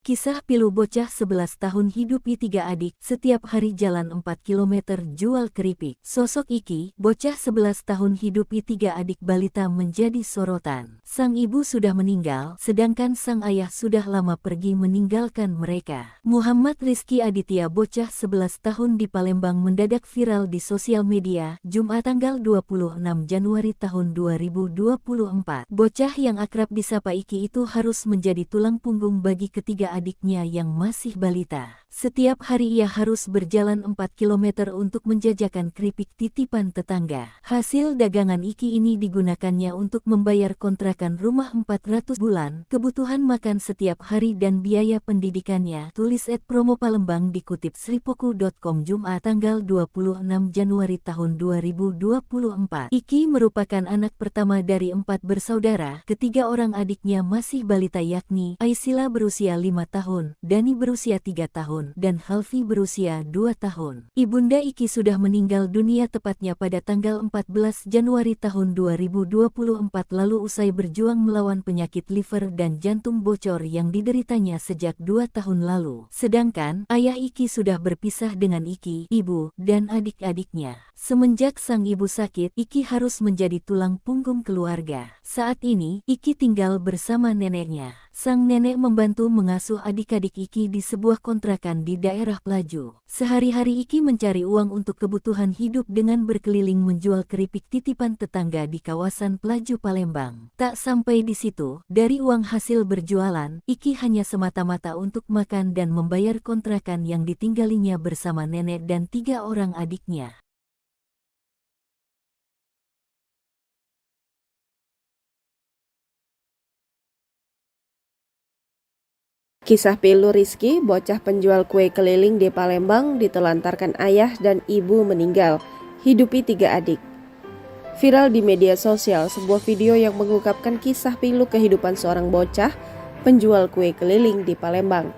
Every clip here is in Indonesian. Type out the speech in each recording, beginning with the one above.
Kisah pilu bocah 11 tahun hidupi 3 adik, setiap hari jalan 4 km jual keripik. Sosok Iki, bocah 11 tahun hidupi 3 adik balita menjadi sorotan. Sang ibu sudah meninggal, sedangkan sang ayah sudah lama pergi meninggalkan mereka. Muhammad Rizky Aditya, bocah 11 tahun di Palembang mendadak viral di sosial media, Jumat tanggal 26 Januari tahun 2024. Bocah yang akrab disapa Iki itu harus menjadi tulang punggung bagi ketiga adiknya yang masih balita. Setiap hari ia harus berjalan 4 km untuk menjajakan keripik titipan tetangga. Hasil dagangan Iki ini digunakannya untuk membayar kontrakan rumah 400 bulan, kebutuhan makan setiap hari dan biaya pendidikannya. Tulis @promo Palembang dikutip sripoku.com Jumat tanggal 26 Januari tahun 2024. Iki merupakan anak pertama dari 4 bersaudara. Ketiga orang adiknya masih balita yakni Aisila berusia 5 tahun, Dani berusia 3 tahun, dan Halfi berusia 2 tahun. Ibunda Iki sudah meninggal dunia tepatnya pada tanggal 14 Januari tahun 2024 lalu usai berjuang melawan penyakit liver dan jantung bocor yang dideritanya sejak 2 tahun lalu. Sedangkan ayah Iki sudah berpisah dengan Iki, ibu, dan adik-adiknya. Semenjak sang ibu sakit, Iki harus menjadi tulang punggung keluarga. Saat ini, Iki tinggal bersama neneknya. Sang nenek membantu mengasuh adik-adik Iki di sebuah kontrakan di daerah Pelaju. Sehari-hari Iki mencari uang untuk kebutuhan hidup dengan berkeliling menjual keripik titipan tetangga di kawasan Pelaju Palembang. Tak sampai di situ, dari uang hasil berjualan, Iki hanya semata-mata untuk makan dan membayar kontrakan yang ditinggalinya bersama nenek dan 3 orang adiknya. Kisah pilu Rizky, bocah penjual kue keliling di Palembang ditelantarkan ayah dan ibu meninggal, hidupi 3 adik. Viral di media sosial sebuah video yang mengungkapkan kisah pilu kehidupan seorang bocah penjual kue keliling di Palembang.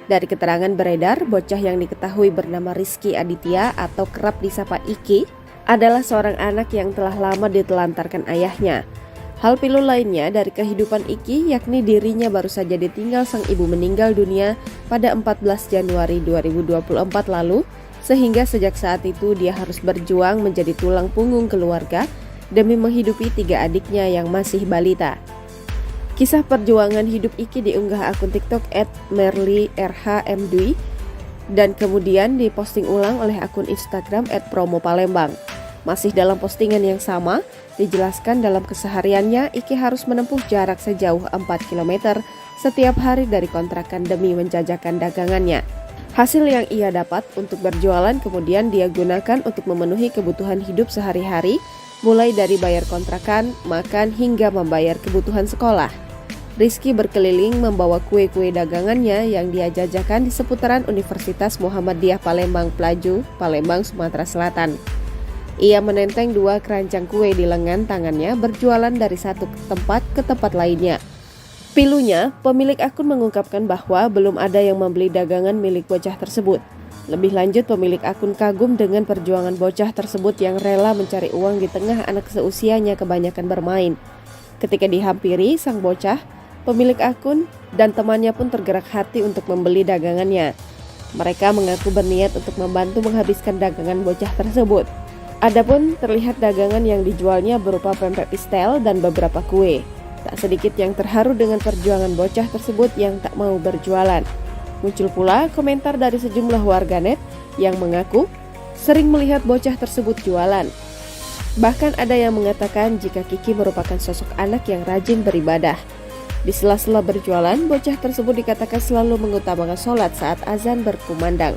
Dari keterangan beredar, bocah yang diketahui bernama Rizky Aditya atau kerap disapa Iki adalah seorang anak yang telah lama ditelantarkan ayahnya. Hal pilu lainnya dari kehidupan Iki yakni dirinya baru saja ditinggal sang ibu meninggal dunia pada 14 Januari 2024 lalu, sehingga sejak saat itu dia harus berjuang menjadi tulang punggung keluarga demi menghidupi 3 adiknya yang masih balita. Kisah perjuangan hidup Iki diunggah akun TikTok @merlyrhmdwi dan kemudian diposting ulang oleh akun Instagram @promopalembang. Masih dalam postingan yang sama, dijelaskan dalam kesehariannya Iki harus menempuh jarak sejauh 4 km setiap hari dari kontrakan demi menjajakan dagangannya. Hasil yang ia dapat untuk berjualan kemudian dia gunakan untuk memenuhi kebutuhan hidup sehari-hari, mulai dari bayar kontrakan, makan, hingga membayar kebutuhan sekolah. Rizky berkeliling membawa kue-kue dagangannya yang dia jajakan di seputaran Universitas Muhammadiyah Palembang Pelaju, Palembang, Sumatera Selatan. Ia menenteng 2 keranjang kue di lengan tangannya berjualan dari satu tempat ke tempat lainnya. Pilunya, pemilik akun mengungkapkan bahwa belum ada yang membeli dagangan milik bocah tersebut. Lebih lanjut, pemilik akun kagum dengan perjuangan bocah tersebut yang rela mencari uang di tengah anak seusianya kebanyakan bermain. Ketika dihampiri sang bocah, pemilik akun dan temannya pun tergerak hati untuk membeli dagangannya. Mereka mengaku berniat untuk membantu menghabiskan dagangan bocah tersebut. Adapun terlihat dagangan yang dijualnya berupa pempek pistel dan beberapa kue. Tak sedikit yang terharu dengan perjuangan bocah tersebut yang tak mau berjualan. Muncul pula komentar dari sejumlah warganet yang mengaku sering melihat bocah tersebut jualan. Bahkan ada yang mengatakan jika Kiki merupakan sosok anak yang rajin beribadah. Di sela-sela berjualan, bocah tersebut dikatakan selalu mengutamakan sholat saat azan berkumandang.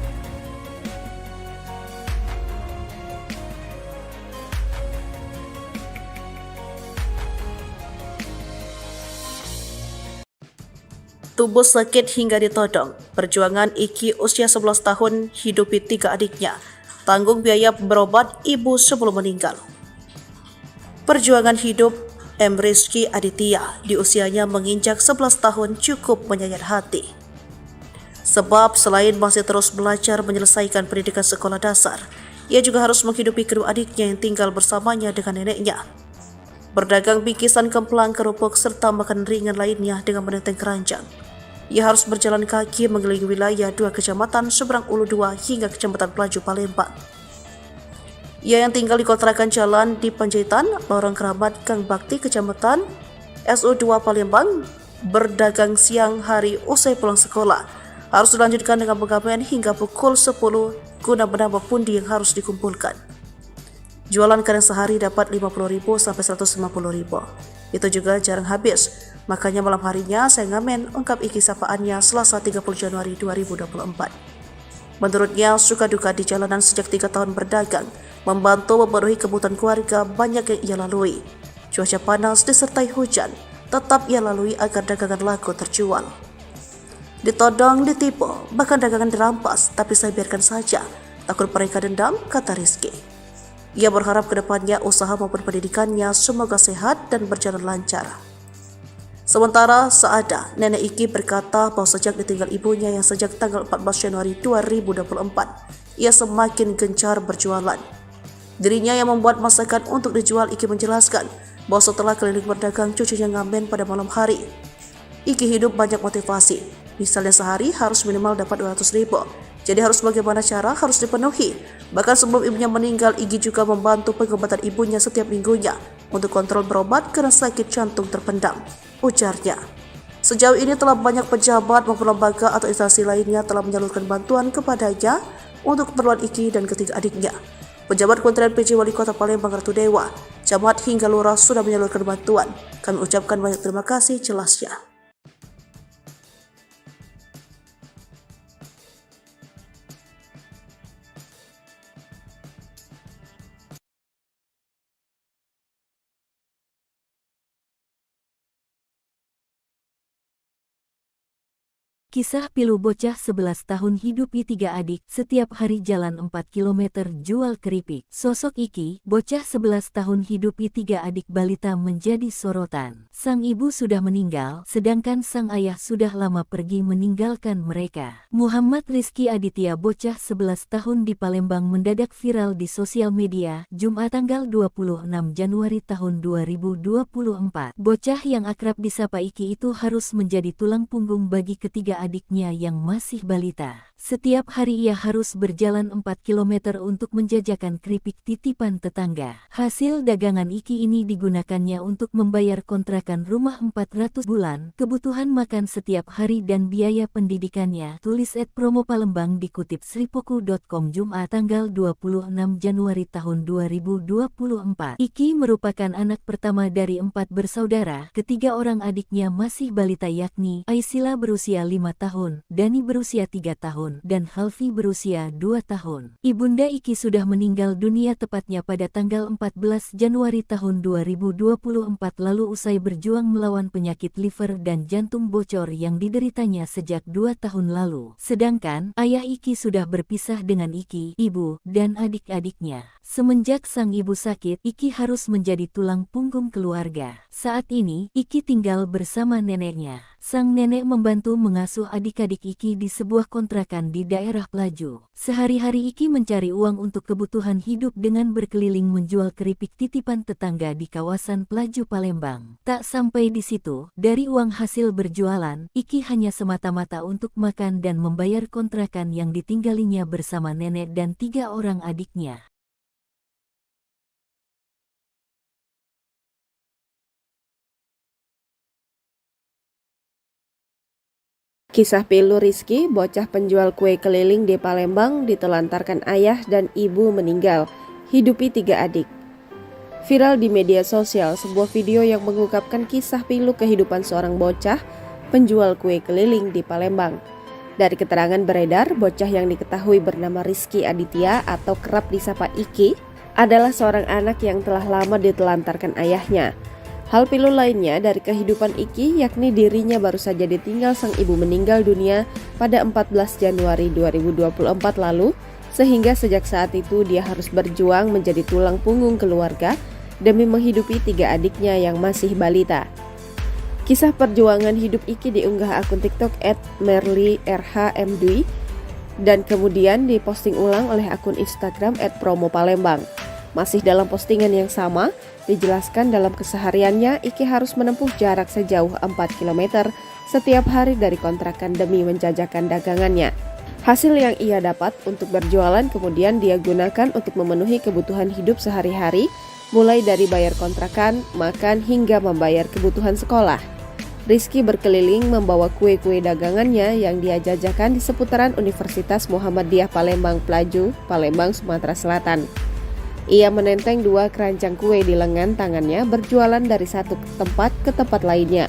Tubuh sakit hingga ditodong. Perjuangan Iki usia 11 tahun hidupi 3 adiknya. Tanggung biaya berobat ibu sebelum meninggal. Perjuangan hidup Rizky Aditya di usianya menginjak 11 tahun cukup menyayat hati. Sebab selain masih terus belajar menyelesaikan pendidikan sekolah dasar, ia juga harus menghidupi kedua adiknya yang tinggal bersamanya dengan neneknya. Berdagang bingkisan kemplang, kerupuk, serta makan ringan lainnya dengan menenteng keranjang. Ia harus berjalan kaki mengelilingi wilayah 2 kecamatan Seberang Ulu 2 hingga Kecamatan Pelaju Palembang. Ia yang tinggal di kontrakan jalan di Panjaitan, Lorong Keramat, Gang Bakti, Kecamatan SU2 Palembang, berdagang siang hari usai pulang sekolah. Harus dilanjutkan dengan pengamen hingga pukul 10 guna menambah pundi yang harus dikumpulkan. Jualan kadang sehari dapat 50.000 sampai 150.000. Itu juga jarang habis. Makanya malam harinya saya ngamen, ungkap Iki sapaannya Selasa 30 Januari 2024. Menurutnya, suka duka di jalanan sejak 3 tahun berdagang, membantu memenuhi kebutuhan keluarga banyak yang ia lalui. Cuaca panas disertai hujan, tetap ia lalui agar dagangan laku terjual. Ditodong, ditipu, bahkan dagangan dirampas, tapi saya biarkan saja, takut mereka dendam, kata Rizky. Ia berharap kedepannya usaha maupun pendidikannya semoga sehat dan berjalan lancar. Sementara Saada, nenek Iki berkata bahwa sejak ditinggal ibunya yang sejak tanggal 14 Januari 2024, ia semakin gencar berjualan. Dirinya yang membuat masakan untuk dijual, Iki menjelaskan bahwa setelah keliling berdagang, cucunya ngamen pada malam hari. Iki hidup banyak motivasi, misalnya sehari harus minimal dapat 200.000. Jadi harus bagaimana cara harus dipenuhi. Bahkan sebelum ibunya meninggal, Iki juga membantu pengobatan ibunya setiap minggunya untuk kontrol berobat karena sakit jantung terpendam, ujarnya. Sejauh ini telah banyak pejabat maupun lembaga atau instansi lainnya telah menyalurkan bantuan kepadanya untuk keperluan Iki dan ketiga adiknya. Pejabat Kementerian PJ Wali Kota Palembang Ratu Dewa, camat hingga lurah sudah menyalurkan bantuan. Kami ucapkan banyak terima kasih, jelasnya. Kisah pilu bocah 11 tahun hidupi 3 adik, setiap hari jalan 4 km jual keripik. Sosok Iki, bocah 11 tahun hidupi 3 adik balita menjadi sorotan. Sang ibu sudah meninggal, sedangkan sang ayah sudah lama pergi meninggalkan mereka. Muhammad Rizky Aditya, bocah 11 tahun di Palembang, mendadak viral di sosial media, Jumat tanggal 26 Januari tahun 2024. Bocah yang akrab disapa Iki itu harus menjadi tulang punggung bagi ketiga adiknya yang masih balita. Setiap hari ia harus berjalan 4 km untuk menjajakan keripik titipan tetangga. Hasil dagangan Iki ini digunakannya untuk membayar kontrakan rumah 400 bulan, kebutuhan makan setiap hari dan biaya pendidikannya. Tulis @promo Palembang dikutip sripoku.com Jumat tanggal 26 Januari tahun 2024. Iki merupakan anak pertama dari 4 bersaudara. Ketiga orang adiknya masih balita, yakni Aisila berusia 5 tahun, Dani berusia 3 tahun, dan Halfi berusia 2 tahun. Ibunda Iki sudah meninggal dunia tepatnya pada tanggal 14 Januari tahun 2024 lalu usai berjuang melawan penyakit liver dan jantung bocor yang dideritanya sejak 2 tahun lalu. Sedangkan ayah Iki sudah berpisah dengan Iki, ibu, dan adik-adiknya. Semenjak sang ibu sakit, Iki harus menjadi tulang punggung keluarga. Saat ini, Iki tinggal bersama neneknya. Sang nenek membantu mengasuh adik-adik Iki di sebuah kontrakan di daerah Pelaju. Sehari-hari Iki mencari uang untuk kebutuhan hidup dengan berkeliling menjual keripik titipan tetangga di kawasan Pelaju Palembang. Tak sampai di situ, dari uang hasil berjualan, Iki hanya semata-mata untuk makan dan membayar kontrakan yang ditinggalinya bersama nenek dan 3 orang adiknya. Kisah pilu Rizky, bocah penjual kue keliling di Palembang, ditelantarkan ayah dan ibu meninggal, hidupi 3 adik. Viral di media sosial sebuah video yang mengungkapkan kisah pilu kehidupan seorang bocah penjual kue keliling di Palembang. Dari keterangan beredar, bocah yang diketahui bernama Rizky Aditya atau kerap disapa Iki adalah seorang anak yang telah lama ditelantarkan ayahnya. Hal pilu lainnya dari kehidupan Iki yakni dirinya baru saja ditinggal sang ibu meninggal dunia pada 14 Januari 2024 lalu, sehingga sejak saat itu dia harus berjuang menjadi tulang punggung keluarga demi menghidupi 3 adiknya yang masih balita. Kisah perjuangan hidup Iki diunggah akun TikTok @merlyrhmdwi dan kemudian diposting ulang oleh akun Instagram @promopalembang. Masih dalam postingan yang sama, dijelaskan dalam kesehariannya Iki harus menempuh jarak sejauh 4 km setiap hari dari kontrakan demi menjajakan dagangannya. Hasil yang ia dapat untuk berjualan kemudian dia gunakan untuk memenuhi kebutuhan hidup sehari-hari, mulai dari bayar kontrakan, makan, hingga membayar kebutuhan sekolah. Rizky berkeliling membawa kue-kue dagangannya yang dia jajakan di seputaran Universitas Muhammadiyah Palembang Plaju, Palembang, Sumatera Selatan. Ia menenteng 2 keranjang kue di lengan tangannya berjualan dari satu tempat ke tempat lainnya.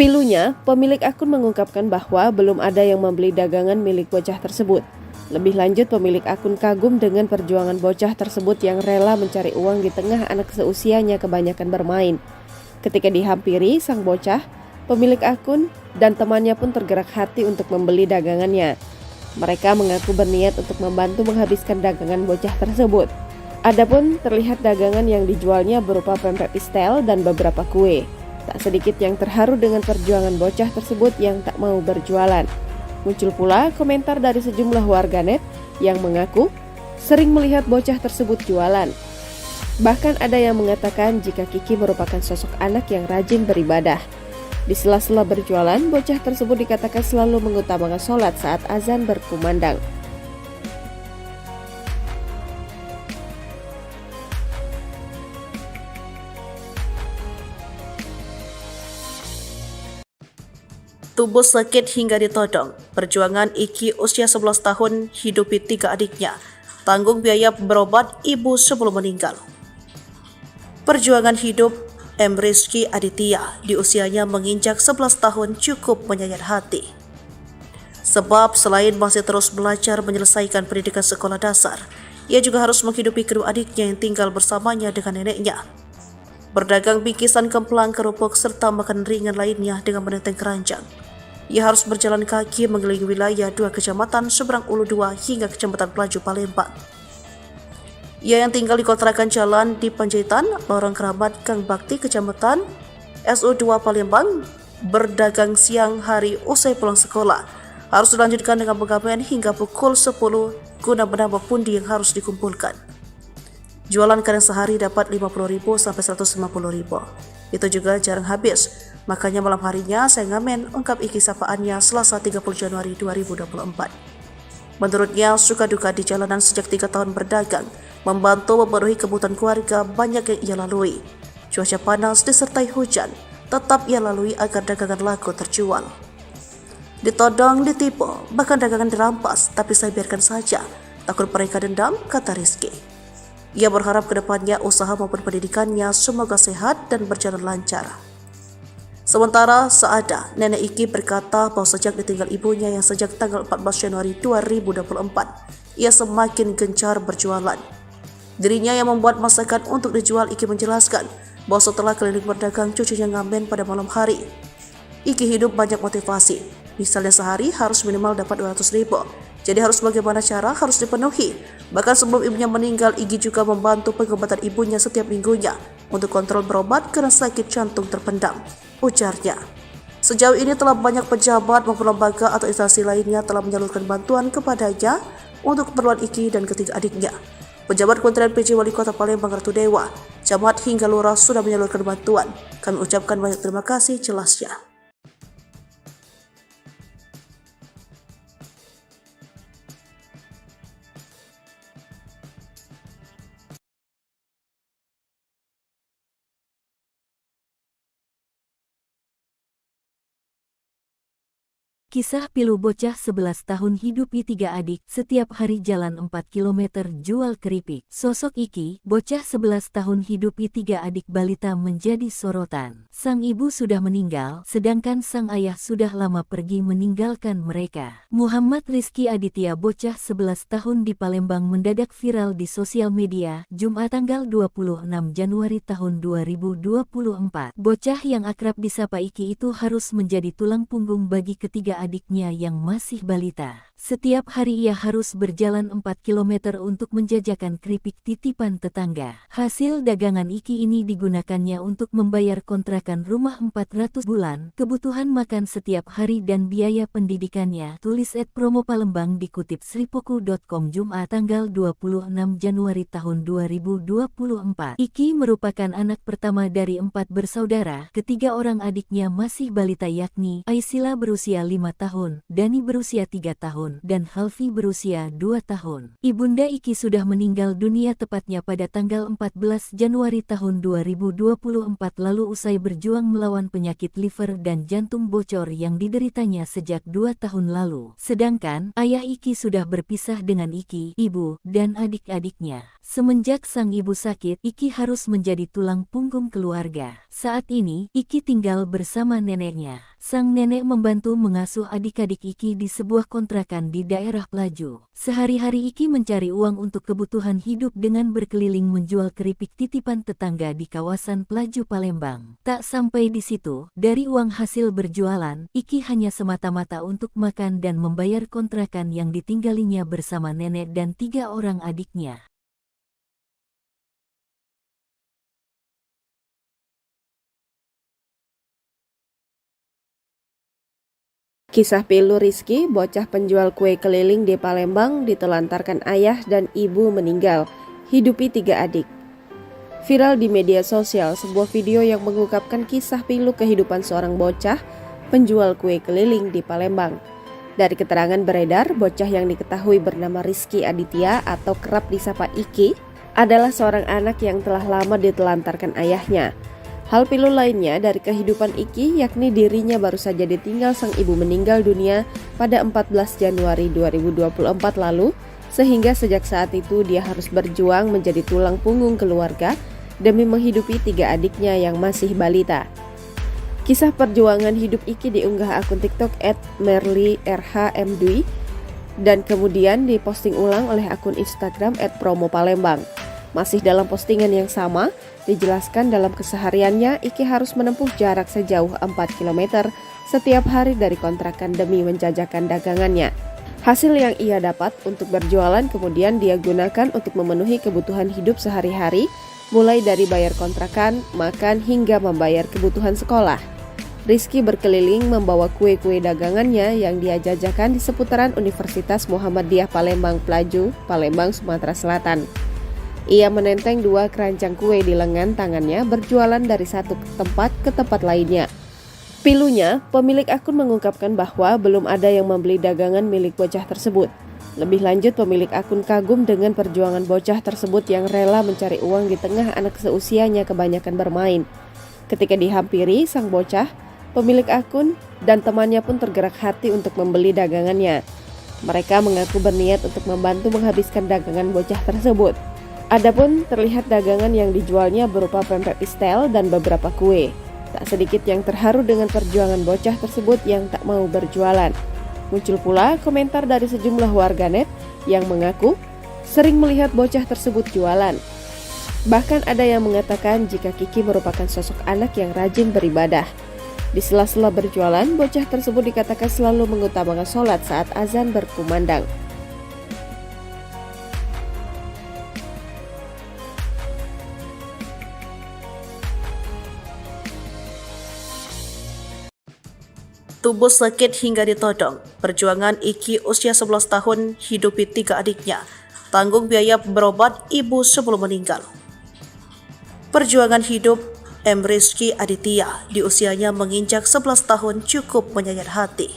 Pilunya, pemilik akun mengungkapkan bahwa belum ada yang membeli dagangan milik bocah tersebut. Lebih lanjut, pemilik akun kagum dengan perjuangan bocah tersebut yang rela mencari uang di tengah anak seusianya kebanyakan bermain. Ketika dihampiri sang bocah, pemilik akun dan temannya pun tergerak hati untuk membeli dagangannya. Mereka mengaku berniat untuk membantu menghabiskan dagangan bocah tersebut. Adapun terlihat dagangan yang dijualnya berupa pempek pistel dan beberapa kue. Tak sedikit yang terharu dengan perjuangan bocah tersebut yang tak mau berjualan. Muncul pula komentar dari sejumlah warganet yang mengaku sering melihat bocah tersebut jualan. Bahkan ada yang mengatakan jika Kiki merupakan sosok anak yang rajin beribadah. Di sela-sela berjualan, bocah tersebut dikatakan selalu mengutamakan sholat saat azan berkumandang. Tubuh sakit hingga ditodong. Perjuangan Iki usia 11 tahun hidupi 3 adiknya. Tanggung biaya berobat ibu sebelum meninggal. Perjuangan hidup Rizky Aditya di usianya menginjak 11 tahun cukup menyayat hati. Sebab selain masih terus belajar menyelesaikan pendidikan sekolah dasar, ia juga harus menghidupi kedua adiknya yang tinggal bersamanya dengan neneknya. Berdagang bingkisan kemplang, kerupuk, serta makan ringan lainnya dengan menenteng keranjang. Ia harus berjalan kaki mengelilingi wilayah 2 kecamatan seberang Ulu 2 hingga kecamatan Plaju, Palembang. Ia yang tinggal di kontrakan jalan di Panjaitan, Lorong Keramat, Kang Bakti, Kecamatan SU2 Palembang, berdagang siang hari usai pulang sekolah. Harus dilanjutkan dengan pengamen hingga pukul 10 guna menambah pundi yang harus dikumpulkan. Jualan kadang sehari dapat 50.000 sampai 150.000. Itu juga jarang habis. Makanya malam harinya saya ngamen, ungkap Iki sapaannya Selasa 30 Januari 2024. Menurutnya, suka duka di jalanan sejak 3 tahun berdagang, membantu memenuhi kebutuhan keluarga banyak yang ia lalui. Cuaca panas disertai hujan, tetap ia lalui agar dagangan laku terjual. Ditodong, ditipu, bahkan dagangan dirampas, tapi saya biarkan saja. Takut mereka dendam, kata Rizky. Ia berharap kedepannya usaha maupun pendidikannya semoga sehat dan berjalan lancar. Sementara Saada, nenek Iki berkata bahwa sejak ditinggal ibunya yang sejak tanggal 14 Januari 2024, ia semakin gencar berjualan. Dirinya yang membuat masakan untuk dijual, Iki menjelaskan bahwa setelah keliling berdagang, cucunya ngamen pada malam hari. Iki hidup banyak motivasi, misalnya sehari harus minimal dapat 200.000. Jadi harus bagaimana cara harus dipenuhi. Bahkan sebelum ibunya meninggal, Iki juga membantu pengobatan ibunya setiap minggunya untuk kontrol berobat karena sakit jantung terpendam, ujarnya. Sejauh ini telah banyak pejabat maupun lembaga atau instansi lainnya telah menyalurkan bantuan kepadanya untuk keperluan Iki dan ketiga adiknya. Pejabat Kementerian PJ Wali Kota Palembang Ratu Dewa, camat hingga lurah sudah menyalurkan bantuan. Kami ucapkan banyak terima kasih, jelasnya. Kisah pilu bocah 11 tahun hidupi 3 adik, setiap hari jalan 4 km jual keripik. Sosok Iki, bocah 11 tahun hidupi 3 adik balita menjadi sorotan. Sang ibu sudah meninggal, sedangkan sang ayah sudah lama pergi meninggalkan mereka. Muhammad Rizky Aditya, bocah 11 tahun di Palembang, mendadak viral di sosial media, Jumat tanggal 26 Januari tahun 2024. Bocah yang akrab disapa Iki itu harus menjadi tulang punggung bagi ketiga adiknya yang masih balita. Setiap hari ia harus berjalan 4 km untuk menjajakan keripik titipan tetangga. Hasil dagangan Iki ini digunakannya untuk membayar kontrakan rumah 400 bulan, kebutuhan makan setiap hari dan biaya pendidikannya. Tulis @promo Palembang dikutip sripoku.com Jumat tanggal 26 Januari tahun 2024. Iki merupakan anak pertama dari 4 bersaudara. Ketiga orang adiknya masih balita yakni Aisila berusia 5 tahun, Dani berusia 3 tahun, dan Halfi berusia 2 tahun. Ibunda Iki sudah meninggal dunia tepatnya pada tanggal 14 Januari tahun 2024 lalu usai berjuang melawan penyakit liver dan jantung bocor yang dideritanya sejak 2 tahun lalu. Sedangkan ayah Iki sudah berpisah dengan Iki, ibu, dan adik-adiknya. Semenjak sang ibu sakit, Iki harus menjadi tulang punggung keluarga. Saat ini, Iki tinggal bersama neneknya. Sang nenek membantu mengasuh adik-adik Iki di sebuah kontrakan di daerah Pelaju. Sehari-hari Iki mencari uang untuk kebutuhan hidup dengan berkeliling menjual keripik titipan tetangga di kawasan Pelaju Palembang. Tak sampai di situ, dari uang hasil berjualan, Iki hanya semata-mata untuk makan dan membayar kontrakan yang ditinggalinya bersama nenek dan 3 orang adiknya. Kisah pilu Rizky, bocah penjual kue keliling di Palembang ditelantarkan ayah dan ibu meninggal, hidupi 3 adik. Viral di media sosial sebuah video yang mengungkapkan kisah pilu kehidupan seorang bocah penjual kue keliling di Palembang. Dari keterangan beredar, bocah yang diketahui bernama Rizky Aditya atau kerap disapa Iki adalah seorang anak yang telah lama ditelantarkan ayahnya. Hal pilu lainnya dari kehidupan Iki yakni dirinya baru saja ditinggal sang ibu meninggal dunia pada 14 Januari 2024 lalu, sehingga sejak saat itu dia harus berjuang menjadi tulang punggung keluarga demi menghidupi 3 adiknya yang masih balita. Kisah perjuangan hidup Iki diunggah akun TikTok @merlyrhmdwi dan kemudian diposting ulang oleh akun Instagram @promopalembang. Masih dalam postingan yang sama, dijelaskan dalam kesehariannya Iki harus menempuh jarak sejauh 4 km setiap hari dari kontrakan demi menjajakan dagangannya. Hasil yang ia dapat untuk berjualan kemudian dia gunakan untuk memenuhi kebutuhan hidup sehari-hari, mulai dari bayar kontrakan, makan, hingga membayar kebutuhan sekolah. Rizky berkeliling membawa kue-kue dagangannya yang dia jajakan di seputaran Universitas Muhammadiyah Palembang Pelaju, Palembang, Sumatera Selatan. Ia menenteng 2 keranjang kue di lengan tangannya berjualan dari satu tempat ke tempat lainnya. Pilunya, pemilik akun mengungkapkan bahwa belum ada yang membeli dagangan milik bocah tersebut. Lebih lanjut, pemilik akun kagum dengan perjuangan bocah tersebut yang rela mencari uang di tengah anak seusianya kebanyakan bermain. Ketika dihampiri sang bocah, pemilik akun dan temannya pun tergerak hati untuk membeli dagangannya. Mereka mengaku berniat untuk membantu menghabiskan dagangan bocah tersebut. Adapun terlihat dagangan yang dijualnya berupa pempek pistel dan beberapa kue. Tak sedikit yang terharu dengan perjuangan bocah tersebut yang tak mau berjualan. Muncul pula komentar dari sejumlah warganet yang mengaku sering melihat bocah tersebut jualan. Bahkan ada yang mengatakan jika Kiki merupakan sosok anak yang rajin beribadah. Di sela-sela berjualan, bocah tersebut dikatakan selalu mengutamakan sholat saat azan berkumandang. Tubuh sakit hingga ditodong. Perjuangan Iki usia 11 tahun hidupi 3 adiknya. Tanggung biaya berobat ibu sebelum meninggal. Perjuangan hidup Rizky Aditya di usianya menginjak 11 tahun cukup menyayat hati.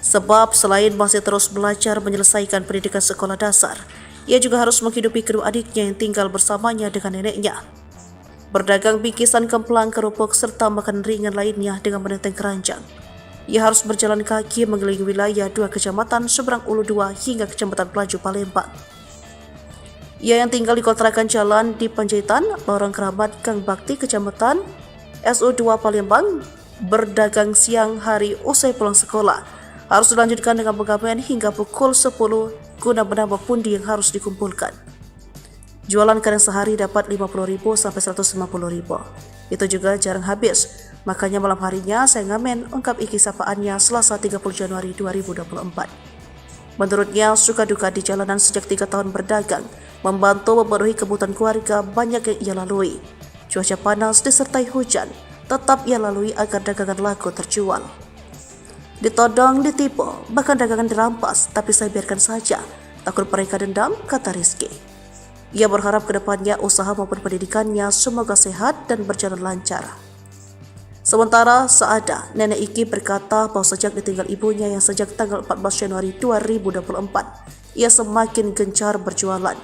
Sebab selain masih terus belajar menyelesaikan pendidikan sekolah dasar, ia juga harus menghidupi kedua adiknya yang tinggal bersamanya dengan neneknya. Berdagang bingkisan kemplang, kerupuk, serta makan ringan lainnya dengan menenteng keranjang. Ia harus berjalan kaki mengelilingi wilayah 2 kecamatan seberang Ulu 2 hingga kecamatan Pelaju Palembang. Ia yang tinggal di kontrakan jalan di Panjaitan, Lorong Keramat, Gang Bakti, kecamatan SU2 Palembang, berdagang siang hari usai pulang sekolah. Harus dilanjutkan dengan pengamen hingga pukul 10 guna menambah pundi yang harus dikumpulkan. Jualan kadang sehari dapat 50.000 sampai 150.000. Itu juga jarang habis. Makanya malam harinya saya ngamen, ungkap Iki sapaannya Selasa 30 Januari 2024. Menurutnya, suka duka di jalanan sejak 3 tahun berdagang, membantu memenuhi kebutuhan keluarga banyak yang ia lalui. Cuaca panas disertai hujan, tetap ia lalui agar dagangan laku terjual. Ditodong, ditipu, bahkan dagangan dirampas, tapi saya biarkan saja. Takut mereka dendam, kata Rizky. Ia berharap kedepannya usaha maupun pendidikannya semoga sehat dan berjalan lancar. Sementara Saada, nenek Iki berkata bahwa sejak ditinggal ibunya yang sejak tanggal 14 Januari 2024, ia semakin gencar berjualan.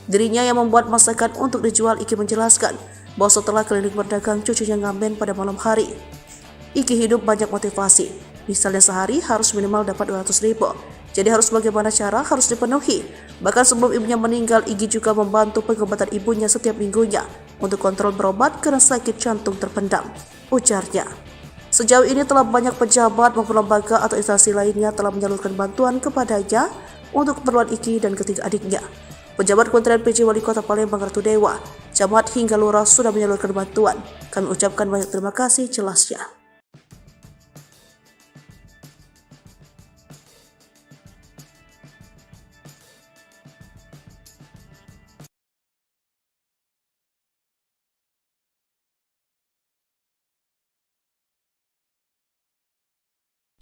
Dirinya yang membuat masakan untuk dijual, Iki menjelaskan bahwa setelah keliling berdagang, cucunya ngamen pada malam hari. Iki hidup banyak motivasi, misalnya sehari harus minimal dapat 200.000. Jadi harus bagaimana cara harus dipenuhi. Bahkan sebelum ibunya meninggal, Iki juga membantu pengobatan ibunya setiap minggunya untuk kontrol berobat karena sakit jantung terpendam, ujarnya. Sejauh ini telah banyak pejabat maupun lembaga atau instansi lainnya telah menyalurkan bantuan kepadanya untuk keperluan Iki dan ketiga adiknya. Pejabat Kementerian PJ Wali Kota Palembang Ratu Dewa, camat hingga lurah sudah menyalurkan bantuan. Kami ucapkan banyak terima kasih, jelasnya.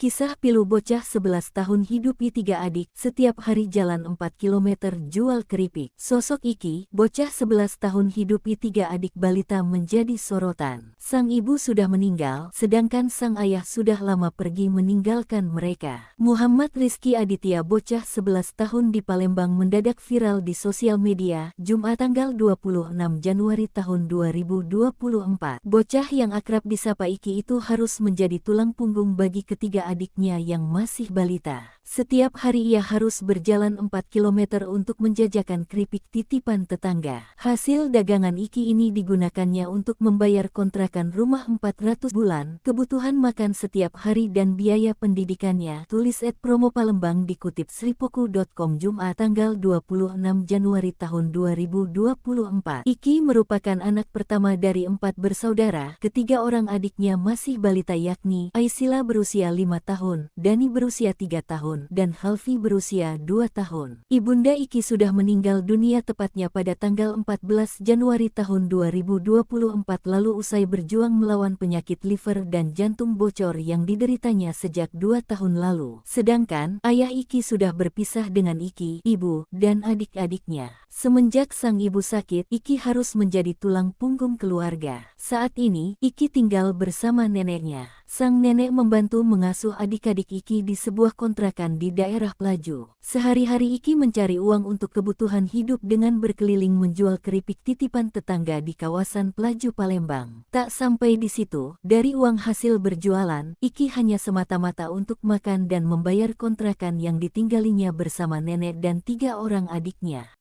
Kisah pilu bocah 11 tahun hidupi 3 adik, setiap hari jalan 4 km jual keripik. Sosok Iki, bocah 11 tahun hidupi 3 adik balita menjadi sorotan. Sang ibu sudah meninggal, sedangkan sang ayah sudah lama pergi meninggalkan mereka. Muhammad Rizky Aditya, bocah 11 tahun di Palembang mendadak viral di sosial media, Jumat tanggal 26 Januari tahun 2024. Bocah yang akrab disapa Iki itu harus menjadi tulang punggung bagi ketiga adiknya yang masih balita. Setiap hari ia harus berjalan 4 km untuk menjajakan keripik titipan tetangga. Hasil dagangan Iki ini digunakannya untuk membayar kontrakan rumah 400 bulan, kebutuhan makan setiap hari dan biaya pendidikannya. Tulis @promo Palembang dikutip sripoku.com Jumat tanggal 26 Januari tahun 2024. Iki merupakan anak pertama dari 4 bersaudara. Ketiga orang adiknya masih balita yakni Aisila berusia 5 tahun, Dani berusia 3 tahun, dan Halfi berusia 2 tahun. Ibunda Iki sudah meninggal dunia tepatnya pada tanggal 14 Januari tahun 2024 lalu usai berjuang melawan penyakit liver dan jantung bocor yang dideritanya sejak 2 tahun lalu. Sedangkan ayah Iki sudah berpisah dengan Iki, ibu, dan adik-adiknya. Semenjak sang ibu sakit, Iki harus menjadi tulang punggung keluarga. Saat ini, Iki tinggal bersama neneknya. Sang nenek membantu mengasuh adik-adik Iki di sebuah kontrakan di daerah Pelaju. Sehari-hari Iki mencari uang untuk kebutuhan hidup dengan berkeliling menjual keripik titipan tetangga di kawasan Pelaju Palembang. Tak sampai di situ, dari uang hasil berjualan, Iki hanya semata-mata untuk makan dan membayar kontrakan yang ditinggalinya bersama nenek dan 3 orang adiknya.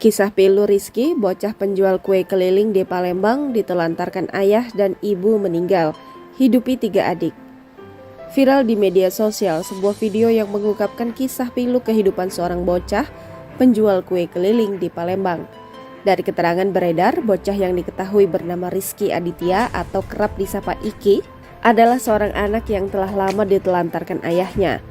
Kisah pilu Rizky, bocah penjual kue keliling di Palembang ditelantarkan ayah dan ibu meninggal, hidupi 3 adik. Viral di media sosial sebuah video yang mengungkapkan kisah pilu kehidupan seorang bocah penjual kue keliling di Palembang. Dari keterangan beredar, bocah yang diketahui bernama Rizky Aditya atau kerap disapa Iki adalah seorang anak yang telah lama ditelantarkan ayahnya.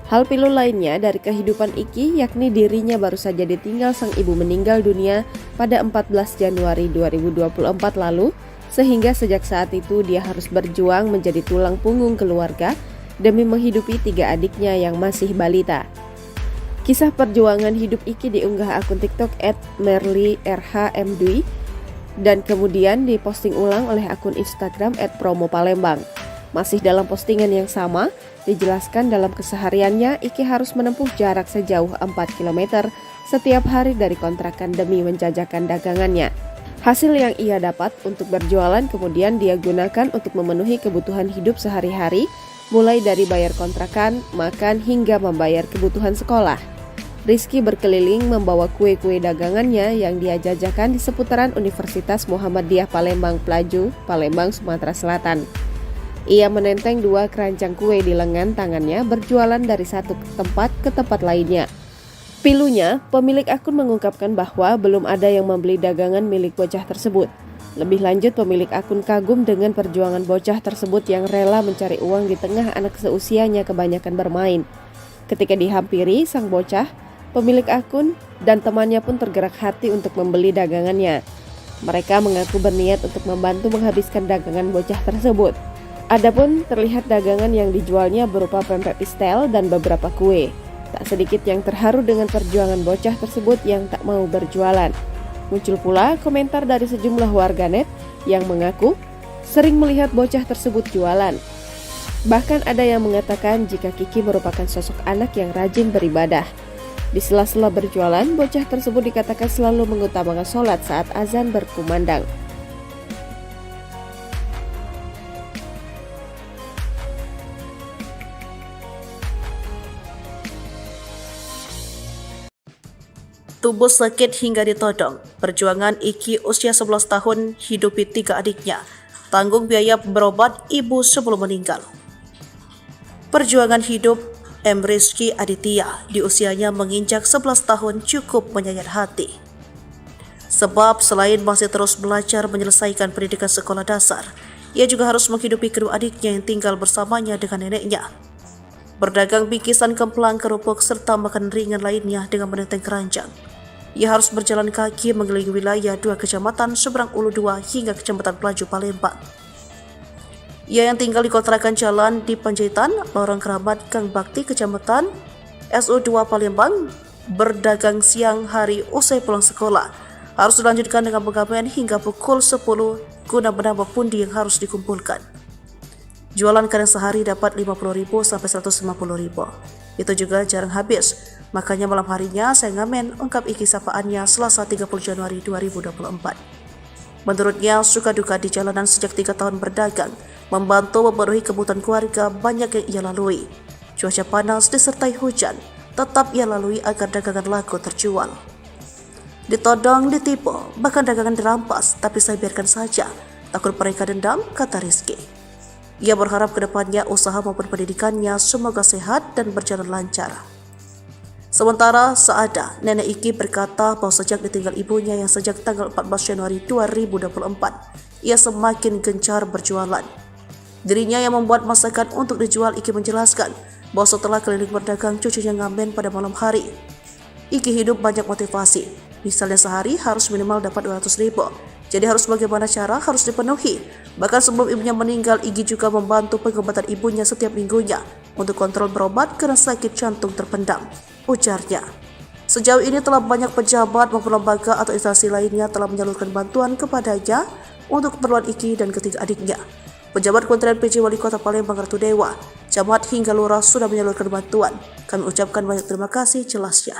Hal pilu lainnya dari kehidupan Iki yakni dirinya baru saja ditinggal sang ibu meninggal dunia pada 14 Januari 2024 lalu, sehingga sejak saat itu dia harus berjuang menjadi tulang punggung keluarga demi menghidupi 3 adiknya yang masih balita. Kisah perjuangan hidup Iki diunggah akun TikTok @merlyrhmdwi dan kemudian diposting ulang oleh akun Instagram @promopalembang. Masih dalam postingan yang sama, dijelaskan dalam kesehariannya Iki harus menempuh jarak sejauh 4 km setiap hari dari kontrakan demi menjajakan dagangannya. Hasil yang ia dapat untuk berjualan kemudian dia gunakan untuk memenuhi kebutuhan hidup sehari-hari, mulai dari bayar kontrakan, makan, hingga membayar kebutuhan sekolah. Rizky berkeliling membawa kue-kue dagangannya yang dia jajakan di seputaran Universitas Muhammadiyah Palembang Pelaju, Palembang, Sumatera Selatan. Ia menenteng 2 keranjang kue di lengan tangannya berjualan dari satu tempat ke tempat lainnya. Pilunya, pemilik akun mengungkapkan bahwa belum ada yang membeli dagangan milik bocah tersebut. Lebih lanjut, pemilik akun kagum dengan perjuangan bocah tersebut yang rela mencari uang di tengah anak seusianya kebanyakan bermain. Ketika dihampiri sang bocah, pemilik akun dan temannya pun tergerak hati untuk membeli dagangannya. Mereka mengaku berniat untuk membantu menghabiskan dagangan bocah tersebut. Adapun terlihat dagangan yang dijualnya berupa pempek pistel dan beberapa kue. Tak sedikit yang terharu dengan perjuangan bocah tersebut yang tak mau berjualan. Muncul pula komentar dari sejumlah warganet yang mengaku sering melihat bocah tersebut jualan. Bahkan ada yang mengatakan jika Kiki merupakan sosok anak yang rajin beribadah. Di sela-sela berjualan, bocah tersebut dikatakan selalu mengutamakan sholat saat azan berkumandang. Tubuh sakit hingga ditodong. Perjuangan Iki usia 11 tahun hidupi 3 adiknya. Tanggung biaya berobat ibu sebelum meninggal. Perjuangan hidup M. Rizky Aditya di usianya menginjak 11 tahun cukup menyayat hati. Sebab selain masih terus belajar menyelesaikan pendidikan sekolah dasar, ia juga harus menghidupi kedua adiknya yang tinggal bersamanya dengan neneknya. Berdagang bingkisan kemplang, kerupuk, serta makan ringan lainnya dengan menenteng keranjang. Ia harus berjalan kaki mengelilingi wilayah 2 kecamatan seberang Ulu 2 hingga kecamatan Pelaju Palembang. Ia yang tinggal di kontrakan jalan di Panjaitan, Lorong Keramat, Gang Bakti, kecamatan SU2 Palembang, berdagang siang hari usai pulang sekolah. Harus dilanjutkan dengan pengamen hingga pukul 10 guna menambah pundi yang harus dikumpulkan. Jualan kadang sehari dapat 50.000 sampai 150.000. Itu juga jarang habis. Makanya malam harinya saya ngamen, ungkap Iki sapaannya Selasa 30 Januari 2024. Menurutnya, suka duka di jalanan sejak 3 tahun berdagang, membantu memenuhi kebutuhan keluarga banyak yang ia lalui. Cuaca panas disertai hujan, tetap ia lalui agar dagangan laku terjual. Ditodong, ditipu, bahkan dagangan dirampas, tapi saya biarkan saja. Takut mereka dendam, kata Rizky. Ia berharap ke depannya usaha maupun pendidikannya semoga sehat dan berjalan lancar. Sementara Saada, nenek Iki berkata bahwa sejak ditinggal ibunya yang sejak tanggal 14 Januari 2024, ia semakin gencar berjualan. Dirinya yang membuat masakan untuk dijual, Iki menjelaskan bahwa setelah keliling berdagang, cucunya ngamen pada malam hari. Iki hidup banyak motivasi, misalnya sehari harus minimal dapat 200.000. Jadi harus bagaimana cara harus dipenuhi. Bahkan sebelum ibunya meninggal, Iki juga membantu pengobatan ibunya setiap minggunya untuk kontrol berobat karena sakit jantung terpendam, ujarnya. Sejauh ini telah banyak pejabat maupun lembaga atau instansi lainnya telah menyalurkan bantuan kepadanya untuk keperluan Iki dan ketiga adiknya. Pejabat Kementerian PJ Wali Kota Palembang Ratu Dewa, camat hingga lurah sudah menyalurkan bantuan. Kami ucapkan banyak terima kasih, jelasnya.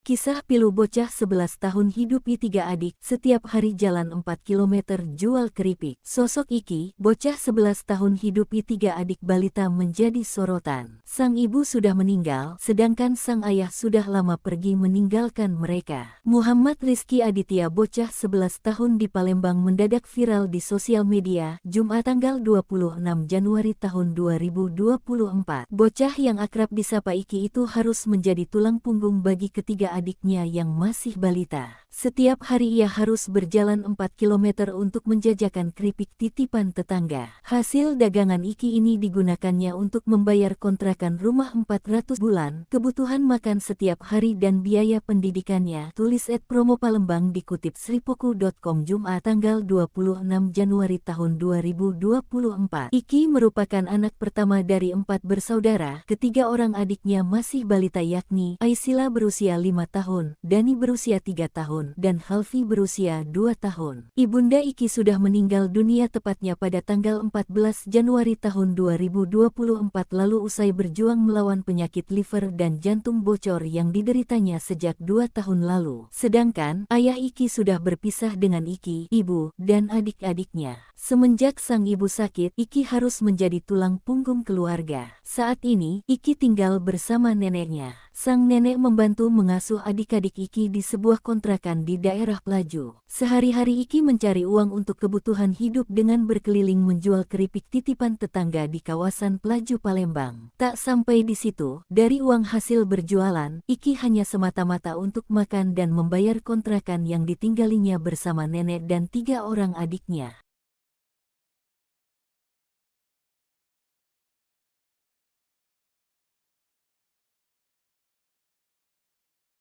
Kisah pilu bocah 11 tahun hidupi 3 adik, setiap hari jalan 4 km jual keripik. Sosok Iki, bocah 11 tahun hidupi 3 adik balita menjadi sorotan. Sang ibu sudah meninggal, sedangkan sang ayah sudah lama pergi meninggalkan mereka. Muhammad Rizky Aditya, bocah 11 tahun di Palembang, mendadak viral di sosial media, Jumat tanggal 26 Januari tahun 2024. Bocah yang akrab disapa Iki itu harus menjadi tulang punggung bagi ketiga adiknya yang masih balita. Setiap hari ia harus berjalan 4 km untuk menjajakan keripik titipan tetangga. Hasil dagangan Iki ini digunakannya untuk membayar kontrakan rumah 400 bulan, kebutuhan makan setiap hari dan biaya pendidikannya. Tulis @promo Palembang dikutip sripoku.com Jumat tanggal 26 Januari tahun 2024. Iki merupakan anak pertama dari 4 bersaudara. Ketiga orang adiknya masih balita, yakni Aisila berusia 5 tahun, Dani berusia 3 tahun, dan Halfi berusia 2 tahun. Ibunda Iki sudah meninggal dunia tepatnya pada tanggal 14 Januari tahun 2024 lalu usai berjuang melawan penyakit liver dan jantung bocor yang dideritanya sejak 2 tahun lalu. Sedangkan ayah Iki sudah berpisah dengan Iki, ibu, dan adik-adiknya. Semenjak sang ibu sakit, Iki harus menjadi tulang punggung keluarga. Saat ini, Iki tinggal bersama neneknya. Sang nenek membantu mengasuh adik-adik Iki di sebuah kontrakan di daerah Pelaju. Sehari-hari Iki mencari uang untuk kebutuhan hidup dengan berkeliling menjual keripik titipan tetangga di kawasan Pelaju Palembang. Tak sampai di situ, dari uang hasil berjualan, Iki hanya semata-mata untuk makan dan membayar kontrakan yang ditinggalinya bersama nenek dan 3 orang adiknya.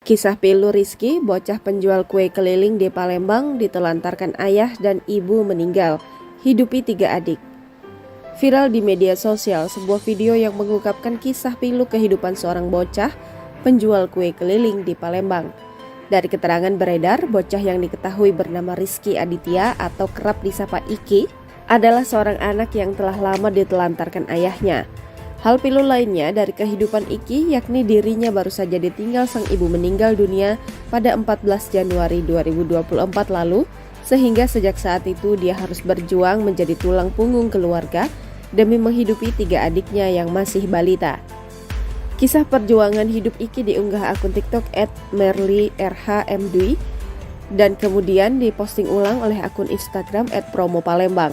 Kisah pilu Rizky, bocah penjual kue keliling di Palembang ditelantarkan ayah dan ibu meninggal, hidupi 3 adik. Viral di media sosial sebuah video yang mengungkapkan kisah pilu kehidupan seorang bocah penjual kue keliling di Palembang. Dari keterangan beredar, bocah yang diketahui bernama Rizky Aditya atau kerap disapa Iki adalah seorang anak yang telah lama ditelantarkan ayahnya. Hal pilu lainnya dari kehidupan Iki yakni dirinya baru saja ditinggal sang ibu meninggal dunia pada 14 Januari 2024 lalu, sehingga sejak saat itu dia harus berjuang menjadi tulang punggung keluarga demi menghidupi 3 adiknya yang masih balita. Kisah perjuangan hidup Iki diunggah akun TikTok @merlyrhmdwi dan kemudian diposting ulang oleh akun Instagram @promopalembang.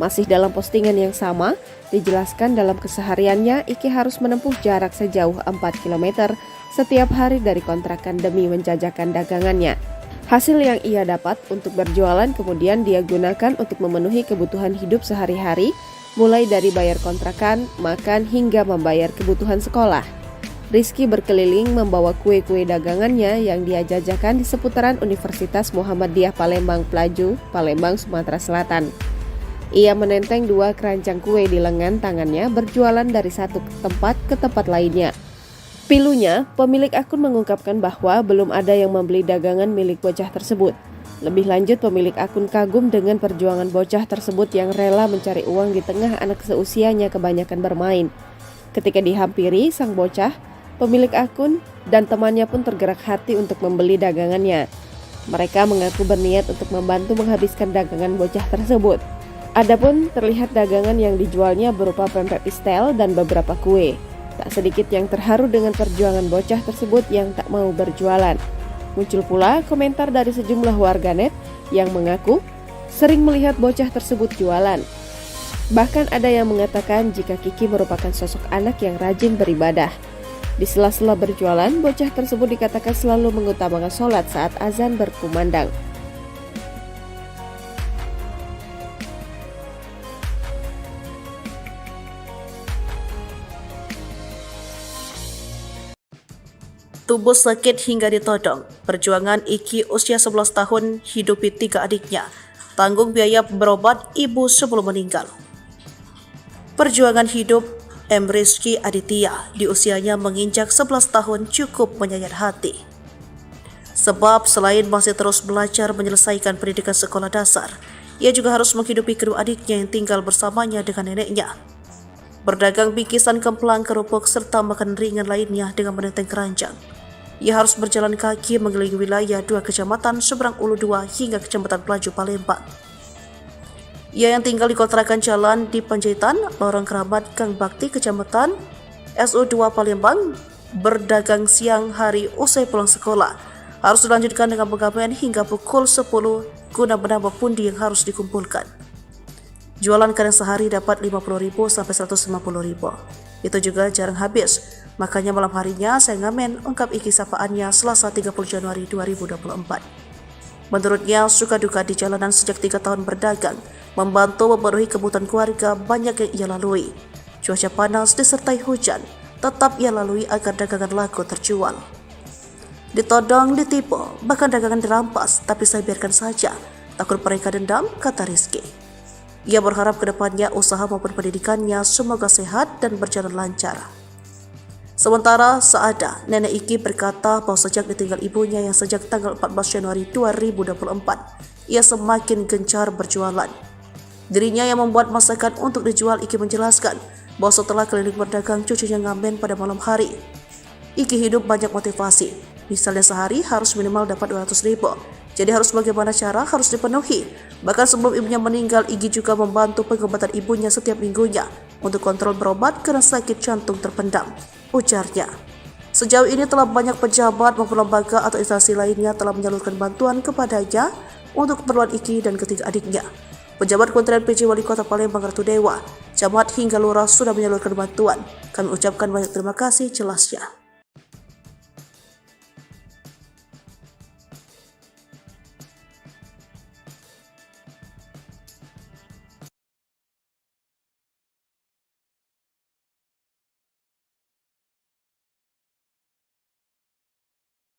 Masih dalam postingan yang sama, dijelaskan dalam kesehariannya Iki harus menempuh jarak sejauh 4 km setiap hari dari kontrakan demi menjajakan dagangannya. Hasil yang ia dapat untuk berjualan kemudian dia gunakan untuk memenuhi kebutuhan hidup sehari-hari, mulai dari bayar kontrakan, makan, hingga membayar kebutuhan sekolah. Rizky berkeliling membawa kue-kue dagangannya yang dia jajakan di seputaran Universitas Muhammadiyah Palembang Pelaju, Palembang, Sumatera Selatan. Ia menenteng 2 keranjang kue di lengan tangannya berjualan dari satu tempat ke tempat lainnya. Pilunya, pemilik akun mengungkapkan bahwa belum ada yang membeli dagangan milik bocah tersebut. Lebih lanjut, pemilik akun kagum dengan perjuangan bocah tersebut yang rela mencari uang di tengah anak seusianya kebanyakan bermain. Ketika dihampiri sang bocah, pemilik akun dan temannya pun tergerak hati untuk membeli dagangannya. Mereka mengaku berniat untuk membantu menghabiskan dagangan bocah tersebut. Adapun terlihat dagangan yang dijualnya berupa pempek pistel dan beberapa kue. Tak sedikit yang terharu dengan perjuangan bocah tersebut yang tak mau berjualan. Muncul pula komentar dari sejumlah warganet yang mengaku sering melihat bocah tersebut jualan. Bahkan ada yang mengatakan jika Kiki merupakan sosok anak yang rajin beribadah. Di sela-sela berjualan, bocah tersebut dikatakan selalu mengutamakan sholat saat azan berkumandang. Tubuh sakit hingga ditodong. Perjuangan Iki usia 11 tahun hidupi 3 adiknya. Tanggung biaya berobat ibu sebelum meninggal. Perjuangan hidup Rizky Aditya di usianya menginjak 11 tahun cukup menyayat hati. Sebab selain masih terus belajar menyelesaikan pendidikan sekolah dasar, ia juga harus menghidupi kedua adiknya yang tinggal bersamanya dengan neneknya. Berdagang bingkisan kemplang, kerupuk, serta makan ringan lainnya dengan menenteng keranjang. Ia harus berjalan kaki mengelilingi wilayah 2 kecamatan seberang Ulu 2 hingga kecamatan Pelaju Palembang. Ia yang tinggal di kontrakan jalan di Panjaitan, Lorong Keramat, Gang Bakti, kecamatan SU2 Palembang, berdagang siang hari usai pulang sekolah. Harus dilanjutkan dengan pengamen hingga pukul 10 guna menambah pundi yang harus dikumpulkan. Jualan kadang sehari dapat 50.000 sampai 150.000. Itu juga jarang habis. Makanya malam harinya saya ngamen, ungkap Iki sapaannya Selasa 30 Januari 2024. Menurutnya, suka duka di jalanan sejak 3 tahun berdagang, membantu memenuhi kebutuhan keluarga banyak yang ia lalui. Cuaca panas disertai hujan, tetap ia lalui agar dagangan laku terjual. Ditodong, ditipu, bahkan dagangan dirampas, tapi saya biarkan saja. Takut mereka dendam, kata Rizky. Ia berharap kedepannya usaha maupun pendidikannya semoga sehat dan berjalan lancar. Sementara Saada, nenek Iki berkata bahwa sejak ditinggal ibunya yang sejak tanggal 14 Januari 2024, ia semakin gencar berjualan. Dirinya yang membuat masakan untuk dijual. Iki menjelaskan bahwa setelah keliling berdagang, cucunya ngamen pada malam hari. Iki hidup banyak motivasi, misalnya sehari harus minimal dapat 200.000. Jadi harus bagaimana cara harus dipenuhi. Bahkan sebelum ibunya meninggal, Igi juga membantu pengobatan ibunya setiap minggunya untuk kontrol berobat karena sakit jantung terpendam, ujarnya. Sejauh ini telah banyak pejabat maupun lembaga atau instansi lainnya telah menyalurkan bantuan kepadanya untuk keperluan Iki dan ketiga adiknya. Pejabat Kementerian PJ Wali Kota Palembang Ratu Dewa, camat hingga lurah sudah menyalurkan bantuan. Kami ucapkan banyak terima kasih, jelasnya.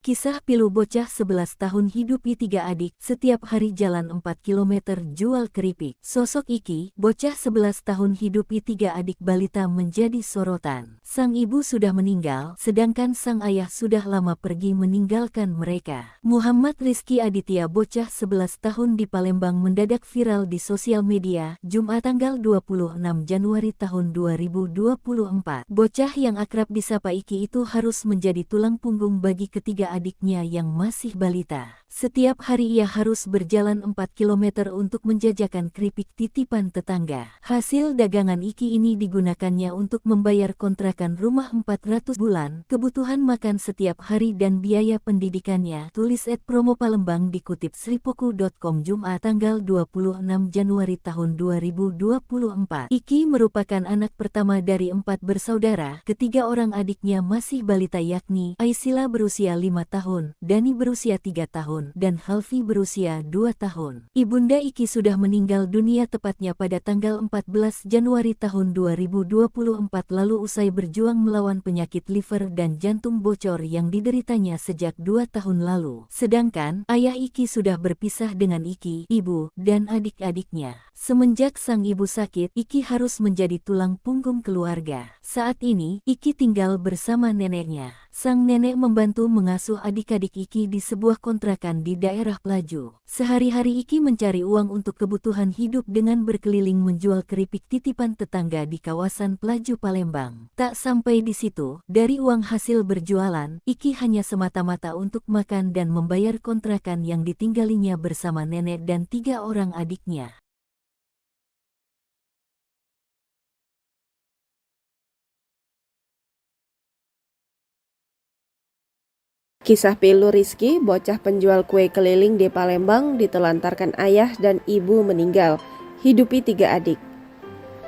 Kisah pilu bocah 11 tahun hidupi 3 adik, setiap hari jalan 4 km jual keripik. Sosok Iki, bocah 11 tahun hidupi 3 adik balita menjadi sorotan. Sang ibu sudah meninggal, sedangkan sang ayah sudah lama pergi meninggalkan mereka. Muhammad Rizky Aditya, bocah 11 tahun di Palembang, mendadak viral di sosial media, Jumat tanggal 26 Januari tahun 2024. Bocah yang akrab disapa Iki itu harus menjadi tulang punggung bagi ketiga adiknya yang masih balita. Setiap hari ia harus berjalan 4 km untuk menjajakan keripik titipan tetangga. Hasil dagangan Iki ini digunakannya untuk membayar kontrakan rumah 400 bulan, kebutuhan makan setiap hari dan biaya pendidikannya. Tulis @promo Palembang dikutip sripoku.com Jumat tanggal 26 Januari tahun 2024. Iki merupakan anak pertama dari 4 bersaudara. Ketiga orang adiknya masih balita, yakni Aisila berusia 5 tahun, Dani berusia 3 tahun, dan Halfi berusia 2 tahun. Ibunda Iki sudah meninggal dunia tepatnya pada tanggal 14 Januari tahun 2024 lalu usai berjuang melawan penyakit liver dan jantung bocor yang dideritanya sejak 2 tahun lalu. Sedangkan ayah Iki sudah berpisah dengan Iki, ibu, dan adik-adiknya. Semenjak sang ibu sakit, Iki harus menjadi tulang punggung keluarga. Saat ini, Iki tinggal bersama neneknya. Sang nenek membantu mengasuh adik-adik Iki di sebuah kontrakan di daerah Pelaju. Sehari-hari Iki mencari uang untuk kebutuhan hidup dengan berkeliling menjual keripik titipan tetangga di kawasan Pelaju Palembang. Tak sampai di situ, dari uang hasil berjualan, Iki hanya semata-mata untuk makan dan membayar kontrakan yang ditinggalinya bersama nenek dan 3 orang adiknya. Kisah pilu Rizky, bocah penjual kue keliling di Palembang, ditelantarkan ayah dan ibu meninggal, hidupi 3 adik.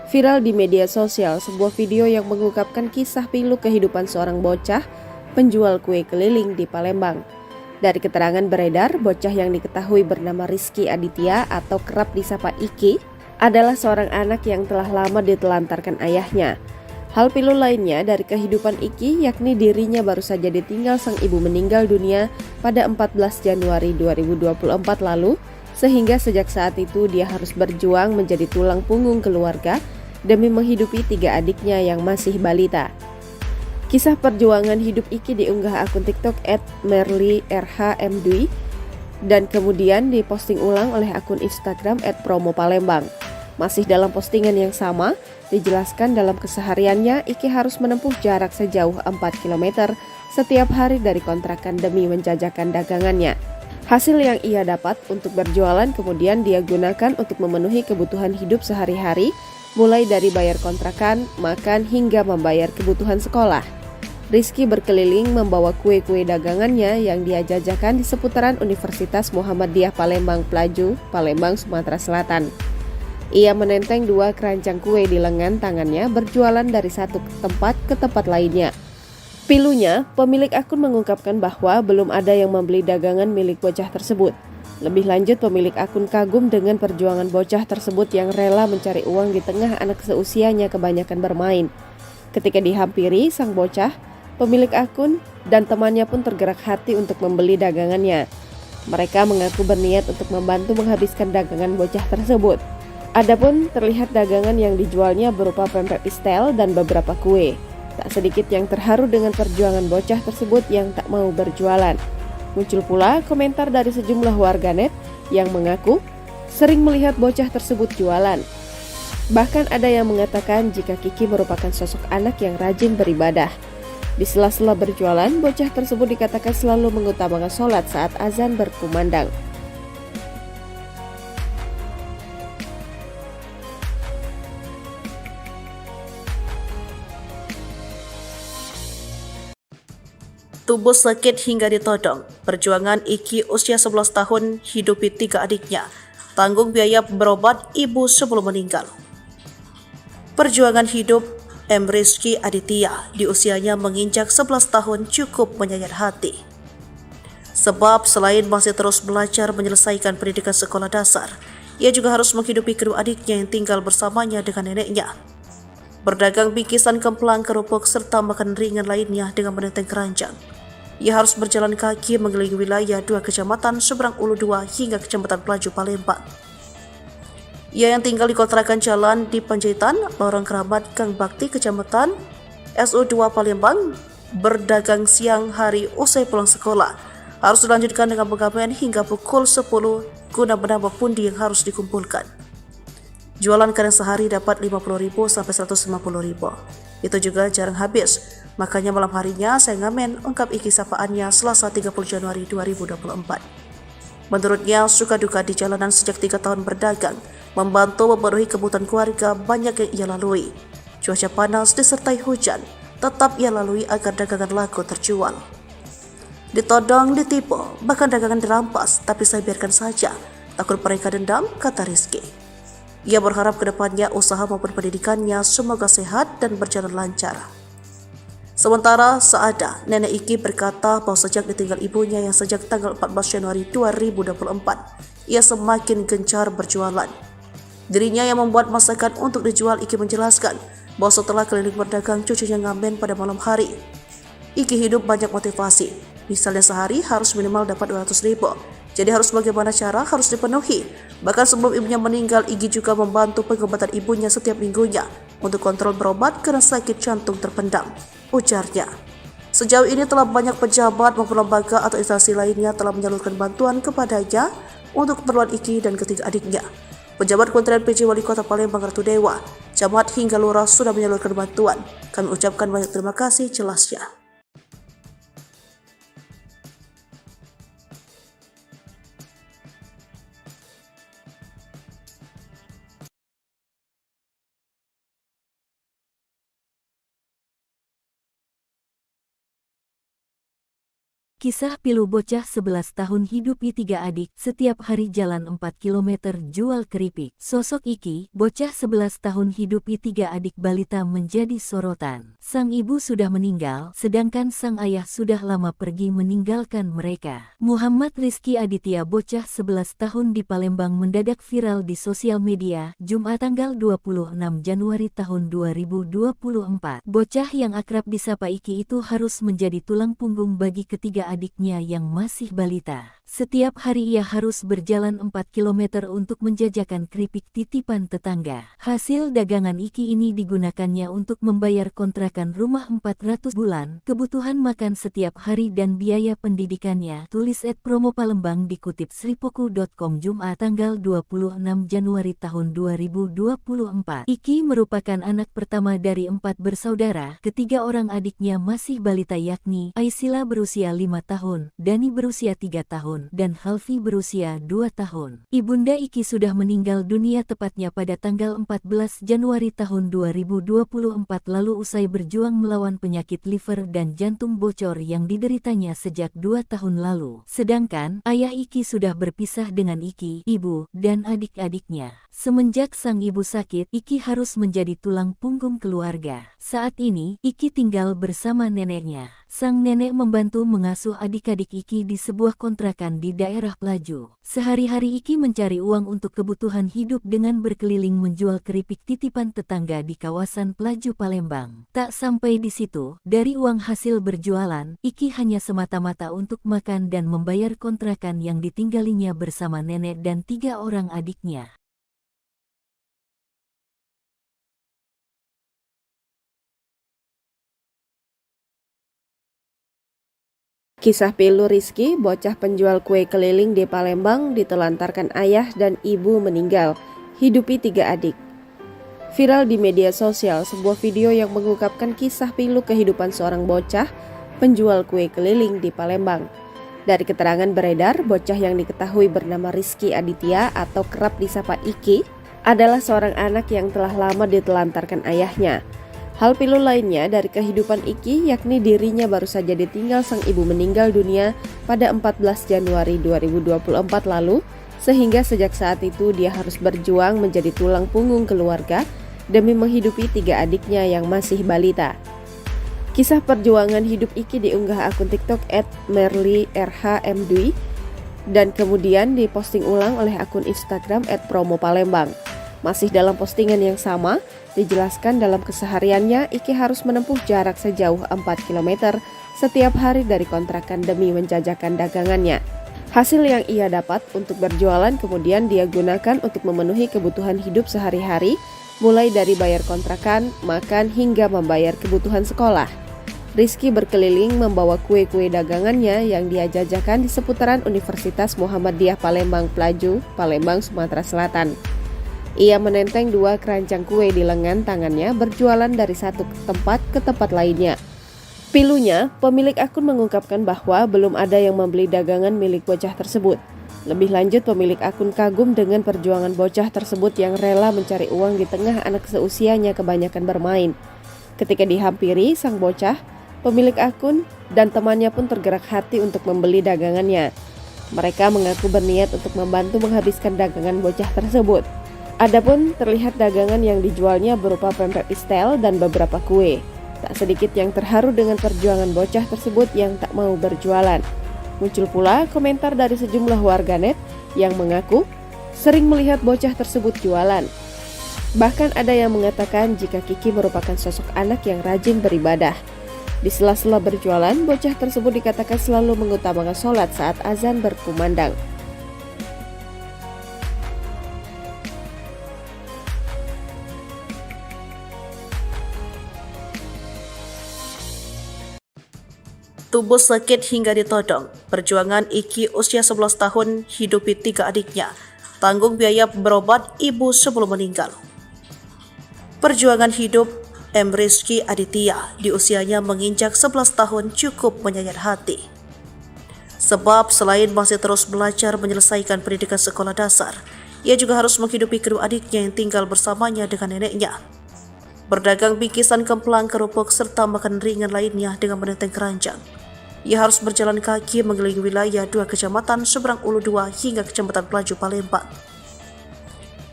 Viral di media sosial sebuah video yang mengungkapkan kisah pilu kehidupan seorang bocah penjual kue keliling di Palembang. Dari keterangan beredar, bocah yang diketahui bernama Rizky Aditya atau kerap disapa Iki adalah seorang anak yang telah lama ditelantarkan ayahnya. Hal pilu lainnya dari kehidupan Iki yakni dirinya baru saja ditinggal sang ibu meninggal dunia pada 14 Januari 2024 lalu, sehingga sejak saat itu dia harus berjuang menjadi tulang punggung keluarga demi menghidupi 3 adiknya yang masih balita. Kisah perjuangan hidup Iki diunggah akun TikTok @merlyrhmdwi dan kemudian diposting ulang oleh akun Instagram @promopalembang. Masih dalam postingan yang sama, dijelaskan dalam kesehariannya Iki harus menempuh jarak sejauh 4 km setiap hari dari kontrakan demi menjajakan dagangannya. Hasil yang ia dapat untuk berjualan kemudian dia gunakan untuk memenuhi kebutuhan hidup sehari-hari, mulai dari bayar kontrakan, makan, hingga membayar kebutuhan sekolah. Rizky berkeliling membawa kue-kue dagangannya yang dia jajakan di seputaran Universitas Muhammadiyah Palembang Pelaju, Palembang, Sumatera Selatan. Ia menenteng 2 keranjang kue di lengan tangannya berjualan dari satu tempat ke tempat lainnya. Pilunya, pemilik akun mengungkapkan bahwa belum ada yang membeli dagangan milik bocah tersebut. Lebih lanjut, pemilik akun kagum dengan perjuangan bocah tersebut yang rela mencari uang di tengah anak seusianya kebanyakan bermain. Ketika dihampiri sang bocah, pemilik akun dan temannya pun tergerak hati untuk membeli dagangannya. Mereka mengaku berniat untuk membantu menghabiskan dagangan bocah tersebut. Adapun terlihat dagangan yang dijualnya berupa pempek pistel dan beberapa kue. Tak sedikit yang terharu dengan perjuangan bocah tersebut yang tak mau berjualan. Muncul pula komentar dari sejumlah warganet yang mengaku sering melihat bocah tersebut jualan. Bahkan ada yang mengatakan jika Kiki merupakan sosok anak yang rajin beribadah. Di sela-sela berjualan, bocah tersebut dikatakan selalu mengutamakan sholat saat azan berkumandang. Tubuh sakit hingga ditodong. Perjuangan Iki usia 11 tahun hidupi 3 adiknya. Tanggung biaya berobat ibu sebelum meninggal. Perjuangan hidup M. Rizky Aditya di usianya menginjak 11 tahun cukup menyayat hati. Sebab selain masih terus belajar menyelesaikan pendidikan sekolah dasar, ia juga harus menghidupi kedua adiknya yang tinggal bersamanya dengan neneknya. Berdagang bingkisan kemplang, kerupuk, serta makan ringan lainnya dengan menenteng keranjang. Ia harus berjalan kaki mengelilingi wilayah 2 kecamatan seberang Ulu 2 hingga kecamatan Pelaju Palembang. Ia yang tinggal di kontrakan jalan di Panjaitan, Lorong Keramat, Gang Bakti, kecamatan SU2 Palembang, berdagang siang hari usai pulang sekolah. Harus dilanjutkan dengan pengamen hingga pukul 10 guna menambah pundi yang harus dikumpulkan. Jualan kadang sehari dapat 50.000 sampai 150.000. Itu juga jarang habis. Makanya malam harinya saya ngamen, ungkap Iki sapaannya Selasa 30 Januari 2024. Menurutnya, suka duka di jalanan sejak 3 tahun berdagang, membantu memenuhi kebutuhan keluarga banyak yang ia lalui. Cuaca panas disertai hujan, tetap ia lalui agar dagangan laku terjual. Ditodong, ditipu, bahkan dagangan dirampas, tapi saya biarkan saja. Takut mereka dendam, kata Rizky. Ia berharap kedepannya usaha maupun pendidikannya semoga sehat dan berjalan lancar. Sementara Saada, nenek Iki berkata bahwa sejak ditinggal ibunya yang sejak tanggal 14 Januari 2024, ia semakin gencar berjualan. Dirinya yang membuat masakan untuk dijual, Iki menjelaskan bahwa setelah keliling berdagang, cucunya ngamen pada malam hari. Iki hidup banyak motivasi, misalnya sehari harus minimal dapat 200.000. Jadi harus bagaimana cara harus dipenuhi. Bahkan sebelum ibunya meninggal, Iki juga membantu pengobatan ibunya setiap minggunya untuk kontrol berobat karena sakit jantung terpendam, ujarnya. Sejauh ini telah banyak pejabat maupun lembaga atau instansi lainnya telah menyalurkan bantuan kepadanya untuk keperluan Iki dan ketiga adiknya. Pejabat Kementerian PJ Wali Kota Palembang Ratu Dewa, camat hingga lurah sudah menyalurkan bantuan. Kami ucapkan banyak terima kasih, jelasnya. Kisah pilu bocah 11 tahun hidupi 3 adik, setiap hari jalan 4 km jual keripik. Sosok Iki, bocah 11 tahun hidupi 3 adik balita menjadi sorotan. Sang ibu sudah meninggal, sedangkan sang ayah sudah lama pergi meninggalkan mereka. Muhammad Rizky Aditya, bocah 11 tahun di Palembang, mendadak viral di sosial media, Jumat tanggal 26 Januari tahun 2024. Bocah yang akrab disapa Iki itu harus menjadi tulang punggung bagi ketiga adiknya yang masih balita. Setiap hari ia harus berjalan 4 km untuk menjajakan keripik titipan tetangga. Hasil dagangan Iki ini digunakannya untuk membayar kontrakan rumah 400 bulan, kebutuhan makan setiap hari dan biaya pendidikannya. Tulis @promo Palembang dikutip sripoku.com Jumat tanggal 26 Januari tahun 2024. Iki merupakan anak pertama dari 4 bersaudara. Ketiga orang adiknya masih balita, yakni Aisila berusia 5 tahun, Dani berusia 3 tahun, dan Halfi berusia 2 tahun. Ibunda Iki sudah meninggal dunia tepatnya pada tanggal 14 Januari tahun 2024 lalu usai berjuang melawan penyakit liver dan jantung bocor yang dideritanya sejak 2 tahun lalu. Sedangkan ayah Iki sudah berpisah dengan Iki, ibu, dan adik-adiknya. Semenjak sang ibu sakit, Iki harus menjadi tulang punggung keluarga. Saat ini, Iki tinggal bersama neneknya. Sang nenek membantu mengasuh adik-adik Iki di sebuah kontrakan di daerah Pelaju. Sehari-hari Iki mencari uang untuk kebutuhan hidup dengan berkeliling menjual keripik titipan tetangga di kawasan Pelaju Palembang. Tak sampai di situ, dari uang hasil berjualan, Iki hanya semata-mata untuk makan dan membayar kontrakan yang ditinggalinya bersama nenek dan 3 orang adiknya. Kisah pilu Rizky, bocah penjual kue keliling di Palembang, ditelantarkan ayah dan ibu meninggal, hidupi 3 adik. Viral di media sosial sebuah video yang mengungkapkan kisah pilu kehidupan seorang bocah penjual kue keliling di Palembang. Dari keterangan beredar, bocah yang diketahui bernama Rizky Aditya atau kerap disapa Iki adalah seorang anak yang telah lama ditelantarkan ayahnya. Hal pilu lainnya dari kehidupan Iki yakni dirinya baru saja ditinggal sang ibu meninggal dunia pada 14 Januari 2024 lalu, sehingga sejak saat itu dia harus berjuang menjadi tulang punggung keluarga demi menghidupi 3 adiknya yang masih balita. Kisah perjuangan hidup Iki diunggah akun TikTok @merlyrhmdwi dan kemudian diposting ulang oleh akun Instagram @promopalembang. Masih dalam postingan yang sama, dijelaskan dalam kesehariannya Iki harus menempuh jarak sejauh 4 km setiap hari dari kontrakan demi menjajakan dagangannya. Hasil yang ia dapat untuk berjualan kemudian dia gunakan untuk memenuhi kebutuhan hidup sehari-hari, mulai dari bayar kontrakan, makan, hingga membayar kebutuhan sekolah. Rizky berkeliling membawa kue-kue dagangannya yang dia jajakan di seputaran Universitas Muhammadiyah Palembang Plaju, Palembang, Sumatera Selatan. Ia menenteng 2 keranjang kue di lengan tangannya berjualan dari satu tempat ke tempat lainnya. Pilunya, pemilik akun mengungkapkan bahwa belum ada yang membeli dagangan milik bocah tersebut. Lebih lanjut, pemilik akun kagum dengan perjuangan bocah tersebut yang rela mencari uang di tengah anak seusianya kebanyakan bermain. Ketika dihampiri sang bocah, pemilik akun dan temannya pun tergerak hati untuk membeli dagangannya. Mereka mengaku berniat untuk membantu menghabiskan dagangan bocah tersebut. Adapun terlihat dagangan yang dijualnya berupa pempek pistel dan beberapa kue. Tak sedikit yang terharu dengan perjuangan bocah tersebut yang tak mau berjualan. Muncul pula komentar dari sejumlah warganet yang mengaku sering melihat bocah tersebut jualan. Bahkan ada yang mengatakan jika Kiki merupakan sosok anak yang rajin beribadah. Di sela-sela berjualan, bocah tersebut dikatakan selalu mengutamakan sholat saat azan berkumandang. Tubuh sakit hingga ditodong. Perjuangan Iki usia 11 tahun hidupi 3 adiknya. Tanggung biaya berobat ibu sebelum meninggal. Perjuangan hidup M. Rizky Aditya di usianya menginjak 11 tahun cukup menyayat hati. Sebab selain masih terus belajar menyelesaikan pendidikan sekolah dasar, ia juga harus menghidupi kedua adiknya yang tinggal bersamanya dengan neneknya. Berdagang bingkisan kemplang, kerupuk, serta makan ringan lainnya dengan menenteng keranjang. Ia harus berjalan kaki mengelilingi wilayah 2 kecamatan seberang Ulu 2 hingga kecamatan Plaju, Palembang.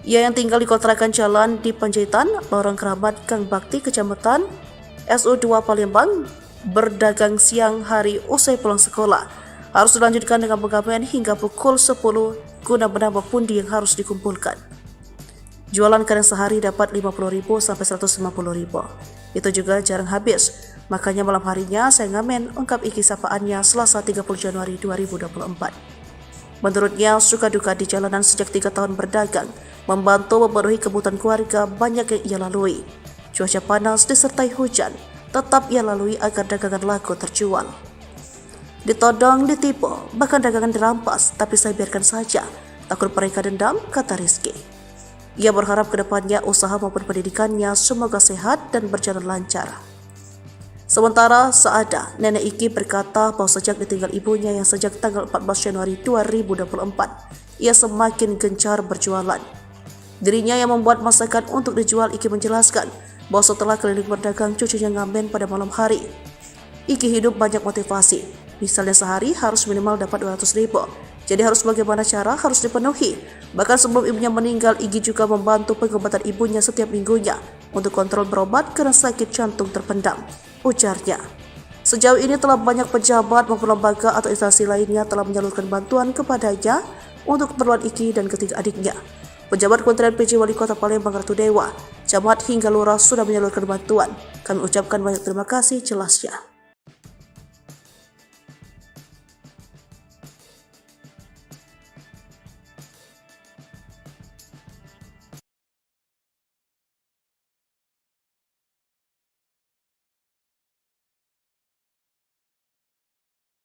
Ia yang tinggal di kontrakan jalan di Panjaitan, Lorong Keramat, Gang Bakti, kecamatan SU2 Palembang, berdagang siang hari usai pulang sekolah. Harus dilanjutkan dengan pengamen hingga pukul 10 guna menambah pundi yang harus dikumpulkan. Jualan kadang sehari dapat 50.000 sampai 150.000. Itu juga jarang habis. Makanya malam harinya saya ngamen, ungkap Iki sapaannya Selasa 30 Januari 2024. Menurutnya, suka duka di jalanan sejak 3 tahun berdagang, membantu memenuhi kebutuhan keluarga banyak yang ia lalui. Cuaca panas disertai hujan, tetap ia lalui agar dagangan laku terjual. Ditodong, ditipu, bahkan dagangan dirampas, tapi saya biarkan saja. Takut mereka dendam, kata Rizky. Ia berharap kedepannya usaha maupun pendidikannya semoga sehat dan berjalan lancar. Sementara Saada, nenek Iki berkata bahwa sejak ditinggal ibunya yang sejak tanggal 14 Januari 2024, ia semakin gencar berjualan. Dirinya yang membuat masakan untuk dijual, Iki menjelaskan bahwa setelah keliling berdagang, cucunya ngamen pada malam hari. Iki hidup banyak motivasi, misalnya sehari harus minimal dapat 200.000. Jadi harus bagaimana cara harus dipenuhi. Bahkan sebelum ibunya meninggal, Iki juga membantu pengobatan ibunya setiap minggunya untuk kontrol berobat karena sakit jantung terpendam, ujarnya. Sejauh ini telah banyak pejabat maupun lembaga atau instansi lainnya telah menyalurkan bantuan kepadanya untuk keperluan Iki dan ketiga adiknya. Pejabat Kementerian PJ Wali Kota Palembang Ratu Dewa, camat hingga lurah sudah menyalurkan bantuan. Kami ucapkan banyak terima kasih, jelasnya.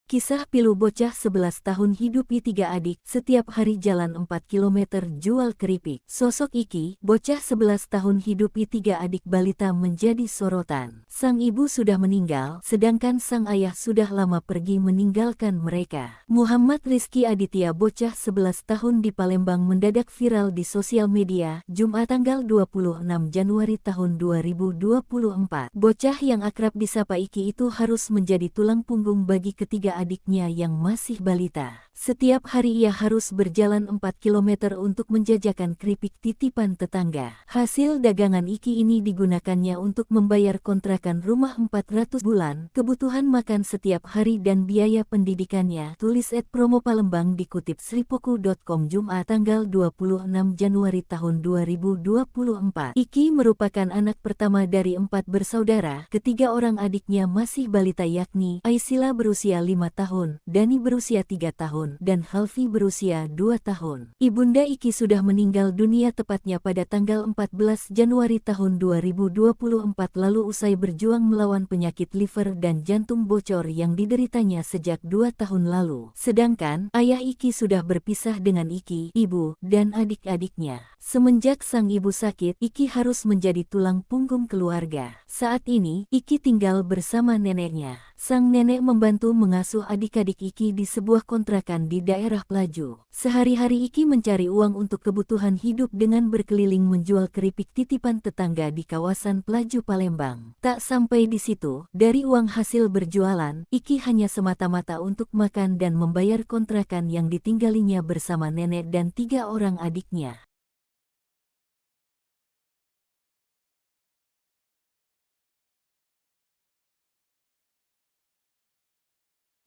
Kisah pilu bocah 11 tahun hidupi 3 adik, setiap hari jalan 4 km jual keripik. Sosok Iki, bocah 11 tahun hidupi 3 adik balita menjadi sorotan. Sang ibu sudah meninggal, sedangkan sang ayah sudah lama pergi meninggalkan mereka. Muhammad Rizky Aditya, bocah 11 tahun di Palembang mendadak viral di sosial media, Jumat tanggal 26 Januari tahun 2024. Bocah yang akrab disapa Iki itu harus menjadi tulang punggung bagi ketiga adiknya yang masih balita. Setiap hari ia harus berjalan 4 km untuk menjajakan keripik titipan tetangga. Hasil dagangan Iki ini digunakannya untuk membayar kontrakan rumah 400 bulan, kebutuhan makan setiap hari dan biaya pendidikannya. Tulis @promo Palembang dikutip sripoku.com Jumat tanggal 26 Januari tahun 2024. Iki merupakan anak pertama dari 4 bersaudara. Ketiga orang adiknya masih balita yakni Aisila berusia 5 tahun, Dani berusia 3 tahun, dan Halfi berusia 2 tahun. Ibunda Iki sudah meninggal dunia tepatnya pada tanggal 14 Januari tahun 2024 lalu usai berjuang melawan penyakit liver dan jantung bocor yang dideritanya sejak 2 tahun lalu. Sedangkan ayah Iki sudah berpisah dengan Iki, ibu, dan adik-adiknya. Semenjak sang ibu sakit, Iki harus menjadi tulang punggung keluarga. Saat ini, Iki tinggal bersama neneknya. Sang nenek membantu mengasuh adik-adik Iki di sebuah kontrakan di daerah Pelaju. Sehari-hari Iki mencari uang untuk kebutuhan hidup dengan berkeliling menjual keripik titipan tetangga di kawasan Pelaju Palembang. Tak sampai di situ, dari uang hasil berjualan, Iki hanya semata-mata untuk makan dan membayar kontrakan yang ditinggalinya bersama nenek dan 3 orang adiknya.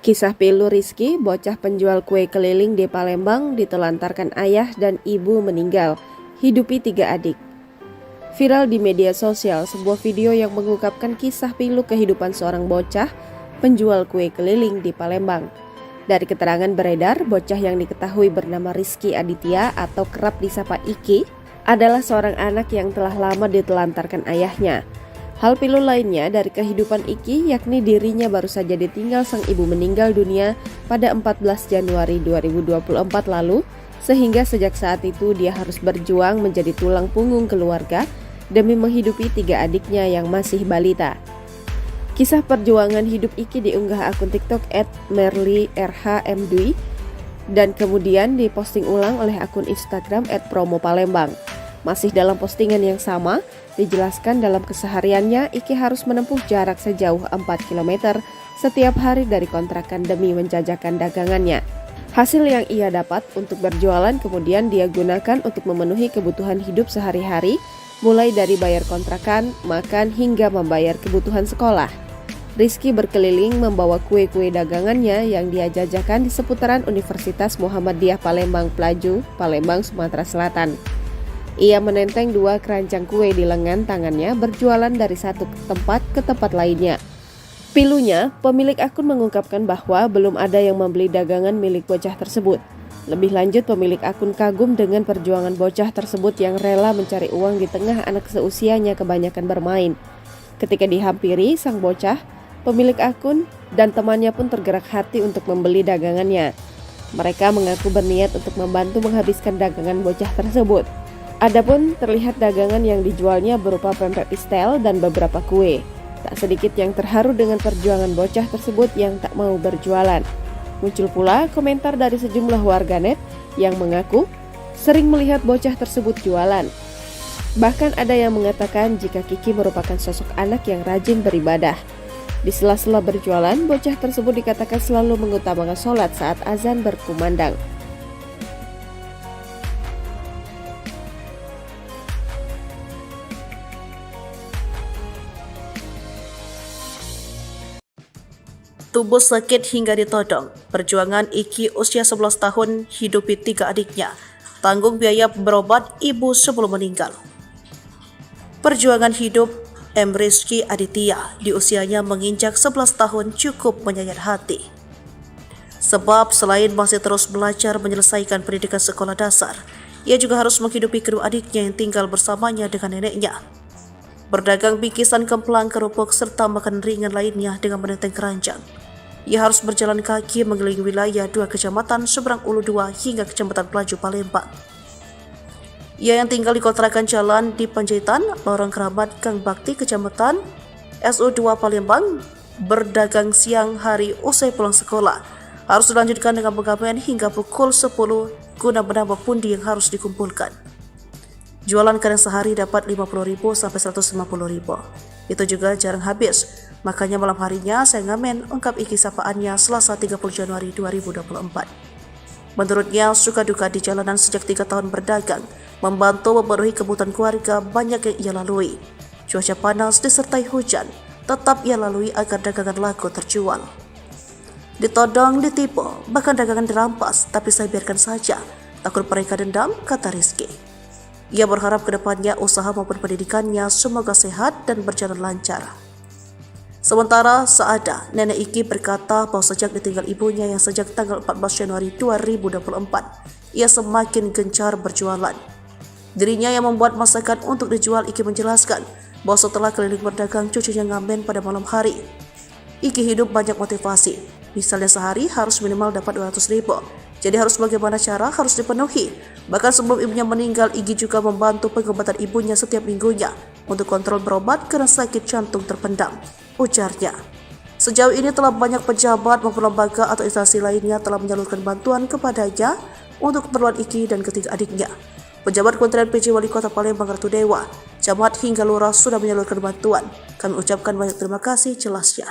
Kisah pilu Rizky, bocah penjual kue keliling di Palembang ditelantarkan ayah dan ibu meninggal, hidupi 3 adik. Viral di media sosial sebuah video yang mengungkapkan kisah pilu kehidupan seorang bocah penjual kue keliling di Palembang. Dari keterangan beredar, bocah yang diketahui bernama Rizky Aditya atau kerap disapa Iki adalah seorang anak yang telah lama ditelantarkan ayahnya. Hal pilu lainnya dari kehidupan Iki yakni dirinya baru saja ditinggal sang ibu meninggal dunia pada 14 Januari 2024 lalu, sehingga sejak saat itu dia harus berjuang menjadi tulang punggung keluarga demi menghidupi 3 adiknya yang masih balita. Kisah perjuangan hidup Iki diunggah akun TikTok @merlyrhmdwi dan kemudian diposting ulang oleh akun Instagram @promopalembang. Masih dalam postingan yang sama, dijelaskan dalam kesehariannya Iki harus menempuh jarak sejauh 4 km setiap hari dari kontrakan demi menjajakan dagangannya. Hasil yang ia dapat untuk berjualan kemudian dia gunakan untuk memenuhi kebutuhan hidup sehari-hari, mulai dari bayar kontrakan, makan, hingga membayar kebutuhan sekolah. Rizky berkeliling membawa kue-kue dagangannya yang dia jajakan di seputaran Universitas Muhammadiyah Palembang Pelaju, Palembang, Sumatera Selatan. Ia menenteng 2 keranjang kue di lengan tangannya berjualan dari satu tempat ke tempat lainnya. Pilunya, pemilik akun mengungkapkan bahwa belum ada yang membeli dagangan milik bocah tersebut. Lebih lanjut, pemilik akun kagum dengan perjuangan bocah tersebut yang rela mencari uang di tengah anak seusianya kebanyakan bermain. Ketika dihampiri sang bocah, pemilik akun dan temannya pun tergerak hati untuk membeli dagangannya. Mereka mengaku berniat untuk membantu menghabiskan dagangan bocah tersebut. Adapun terlihat dagangan yang dijualnya berupa pempek pistel dan beberapa kue. Tak sedikit yang terharu dengan perjuangan bocah tersebut yang tak mau berjualan. Muncul pula komentar dari sejumlah warganet yang mengaku sering melihat bocah tersebut jualan. Bahkan ada yang mengatakan jika Kiki merupakan sosok anak yang rajin beribadah. Di sela-sela berjualan, bocah tersebut dikatakan selalu mengutamakan sholat saat azan berkumandang. Tubuh sakit hingga ditodong, perjuangan Iki usia 11 tahun hidupi 3 adiknya, tanggung biaya berobat ibu sebelum meninggal. Perjuangan hidup Rizky Aditya di usianya menginjak 11 tahun cukup menyayat hati. Sebab selain masih terus belajar menyelesaikan pendidikan sekolah dasar, ia juga harus menghidupi kedua adiknya yang tinggal bersamanya dengan neneknya. Berdagang bingkisan kemplang, kerupuk, serta makan ringan lainnya dengan menenteng keranjang. Ia harus berjalan kaki mengelilingi wilayah 2 kecamatan seberang Ulu 2 hingga kecamatan Pelaju Palembang. Ia yang tinggal di kontrakan jalan di Panjaitan, Lorong Keramat, Gang Bakti, kecamatan SU2 Palembang, berdagang siang hari usai pulang sekolah. Harus dilanjutkan dengan pengamen hingga pukul 10 guna menambah pundi yang harus dikumpulkan. Jualan kadang sehari dapat 50.000 sampai 150.000. Itu juga jarang habis. Makanya malam harinya saya ngamen, ungkap Iki sapaannya Selasa 30 Januari 2024. Menurutnya, suka duka di jalanan sejak 3 tahun berdagang, membantu memenuhi kebutuhan keluarga banyak yang ia lalui. Cuaca panas disertai hujan, tetap ia lalui agar dagangan laku terjual. Ditodong, ditipu, bahkan dagangan dirampas, tapi saya biarkan saja. Takut mereka dendam, kata Rizky. Ia berharap kedepannya usaha maupun pendidikannya semoga sehat dan berjalan lancar. Sementara Saada, nenek Iki berkata bahwa sejak ditinggal ibunya yang sejak tanggal 14 Januari 2024, ia semakin gencar berjualan. Dirinya yang membuat masakan untuk dijual, Iki menjelaskan bahwa setelah keliling berdagang, cucunya ngamen pada malam hari. Iki hidup banyak motivasi, misalnya sehari harus minimal dapat 200.000, jadi harus bagaimana cara harus dipenuhi. Bahkan sebelum ibunya meninggal, Iki juga membantu pengobatan ibunya setiap minggunya untuk kontrol berobat karena sakit jantung terpendam, ujarnya. Sejauh ini telah banyak pejabat maupun lembaga atau instansi lainnya telah menyalurkan bantuan kepadanya untuk keperluan Iki dan ketiga adiknya. Pejabat Kementerian PJ Wali Kota Palembang Ratu Dewa, camat hingga lurah sudah menyalurkan bantuan. Kami ucapkan banyak terima kasih, jelasnya.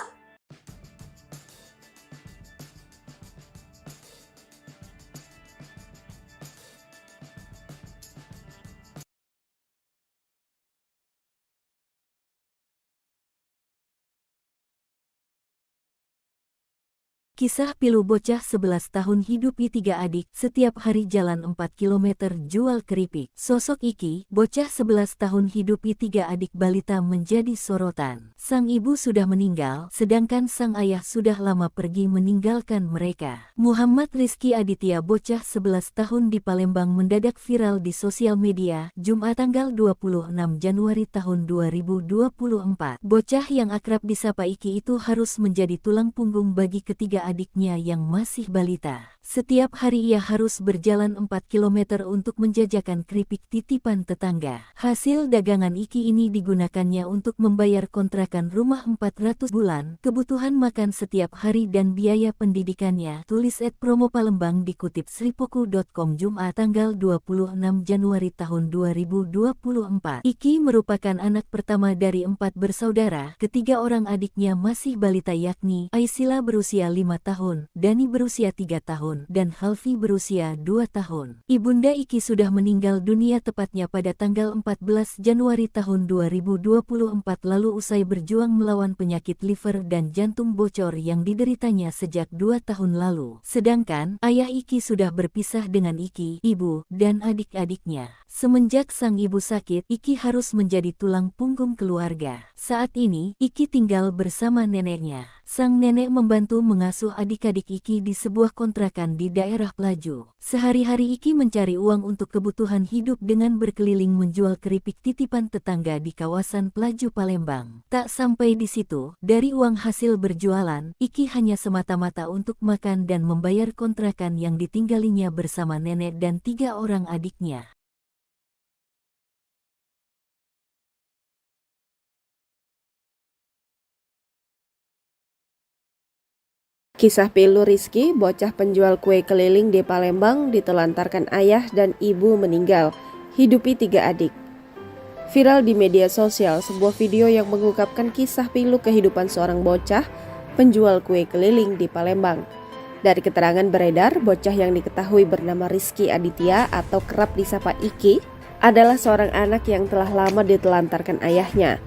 Kisah pilu bocah 11 tahun hidupi 3 adik, setiap hari jalan 4 km jual keripik. Sosok Iki, bocah 11 tahun hidupi 3 adik balita menjadi sorotan. Sang ibu sudah meninggal, sedangkan sang ayah sudah lama pergi meninggalkan mereka. Muhammad Rizky Aditya, bocah 11 tahun di Palembang, mendadak viral di sosial media, Jumat tanggal 26 Januari tahun 2024. Bocah yang akrab disapa Iki itu harus menjadi tulang punggung bagi ketiga adiknya yang masih balita. Setiap hari ia harus berjalan 4 km untuk menjajakan keripik titipan tetangga. Hasil dagangan Iki ini digunakannya untuk membayar kontrakan rumah 400 bulan, kebutuhan makan setiap hari dan biaya pendidikannya. Tulis @promo Palembang dikutip sripoku.com Jumat tanggal 26 Januari tahun 2024. Iki merupakan anak pertama dari 4 bersaudara. Ketiga orang adiknya masih balita, yakni Aisila berusia 5 tahun, Dani berusia 3 tahun, dan Halfi berusia 2 tahun. Ibunda Iki sudah meninggal dunia tepatnya pada tanggal 14 Januari tahun 2024 lalu usai berjuang melawan penyakit liver dan jantung bocor yang dideritanya sejak 2 tahun lalu. Sedangkan ayah Iki sudah berpisah dengan Iki, ibu, dan adik-adiknya. Semenjak sang ibu sakit, Iki harus menjadi tulang punggung keluarga. Saat ini, Iki tinggal bersama neneknya. Sang nenek membantu mengasuh adik-adik Iki di sebuah kontrakan di daerah Pelaju. Sehari-hari Iki mencari uang untuk kebutuhan hidup dengan berkeliling menjual keripik titipan tetangga di kawasan Pelaju Palembang. Tak sampai di situ, dari uang hasil berjualan, Iki hanya semata-mata untuk makan dan membayar kontrakan yang ditinggalinya bersama nenek dan 3 orang adiknya. Kisah pilu Rizky, bocah penjual kue keliling di Palembang, ditelantarkan ayah dan ibu meninggal, hidupi 3 adik. Viral di media sosial sebuah video yang mengungkapkan kisah pilu kehidupan seorang bocah penjual kue keliling di Palembang. Dari keterangan beredar, bocah yang diketahui bernama Rizky Aditya atau kerap disapa Iki adalah seorang anak yang telah lama ditelantarkan ayahnya.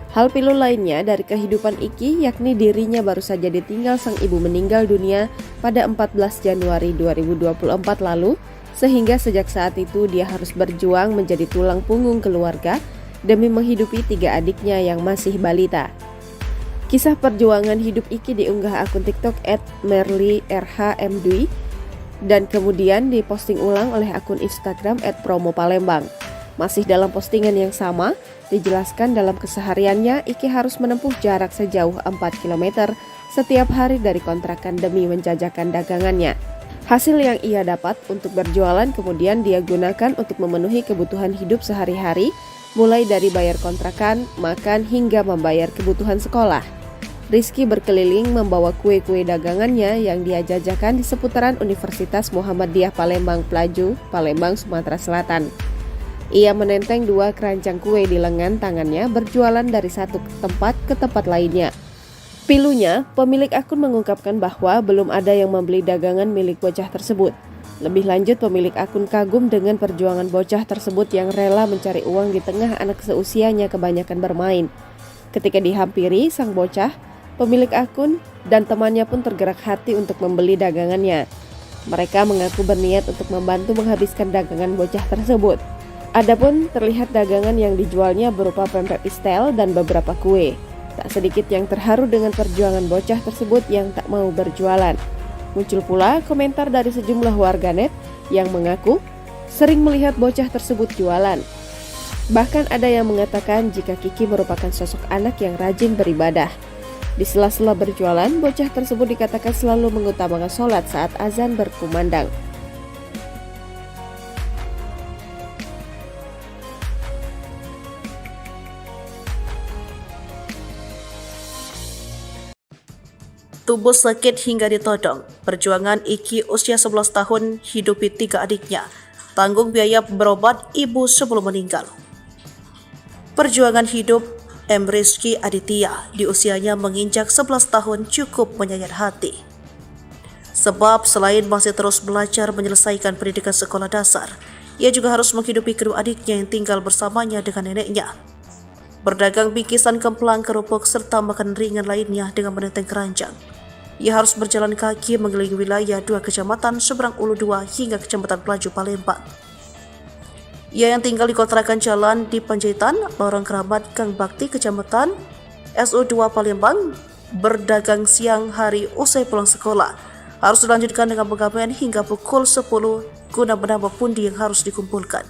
Hal pilu lainnya dari kehidupan Iki yakni dirinya baru saja ditinggal sang ibu meninggal dunia pada 14 Januari 2024 lalu, sehingga sejak saat itu dia harus berjuang menjadi tulang punggung keluarga demi menghidupi 3 adiknya yang masih balita. Kisah perjuangan hidup Iki diunggah akun TikTok @merlyrhmdwi dan kemudian diposting ulang oleh akun Instagram @promo Palembang. Masih dalam postingan yang sama, dijelaskan dalam kesehariannya Iki harus menempuh jarak sejauh 4 km setiap hari dari kontrakan demi menjajakan dagangannya. Hasil yang ia dapat untuk berjualan kemudian dia gunakan untuk memenuhi kebutuhan hidup sehari-hari, mulai dari bayar kontrakan, makan, hingga membayar kebutuhan sekolah. Rizky berkeliling membawa kue-kue dagangannya yang dia jajakan di seputaran Universitas Muhammadiyah Palembang Plaju, Palembang, Sumatera Selatan. Ia menenteng 2 keranjang kue di lengan tangannya berjualan dari satu tempat ke tempat lainnya. Pilunya, pemilik akun mengungkapkan bahwa belum ada yang membeli dagangan milik bocah tersebut. Lebih lanjut, pemilik akun kagum dengan perjuangan bocah tersebut yang rela mencari uang di tengah anak seusianya kebanyakan bermain. Ketika dihampiri sang bocah, pemilik akun dan temannya pun tergerak hati untuk membeli dagangannya. Mereka mengaku berniat untuk membantu menghabiskan dagangan bocah tersebut. Adapun terlihat dagangan yang dijualnya berupa pempek pistel dan beberapa kue. Tak sedikit yang terharu dengan perjuangan bocah tersebut yang tak mau berjualan. Muncul pula komentar dari sejumlah warganet yang mengaku sering melihat bocah tersebut jualan. Bahkan ada yang mengatakan jika Kiki merupakan sosok anak yang rajin beribadah. Di sela-sela berjualan, bocah tersebut dikatakan selalu mengutamakan sholat saat azan berkumandang. Tubuh sakit hingga ditodong. Perjuangan Iki usia 11 tahun hidupi 3 adiknya. Tanggung biaya berobat ibu sebelum meninggal. Perjuangan hidup M. Rizky Aditya di usianya menginjak 11 tahun cukup menyayat hati. Sebab selain masih terus belajar menyelesaikan pendidikan sekolah dasar, ia juga harus menghidupi kedua adiknya yang tinggal bersamanya dengan neneknya. Berdagang bingkisan kemplang, kerupuk, serta makan ringan lainnya dengan menenteng keranjang. Ia harus berjalan kaki mengelilingi wilayah 2 kecamatan seberang Ulu 2 hingga kecamatan Plaju, Palembang. Ia yang tinggal di kontrakan jalan di Panjaitan, Lorong Keramat, Gang Bakti, kecamatan SU2 Palembang, berdagang siang hari usai pulang sekolah. Harus dilanjutkan dengan pengamen hingga pukul 10 guna menambah pundi yang harus dikumpulkan.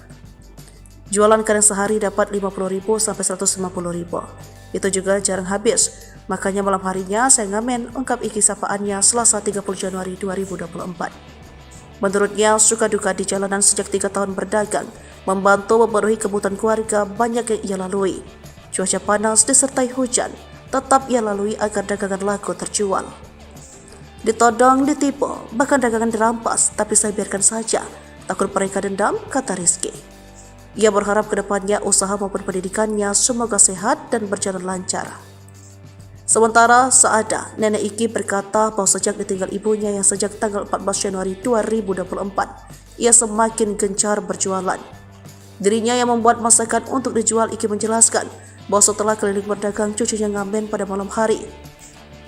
Jualan kadang sehari dapat 50.000 sampai 150.000. Itu juga jarang habis. Makanya malam harinya saya ngamen, ungkap Iki sapaannya Selasa 30 Januari 2024. Menurutnya, suka duka di jalanan sejak 3 tahun berdagang, membantu memenuhi kebutuhan keluarga banyak yang ia lalui. Cuaca panas disertai hujan, tetap ia lalui agar dagangan laku terjual. Ditodong, ditipu, bahkan dagangan dirampas, tapi saya biarkan saja. Takut mereka dendam, kata Rizky. Ia berharap ke depannya usaha maupun pendidikannya semoga sehat dan berjalan lancar. Sementara Saada, nenek Iki berkata bahwa sejak ditinggal ibunya yang sejak tanggal 14 Januari 2024, ia semakin gencar berjualan. Dirinya yang membuat masakan untuk dijual, Iki menjelaskan bahwa setelah keliling berdagang, cucunya ngamen pada malam hari.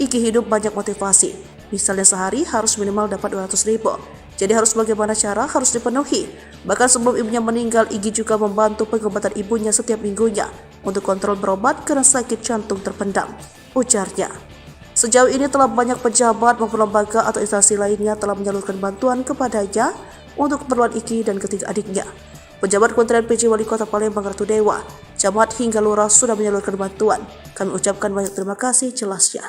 Iki hidup banyak motivasi, misalnya sehari harus minimal dapat 200.000. Jadi harus bagaimana cara harus dipenuhi. Bahkan sebelum ibunya meninggal, Iki juga membantu pengobatan ibunya setiap minggunya untuk kontrol berobat karena sakit jantung terpendam, ujarnya. Sejauh ini telah banyak pejabat maupun lembaga atau instansi lainnya telah menyalurkan bantuan kepadanya untuk keperluan Iki dan ketiga adiknya. Pejabat Kementerian PJ Wali Kota Palembang Ratu Dewa, camat hingga lurah sudah menyalurkan bantuan. Kami ucapkan banyak terima kasih, jelasnya.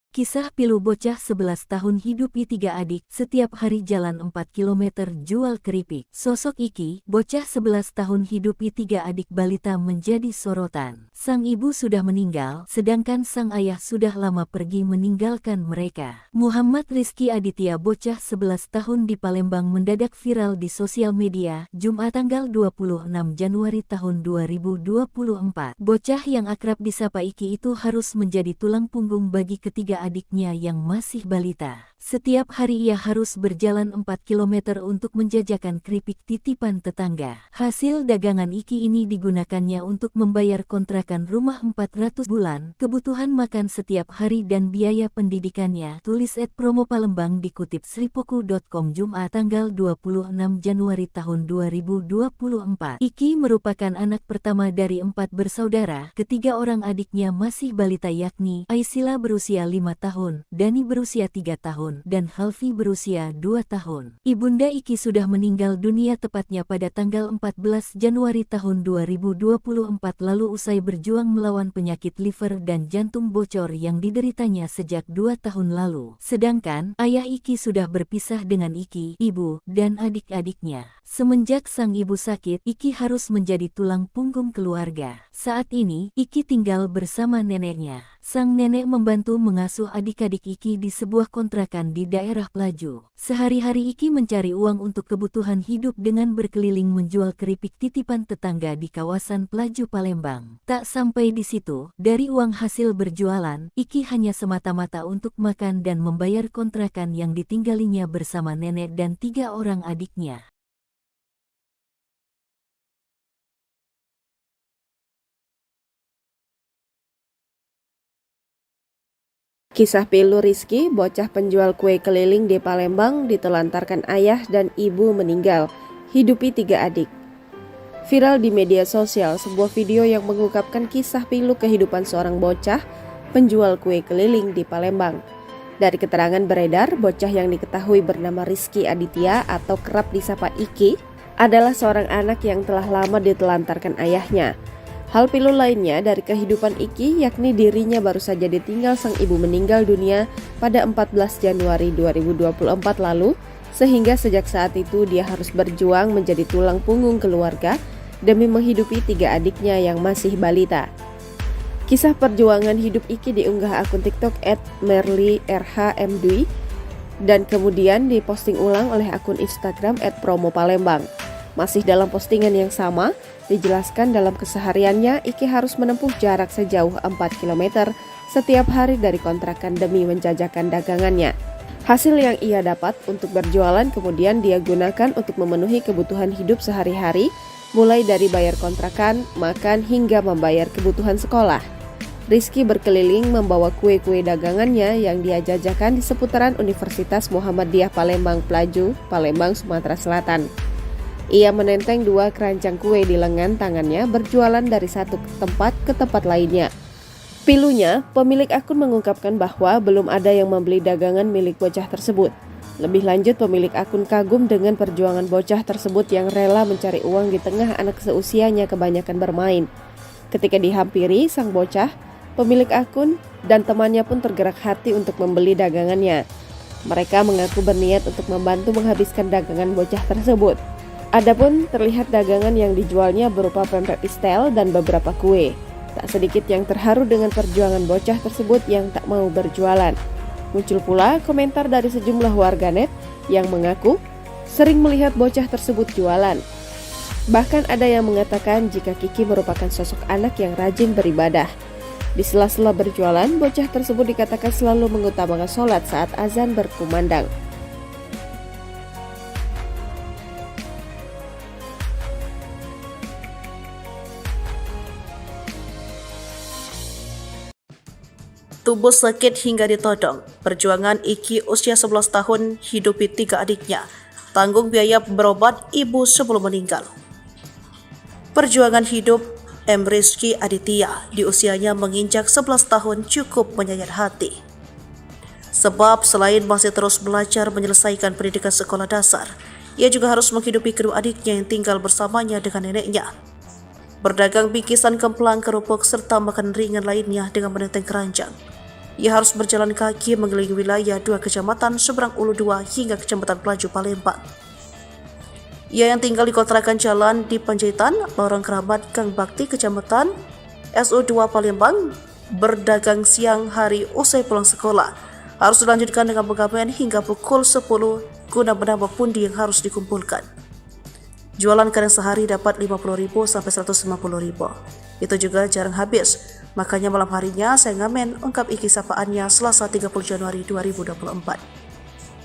Kisah pilu bocah 11 tahun hidupi 3 adik, setiap hari jalan 4 km jual keripik. Sosok Iki, bocah 11 tahun hidupi 3 adik balita menjadi sorotan. Sang ibu sudah meninggal, sedangkan sang ayah sudah lama pergi meninggalkan mereka. Muhammad Rizky Aditya, bocah 11 tahun di Palembang, mendadak viral di sosial media, Jumat tanggal 26 Januari tahun 2024. Bocah yang akrab disapa Iki itu harus menjadi tulang punggung bagi ketiga adiknya yang masih balita. Setiap hari ia harus berjalan 4 km untuk menjajakan keripik titipan tetangga. Hasil dagangan Iki ini digunakannya untuk membayar kontrakan rumah 400 bulan, kebutuhan makan setiap hari dan biaya pendidikannya. Tulis @promo Palembang dikutip sripoku.com Jumat tanggal 26 Januari tahun 2024. Iki merupakan anak pertama dari 4 bersaudara. Ketiga orang adiknya masih balita yakni Aisila berusia 5 tahun, Dani berusia 3 tahun, dan Halfi berusia 2 tahun. Ibunda Iki sudah meninggal dunia tepatnya pada tanggal 14 Januari tahun 2024 lalu usai berjuang melawan penyakit liver dan jantung bocor yang dideritanya sejak 2 tahun lalu. Sedangkan ayah Iki sudah berpisah dengan Iki, ibu, dan adik-adiknya. Semenjak sang ibu sakit, Iki harus menjadi tulang punggung keluarga. Saat ini, Iki tinggal bersama neneknya. Sang nenek membantu mengasuh adik-adik Iki di sebuah kontrakan di daerah Pelaju. Sehari-hari Iki mencari uang untuk kebutuhan hidup dengan berkeliling menjual keripik titipan tetangga di kawasan Pelaju Palembang. Tak sampai di situ, dari uang hasil berjualan, Iki hanya semata-mata untuk makan dan membayar kontrakan yang ditinggalinya bersama nenek dan 3 orang adiknya. Kisah pilu Rizky, bocah penjual kue keliling di Palembang ditelantarkan ayah dan ibu meninggal, hidupi 3 adik. Viral di media sosial sebuah video yang mengungkapkan kisah pilu kehidupan seorang bocah penjual kue keliling di Palembang. Dari keterangan beredar, bocah yang diketahui bernama Rizky Aditya atau kerap disapa Iki adalah seorang anak yang telah lama ditelantarkan ayahnya. Hal pilu lainnya dari kehidupan Iki yakni dirinya baru saja ditinggal sang ibu meninggal dunia pada 14 Januari 2024 lalu, sehingga sejak saat itu dia harus berjuang menjadi tulang punggung keluarga demi menghidupi 3 adiknya yang masih balita. Kisah perjuangan hidup Iki diunggah akun TikTok @merlyrhmdwi dan kemudian diposting ulang oleh akun Instagram @promopalembang. Masih dalam postingan yang sama, dijelaskan dalam kesehariannya Iki harus menempuh jarak sejauh 4 km setiap hari dari kontrakan demi menjajakan dagangannya. Hasil yang ia dapat untuk berjualan kemudian dia gunakan untuk memenuhi kebutuhan hidup sehari-hari, mulai dari bayar kontrakan, makan, hingga membayar kebutuhan sekolah. Rizky berkeliling membawa kue-kue dagangannya yang dia jajakan di seputaran Universitas Muhammadiyah Palembang Pelaju, Palembang, Sumatera Selatan. Ia menenteng 2 keranjang kue di lengan tangannya berjualan dari satu tempat ke tempat lainnya. Pilunya, pemilik akun mengungkapkan bahwa belum ada yang membeli dagangan milik bocah tersebut. Lebih lanjut, pemilik akun kagum dengan perjuangan bocah tersebut yang rela mencari uang di tengah anak seusianya kebanyakan bermain. Ketika dihampiri sang bocah, pemilik akun dan temannya pun tergerak hati untuk membeli dagangannya. Mereka mengaku berniat untuk membantu menghabiskan dagangan bocah tersebut. Adapun terlihat dagangan yang dijualnya berupa pempek pistel dan beberapa kue. Tak sedikit yang terharu dengan perjuangan bocah tersebut yang tak mau berjualan. Muncul pula komentar dari sejumlah warganet yang mengaku sering melihat bocah tersebut jualan. Bahkan ada yang mengatakan jika Kiki merupakan sosok anak yang rajin beribadah. Di sela-sela berjualan, bocah tersebut dikatakan selalu mengutamakan sholat saat azan berkumandang. Tubuh sakit hingga ditodong. Perjuangan Iki usia 11 tahun hidupi 3 adiknya. Tanggung biaya berobat ibu sebelum meninggal. Perjuangan hidup Rizky Aditya di usianya menginjak 11 tahun cukup menyayat hati. Sebab selain masih terus belajar menyelesaikan pendidikan sekolah dasar, ia juga harus menghidupi kedua adiknya yang tinggal bersamanya dengan neneknya. Berdagang bingkisan kemplang, kerupuk, serta makan ringan lainnya dengan menenteng keranjang. Ia harus berjalan kaki mengelilingi wilayah 2 kecamatan seberang Ulu 2 hingga kecamatan Pelaju Palembang. Ia yang tinggal di kontrakan jalan di Panjaitan, Lorong Keramat, Gang Bakti, kecamatan SU2 Palembang, berdagang siang hari usai pulang sekolah. Harus dilanjutkan dengan pengamen hingga pukul 10 guna menambah pundi yang harus dikumpulkan. Jualan kadang sehari dapat 50.000 sampai 150.000. Itu juga jarang habis. Makanya malam harinya saya ngamen, ungkap Iki sapaannya Selasa 30 Januari 2024.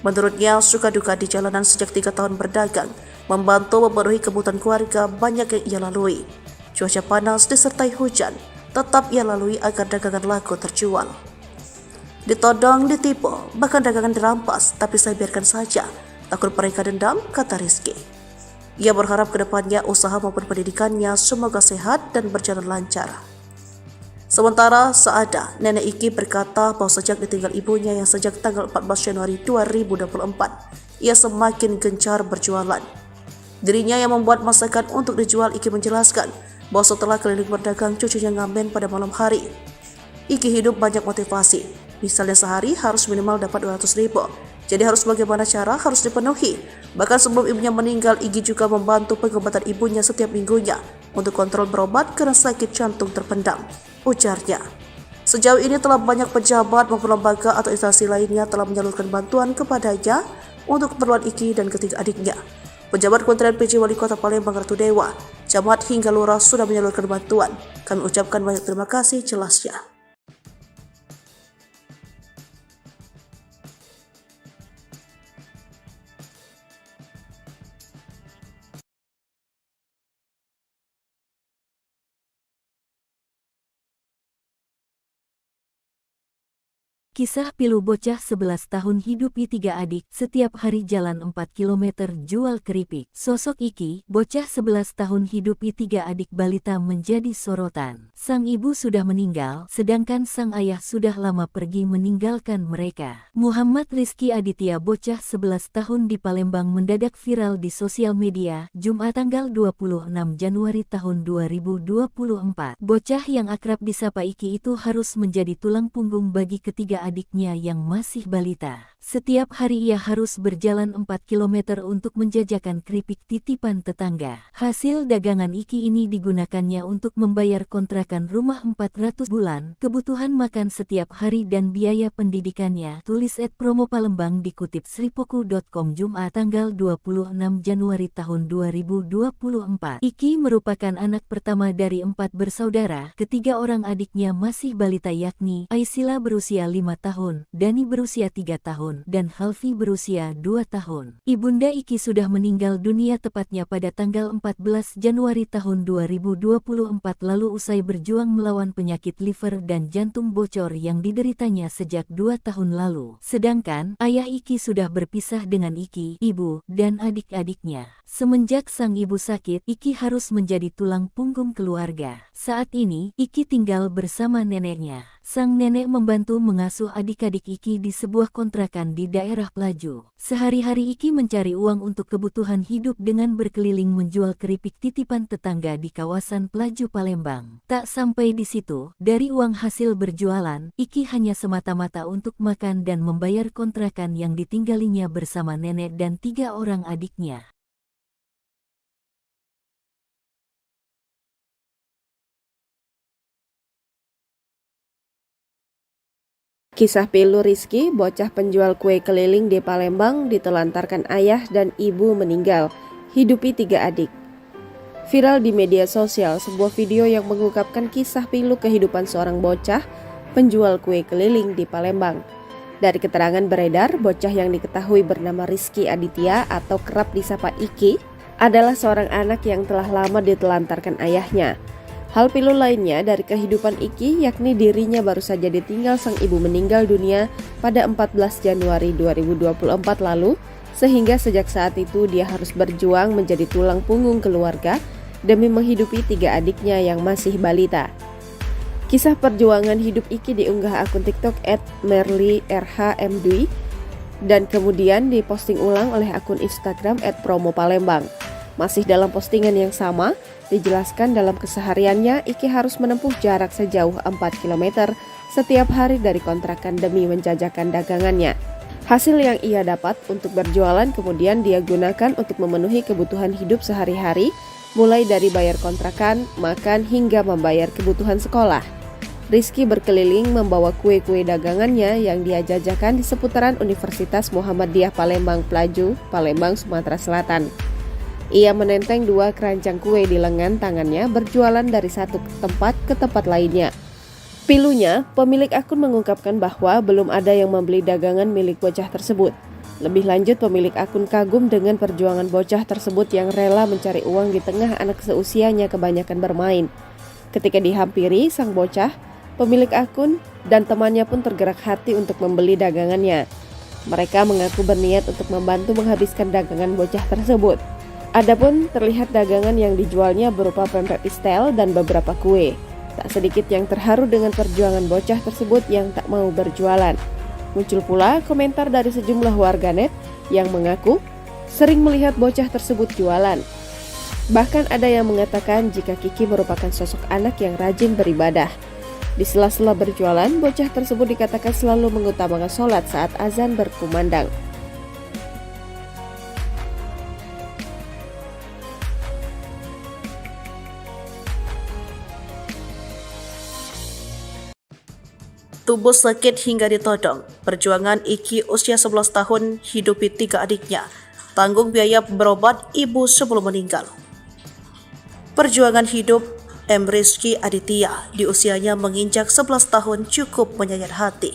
Menurutnya, suka duka di jalanan sejak 3 tahun berdagang, membantu memenuhi kebutuhan keluarga banyak yang ia lalui. Cuaca panas disertai hujan, tetap ia lalui agar dagangan laku terjual. Ditodong, ditipu, bahkan dagangan dirampas, tapi saya biarkan saja. Takut mereka dendam, kata Rizky. Ia berharap kedepannya usaha maupun pendidikannya semoga sehat dan berjalan lancar. Sementara Saada, nenek Iki berkata bahwa sejak ditinggal ibunya yang sejak tanggal 14 Januari 2024, ia semakin gencar berjualan. Dirinya yang membuat masakan untuk dijual, Iki menjelaskan bahwa setelah keliling berdagang, cucunya ngamen pada malam hari. Iki hidup banyak motivasi, misalnya sehari harus minimal dapat 200.000. Jadi harus bagaimana cara harus dipenuhi. Bahkan sebelum ibunya meninggal, Iki juga membantu pengobatan ibunya setiap minggunya untuk kontrol berobat karena sakit jantung terpendam, ujarnya. Sejauh ini telah banyak pejabat maupun lembaga atau instansi lainnya telah menyalurkan bantuan kepadanya untuk keperluan Iki dan ketiga adiknya. Pejabat Kementerian PJ Wali Kota Palembang Ratu Dewa, camat hingga lurah sudah menyalurkan bantuan. Kami ucapkan banyak terima kasih, jelasnya. Kisah pilu bocah 11 tahun hidupi 3 adik, setiap hari jalan 4 km jual keripik. Sosok Iki, bocah 11 tahun hidupi 3 adik balita menjadi sorotan. Sang ibu sudah meninggal, sedangkan sang ayah sudah lama pergi meninggalkan mereka. Muhammad Rizky Aditya, bocah 11 tahun di Palembang, mendadak viral di sosial media, Jumat tanggal 26 Januari tahun 2024. Bocah yang akrab disapa Iki itu harus menjadi tulang punggung bagi ketiga adiknya yang masih balita. Setiap hari ia harus berjalan 4 km untuk menjajakan keripik titipan tetangga. Hasil dagangan Iki ini digunakannya untuk membayar kontrakan rumah 400 bulan, kebutuhan makan setiap hari dan biaya pendidikannya. Tulis @promo Palembang dikutip sripoku.com Jumat tanggal 26 Januari tahun 2024. Iki merupakan anak pertama dari 4 bersaudara. Ketiga orang adiknya masih balita, yakni Aisila berusia 5 tahun, Dani berusia 3 tahun, dan Halfi berusia 2 tahun. Ibunda Iki sudah meninggal dunia tepatnya pada tanggal 14 Januari tahun 2024 lalu usai berjuang melawan penyakit liver dan jantung bocor yang dideritanya sejak 2 tahun lalu. Sedangkan ayah Iki sudah berpisah dengan Iki, ibu, dan adik-adiknya. Semenjak sang ibu sakit, Iki harus menjadi tulang punggung keluarga. Saat ini, Iki tinggal bersama neneknya. Sang nenek membantu mengasuh adik-adik Iki di sebuah kontrakan di daerah Pelaju. Sehari-hari Iki mencari uang untuk kebutuhan hidup dengan berkeliling menjual keripik titipan tetangga di kawasan Pelaju Palembang. Tak sampai di situ, dari uang hasil berjualan, Iki hanya semata-mata untuk makan dan membayar kontrakan yang ditinggalinya bersama nenek dan 3 orang adiknya. Kisah pilu Rizky, bocah penjual kue keliling di Palembang, ditelantarkan ayah dan ibu meninggal, hidupi 3 adik. Viral di media sosial sebuah video yang mengungkapkan kisah pilu kehidupan seorang bocah penjual kue keliling di Palembang. Dari keterangan beredar, bocah yang diketahui bernama Rizky Aditya atau kerap disapa Iki adalah seorang anak yang telah lama ditelantarkan ayahnya. Hal pilu lainnya dari kehidupan Iki yakni dirinya baru saja ditinggal sang ibu meninggal dunia pada 14 Januari 2024 lalu, sehingga sejak saat itu dia harus berjuang menjadi tulang punggung keluarga demi menghidupi 3 adiknya yang masih balita. Kisah perjuangan hidup Iki diunggah akun TikTok @merlyrhmdwi dan kemudian diposting ulang oleh akun Instagram @promopalembang. Masih dalam postingan yang sama, dijelaskan dalam kesehariannya Iki harus menempuh jarak sejauh 4 km setiap hari dari kontrakan demi menjajakan dagangannya. Hasil yang ia dapat untuk berjualan kemudian dia gunakan untuk memenuhi kebutuhan hidup sehari-hari, mulai dari bayar kontrakan, makan, hingga membayar kebutuhan sekolah. Rizky berkeliling membawa kue-kue dagangannya yang dia jajakan di seputaran Universitas Muhammadiyah Palembang Pelaju, Palembang, Sumatera Selatan. Ia menenteng 2 keranjang kue di lengan tangannya berjualan dari satu tempat ke tempat lainnya. Pilunya, pemilik akun mengungkapkan bahwa belum ada yang membeli dagangan milik bocah tersebut. Lebih lanjut, pemilik akun kagum dengan perjuangan bocah tersebut yang rela mencari uang di tengah anak seusianya kebanyakan bermain. Ketika dihampiri sang bocah, pemilik akun dan temannya pun tergerak hati untuk membeli dagangannya. Mereka mengaku berniat untuk membantu menghabiskan dagangan bocah tersebut. Adapun terlihat dagangan yang dijualnya berupa pempek pistel dan beberapa kue. Tak sedikit yang terharu dengan perjuangan bocah tersebut yang tak mau berjualan. Muncul pula komentar dari sejumlah warganet yang mengaku sering melihat bocah tersebut jualan. Bahkan ada yang mengatakan jika Kiki merupakan sosok anak yang rajin beribadah. Di sela-sela berjualan, bocah tersebut dikatakan selalu mengutamakan sholat saat azan berkumandang. Tubuh sakit hingga ditodong. Perjuangan Iki usia 11 tahun hidupi 3 adiknya. Tanggung biaya berobat ibu sebelum meninggal. Perjuangan hidup M. Rizky Aditya di usianya menginjak 11 tahun cukup menyayat hati.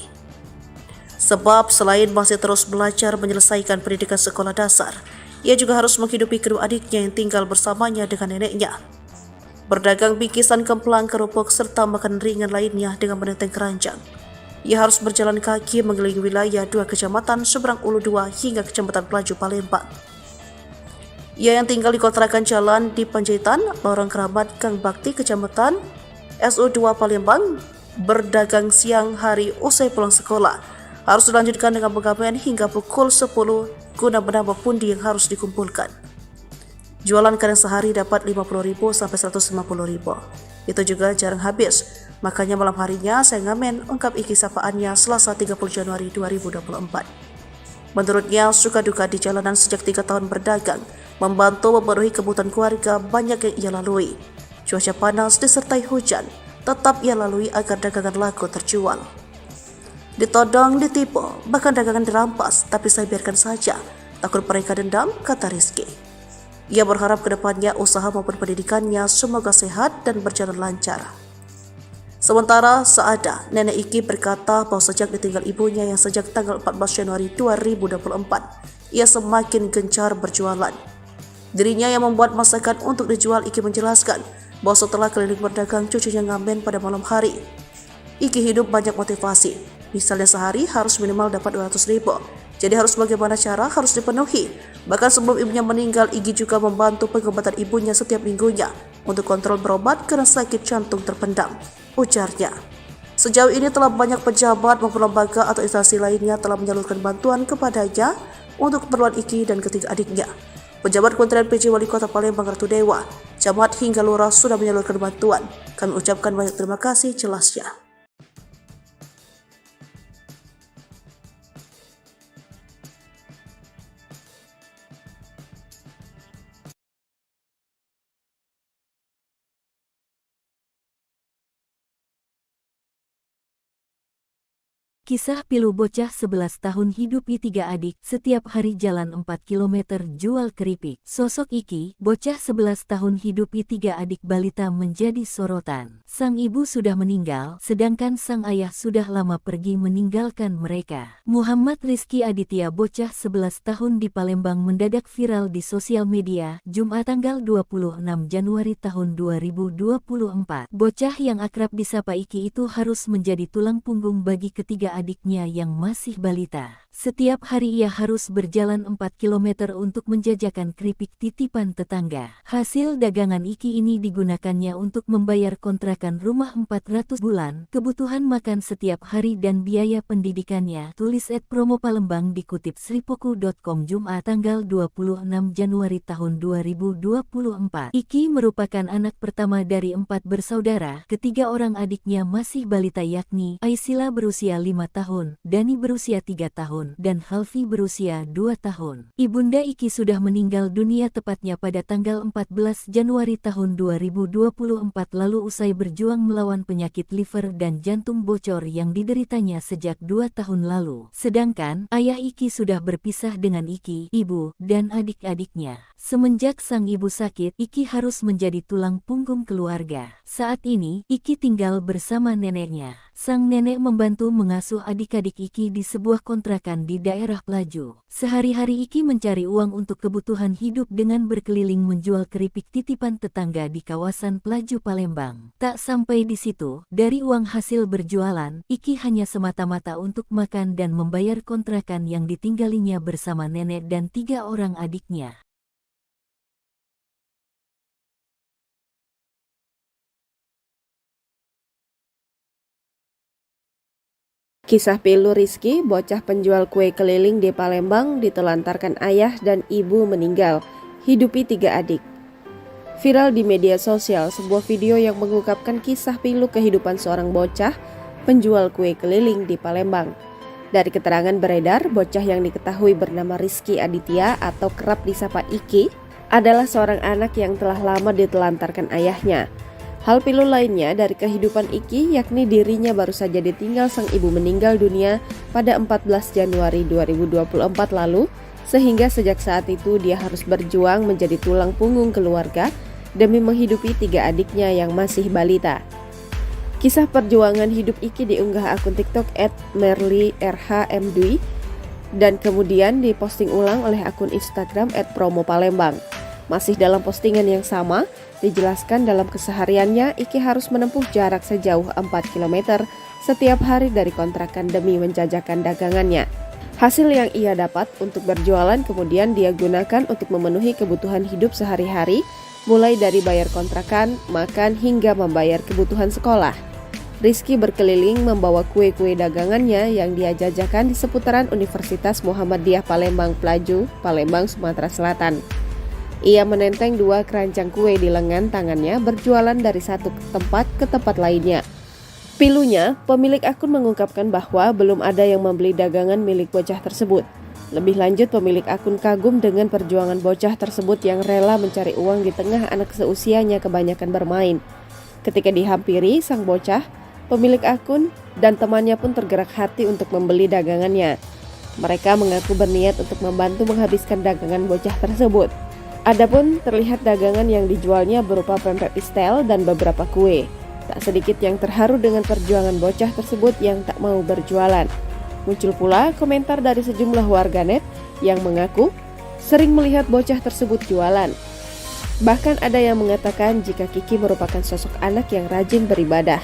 Sebab selain masih terus belajar menyelesaikan pendidikan sekolah dasar, ia juga harus menghidupi kedua adiknya yang tinggal bersamanya dengan neneknya. Berdagang bikisan kemplang, kerupuk, serta makan ringan lainnya dengan menenteng keranjang. Ia harus berjalan kaki mengelilingi wilayah 2 kecamatan seberang Ulu 2 hingga kecamatan Pelaju Palembang. Ia yang tinggal di kontrakan jalan di Panjaitan, Lorong Keramat, Gang Bakti, kecamatan SU2 Palembang, berdagang siang hari usai pulang sekolah. Harus dilanjutkan dengan pengamen hingga pukul 10 guna menambah pundi yang harus dikumpulkan. Jualan kadang sehari dapat 50.000 sampai 150.000. Itu juga jarang habis. Makanya malam harinya saya ngamen, ungkap Iki sapaannya Selasa 30 Januari 2024. Menurutnya, suka duka di jalanan sejak 3 tahun berdagang, membantu memenuhi kebutuhan keluarga banyak yang ia lalui. Cuaca panas disertai hujan, tetap ia lalui agar dagangan laku terjual. Ditodong, ditipu, bahkan dagangan dirampas, tapi saya biarkan saja. Takut mereka dendam, kata Rizky. Ia berharap kedepannya usaha maupun pendidikannya semoga sehat dan berjalan lancar. Sementara Saada, nenek Iki berkata bahwa sejak ditinggal ibunya yang sejak tanggal 14 Januari 2024, ia semakin gencar berjualan. Dirinya yang membuat masakan untuk dijual, Iki menjelaskan bahwa setelah keliling berdagang, cucunya ngamen pada malam hari. Iki hidup banyak motivasi, misalnya sehari harus minimal dapat 200.000. Jadi harus bagaimana cara harus dipenuhi. Bahkan sebelum ibunya meninggal, Iki juga membantu pengobatan ibunya setiap minggunya untuk kontrol berobat karena sakit jantung terpendam, ujarnya. Sejauh ini telah banyak pejabat maupun lembaga atau instansi lainnya telah menyalurkan bantuan kepadanya untuk keperluan Iki dan ketiga adiknya. Pejabat Kementerian PJ Wali Kota Palembang Ratu Dewa, camat hingga lurah sudah menyalurkan bantuan. Kami ucapkan banyak terima kasih, jelasnya. Kisah pilu bocah 11 tahun hidupi 3 adik, setiap hari jalan 4 km jual keripik. Sosok Iki, bocah 11 tahun hidupi 3 adik balita menjadi sorotan. Sang ibu sudah meninggal, sedangkan sang ayah sudah lama pergi meninggalkan mereka. Muhammad Rizky Aditya, bocah 11 tahun di Palembang, mendadak viral di sosial media, Jumat tanggal 26 Januari tahun 2024. Bocah yang akrab disapa Iki itu harus menjadi tulang punggung bagi ketiga adiknya yang masih balita. Setiap hari ia harus berjalan 4 km untuk menjajakan keripik titipan tetangga. Hasil dagangan Iki ini digunakannya untuk membayar kontrakan rumah 400 bulan, kebutuhan makan setiap hari dan biaya pendidikannya. Tulis @promo Palembang dikutip sripoku.com Jumat tanggal 26 Januari tahun 2024. Iki merupakan anak pertama dari 4 bersaudara. Ketiga orang adiknya masih balita, yakni Aisila berusia 5 tahun, Dani berusia 3 tahun, dan Halfi berusia 2 tahun. Ibunda Iki sudah meninggal dunia tepatnya pada tanggal 14 Januari tahun 2024 lalu usai berjuang melawan penyakit liver dan jantung bocor yang dideritanya sejak 2 tahun lalu. Sedangkan ayah Iki sudah berpisah dengan Iki, ibu, dan adik-adiknya. Semenjak sang ibu sakit, Iki harus menjadi tulang punggung keluarga. Saat ini, Iki tinggal bersama neneknya. Sang nenek membantu mengasuh mengasuh adik-adik Iki di sebuah kontrakan di daerah Pelaju. Sehari-hari Iki mencari uang untuk kebutuhan hidup dengan berkeliling menjual keripik titipan tetangga di kawasan Pelaju Palembang. Tak sampai di situ, dari uang hasil berjualan, Iki hanya semata-mata untuk makan dan membayar kontrakan yang ditinggalinya bersama nenek dan 3 orang adiknya. Kisah pilu Rizky, bocah penjual kue keliling di Palembang ditelantarkan ayah dan ibu meninggal, hidupi 3 adik. Viral di media sosial sebuah video yang mengungkapkan kisah pilu kehidupan seorang bocah penjual kue keliling di Palembang. Dari keterangan beredar, bocah yang diketahui bernama Rizky Aditya atau kerap disapa Iki adalah seorang anak yang telah lama ditelantarkan ayahnya. Hal pilu lainnya dari kehidupan Iki yakni dirinya baru saja ditinggal sang ibu meninggal dunia pada 14 Januari 2024 lalu, sehingga sejak saat itu dia harus berjuang menjadi tulang punggung keluarga demi menghidupi 3 adiknya yang masih balita. Kisah perjuangan hidup Iki diunggah akun TikTok @merlyrhmdwi dan kemudian diposting ulang oleh akun Instagram @promopalembang. Masih dalam postingan yang sama, dijelaskan dalam kesehariannya Iki harus menempuh jarak sejauh 4 km setiap hari dari kontrakan demi menjajakan dagangannya. Hasil yang ia dapat untuk berjualan kemudian dia gunakan untuk memenuhi kebutuhan hidup sehari-hari, mulai dari bayar kontrakan, makan, hingga membayar kebutuhan sekolah. Rizky berkeliling membawa kue-kue dagangannya yang dia jajakan di seputaran Universitas Muhammadiyah Palembang Pelaju, Palembang, Sumatera Selatan. Ia menenteng 2 keranjang kue di lengan tangannya berjualan dari satu tempat ke tempat lainnya. Pilunya, pemilik akun mengungkapkan bahwa belum ada yang membeli dagangan milik bocah tersebut. Lebih lanjut, pemilik akun kagum dengan perjuangan bocah tersebut yang rela mencari uang di tengah anak seusianya kebanyakan bermain. Ketika dihampiri sang bocah, pemilik akun dan temannya pun tergerak hati untuk membeli dagangannya. Mereka mengaku berniat untuk membantu menghabiskan dagangan bocah tersebut. Adapun terlihat dagangan yang dijualnya berupa pempek pistel dan beberapa kue. Tak sedikit yang terharu dengan perjuangan bocah tersebut yang tak mau berjualan. Muncul pula komentar dari sejumlah warganet yang mengaku sering melihat bocah tersebut jualan. Bahkan ada yang mengatakan jika Kiki merupakan sosok anak yang rajin beribadah.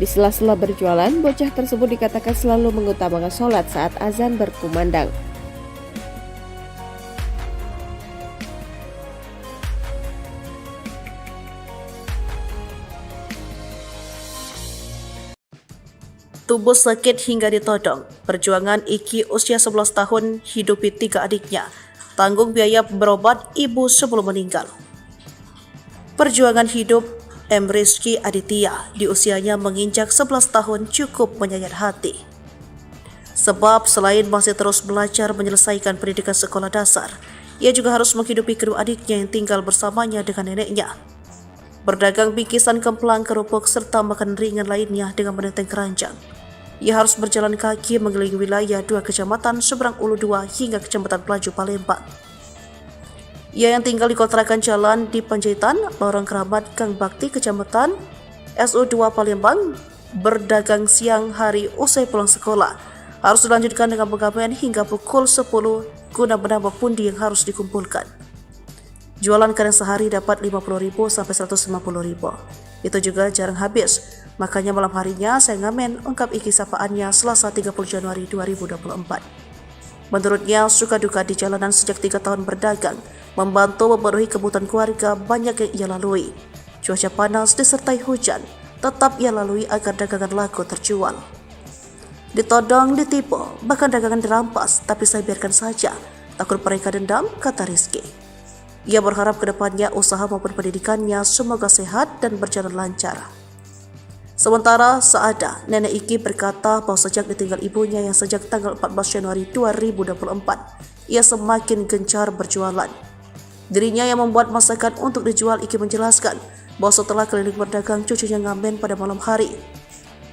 Di sela-sela berjualan, bocah tersebut dikatakan selalu mengutamakan sholat saat azan berkumandang. Tubuh sakit hingga ditodong. Perjuangan Iki usia 11 tahun hidupi 3 adiknya. Tanggung biaya berobat ibu sebelum meninggal. Perjuangan hidup Rizky Aditya di usianya menginjak 11 tahun cukup menyayat hati. Sebab selain masih terus belajar menyelesaikan pendidikan sekolah dasar, ia juga harus menghidupi kedua adiknya yang tinggal bersamanya dengan neneknya. Berdagang bingkisan kemplang, kerupuk, serta makan ringan lainnya dengan menenteng keranjang. Ia harus berjalan kaki mengelilingi wilayah 2 kecamatan seberang Ulu 2 hingga kecamatan Pelaju Palembang. Ia yang tinggal di kontrakan jalan di Panjaitan, Lorong Keramat, Gang Bakti, kecamatan SU2 Palembang, berdagang siang hari usai pulang sekolah. Harus dilanjutkan dengan penggawean hingga pukul 10 guna menambah pundi yang harus dikumpulkan. Jualan kadang sehari dapat 50.000 sampai 150.000. Itu juga jarang habis. Makanya malam harinya saya ngamen, ungkap Iki sapaannya Selasa 30 Januari 2024. Menurutnya, suka duka di jalanan sejak 3 tahun berdagang, membantu memenuhi kebutuhan keluarga banyak yang ia lalui. Cuaca panas disertai hujan, tetap ia lalui agar dagangan laku terjual. Ditodong, ditipu, bahkan dagangan dirampas, tapi saya biarkan saja. Takut mereka dendam, kata Rizky. Ia berharap ke depannya usaha maupun pendidikannya semoga sehat dan berjalan lancar. Sementara Saada, nenek Iki berkata bahwa sejak ditinggal ibunya yang sejak tanggal 14 Januari 2024, ia semakin gencar berjualan. Dirinya yang membuat masakan untuk dijual, Iki menjelaskan bahwa setelah keliling berdagang, cucunya ngamen pada malam hari.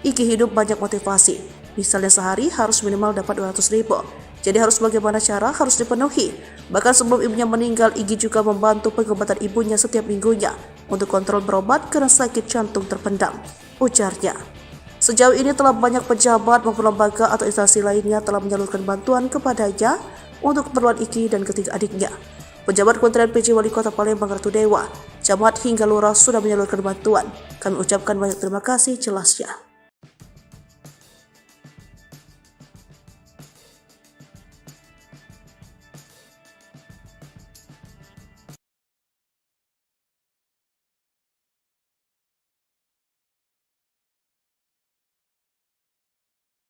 Iki hidup banyak motivasi, misalnya sehari harus minimal dapat 200.000. Jadi harus bagaimana cara harus dipenuhi. Bahkan sebelum ibunya meninggal, Iki juga membantu pengobatan ibunya setiap minggunya untuk kontrol berobat karena sakit jantung terpendam, ujarnya. Sejauh ini telah banyak pejabat maupun lembaga atau instansi lainnya telah menyalurkan bantuan kepadanya untuk keperluan Iki dan ketiga adiknya. Pejabat Kementerian PJ Wali Kota Palembang Ratu Dewa, camat hingga lurah sudah menyalurkan bantuan. Kami ucapkan banyak terima kasih, jelasnya.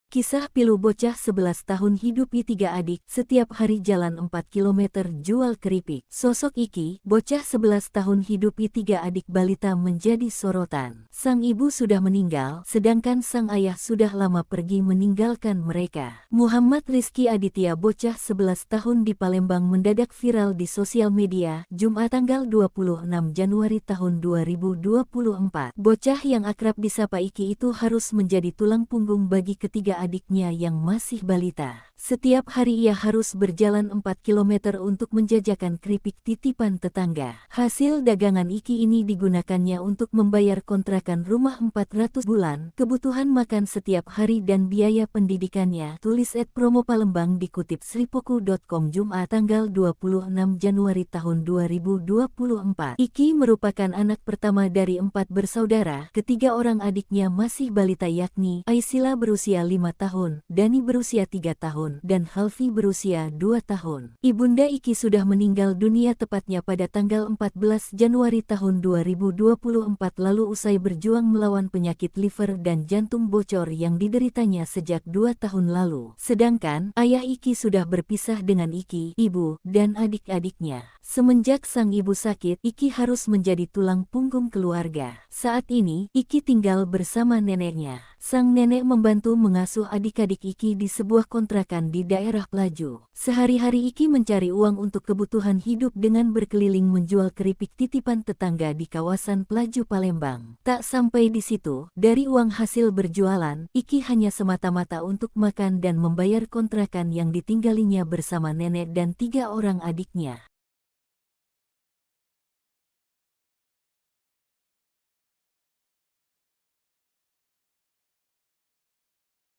Kisah pilu bocah 11 tahun hidupi 3 adik, setiap hari jalan 4 km jual keripik. Sosok Iki, bocah 11 tahun hidupi 3 adik balita menjadi sorotan. Sang ibu sudah meninggal, sedangkan sang ayah sudah lama pergi meninggalkan mereka. Muhammad Rizky Aditya, bocah 11 tahun di Palembang, mendadak viral di sosial media, Jumat tanggal 26 Januari tahun 2024. Bocah yang akrab disapa Iki itu harus menjadi tulang punggung bagi ketiga adiknya yang masih balita. Setiap hari ia harus berjalan 4 km untuk menjajakan keripik titipan tetangga. Hasil dagangan Iki ini digunakannya untuk membayar kontrakan rumah 400 bulan, kebutuhan makan setiap hari dan biaya pendidikannya. Tulis @promo Palembang dikutip sripoku.com Jumat tanggal 26 Januari tahun 2024. Iki merupakan anak pertama dari 4 bersaudara. Ketiga orang adiknya masih balita, yakni Aisila berusia 5 tahun, Dani berusia 3 tahun, dan Halfi berusia 2 tahun. Ibunda Iki sudah meninggal dunia tepatnya pada tanggal 14 Januari tahun 2024 lalu usai berjuang melawan penyakit liver dan jantung bocor yang dideritanya sejak 2 tahun lalu. Sedangkan ayah Iki sudah berpisah dengan Iki, ibu, dan adik-adiknya. Semenjak sang ibu sakit, Iki harus menjadi tulang punggung keluarga. Saat ini, Iki tinggal bersama neneknya. Sang nenek membantu mengasuh adik-adik Iki di sebuah kontrakan di daerah Pelaju. Sehari-hari Iki mencari uang untuk kebutuhan hidup dengan berkeliling menjual keripik titipan tetangga di kawasan Pelaju Palembang. Tak sampai di situ, dari uang hasil berjualan, Iki hanya semata-mata untuk makan dan membayar kontrakan yang ditinggalinya bersama nenek dan 3 orang adiknya.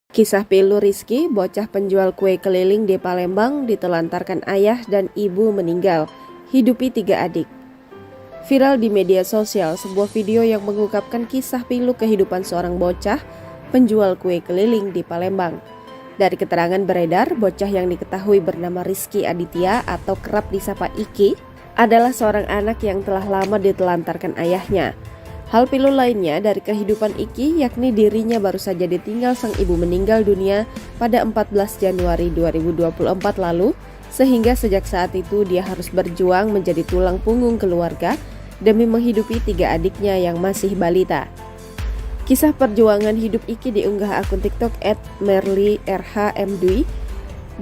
Kisah pilu Rizky, bocah penjual kue keliling di Palembang, ditelantarkan ayah dan ibu meninggal, hidupi 3 adik. Viral di media sosial sebuah video yang mengungkapkan kisah pilu kehidupan seorang bocah penjual kue keliling di Palembang. Dari keterangan beredar, bocah yang diketahui bernama Rizky Aditya atau kerap disapa Iki adalah seorang anak yang telah lama ditelantarkan ayahnya. Hal pilu lainnya dari kehidupan Iki yakni dirinya baru saja ditinggal sang ibu meninggal dunia pada 14 Januari 2024 lalu, sehingga sejak saat itu dia harus berjuang menjadi tulang punggung keluarga demi menghidupi 3 adiknya yang masih balita. Kisah perjuangan hidup Iki diunggah akun TikTok @merlyrhmdwi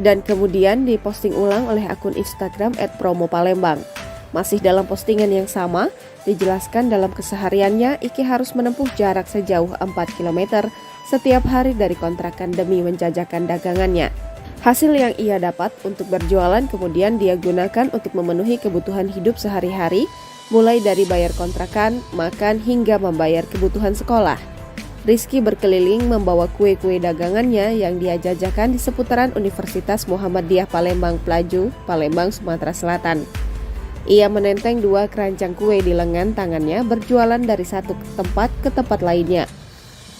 dan kemudian diposting ulang oleh akun Instagram @promopalembang. Masih dalam postingan yang sama, dijelaskan dalam kesehariannya Iki harus menempuh jarak sejauh 4 km setiap hari dari kontrakan demi menjajakan dagangannya. Hasil yang ia dapat untuk berjualan kemudian dia gunakan untuk memenuhi kebutuhan hidup sehari-hari, mulai dari bayar kontrakan, makan, hingga membayar kebutuhan sekolah. Rizky berkeliling membawa kue-kue dagangannya yang dia jajakan di seputaran Universitas Muhammadiyah Palembang Pelaju, Palembang, Sumatera Selatan. Ia menenteng 2 keranjang kue di lengan tangannya berjualan dari satu tempat ke tempat lainnya.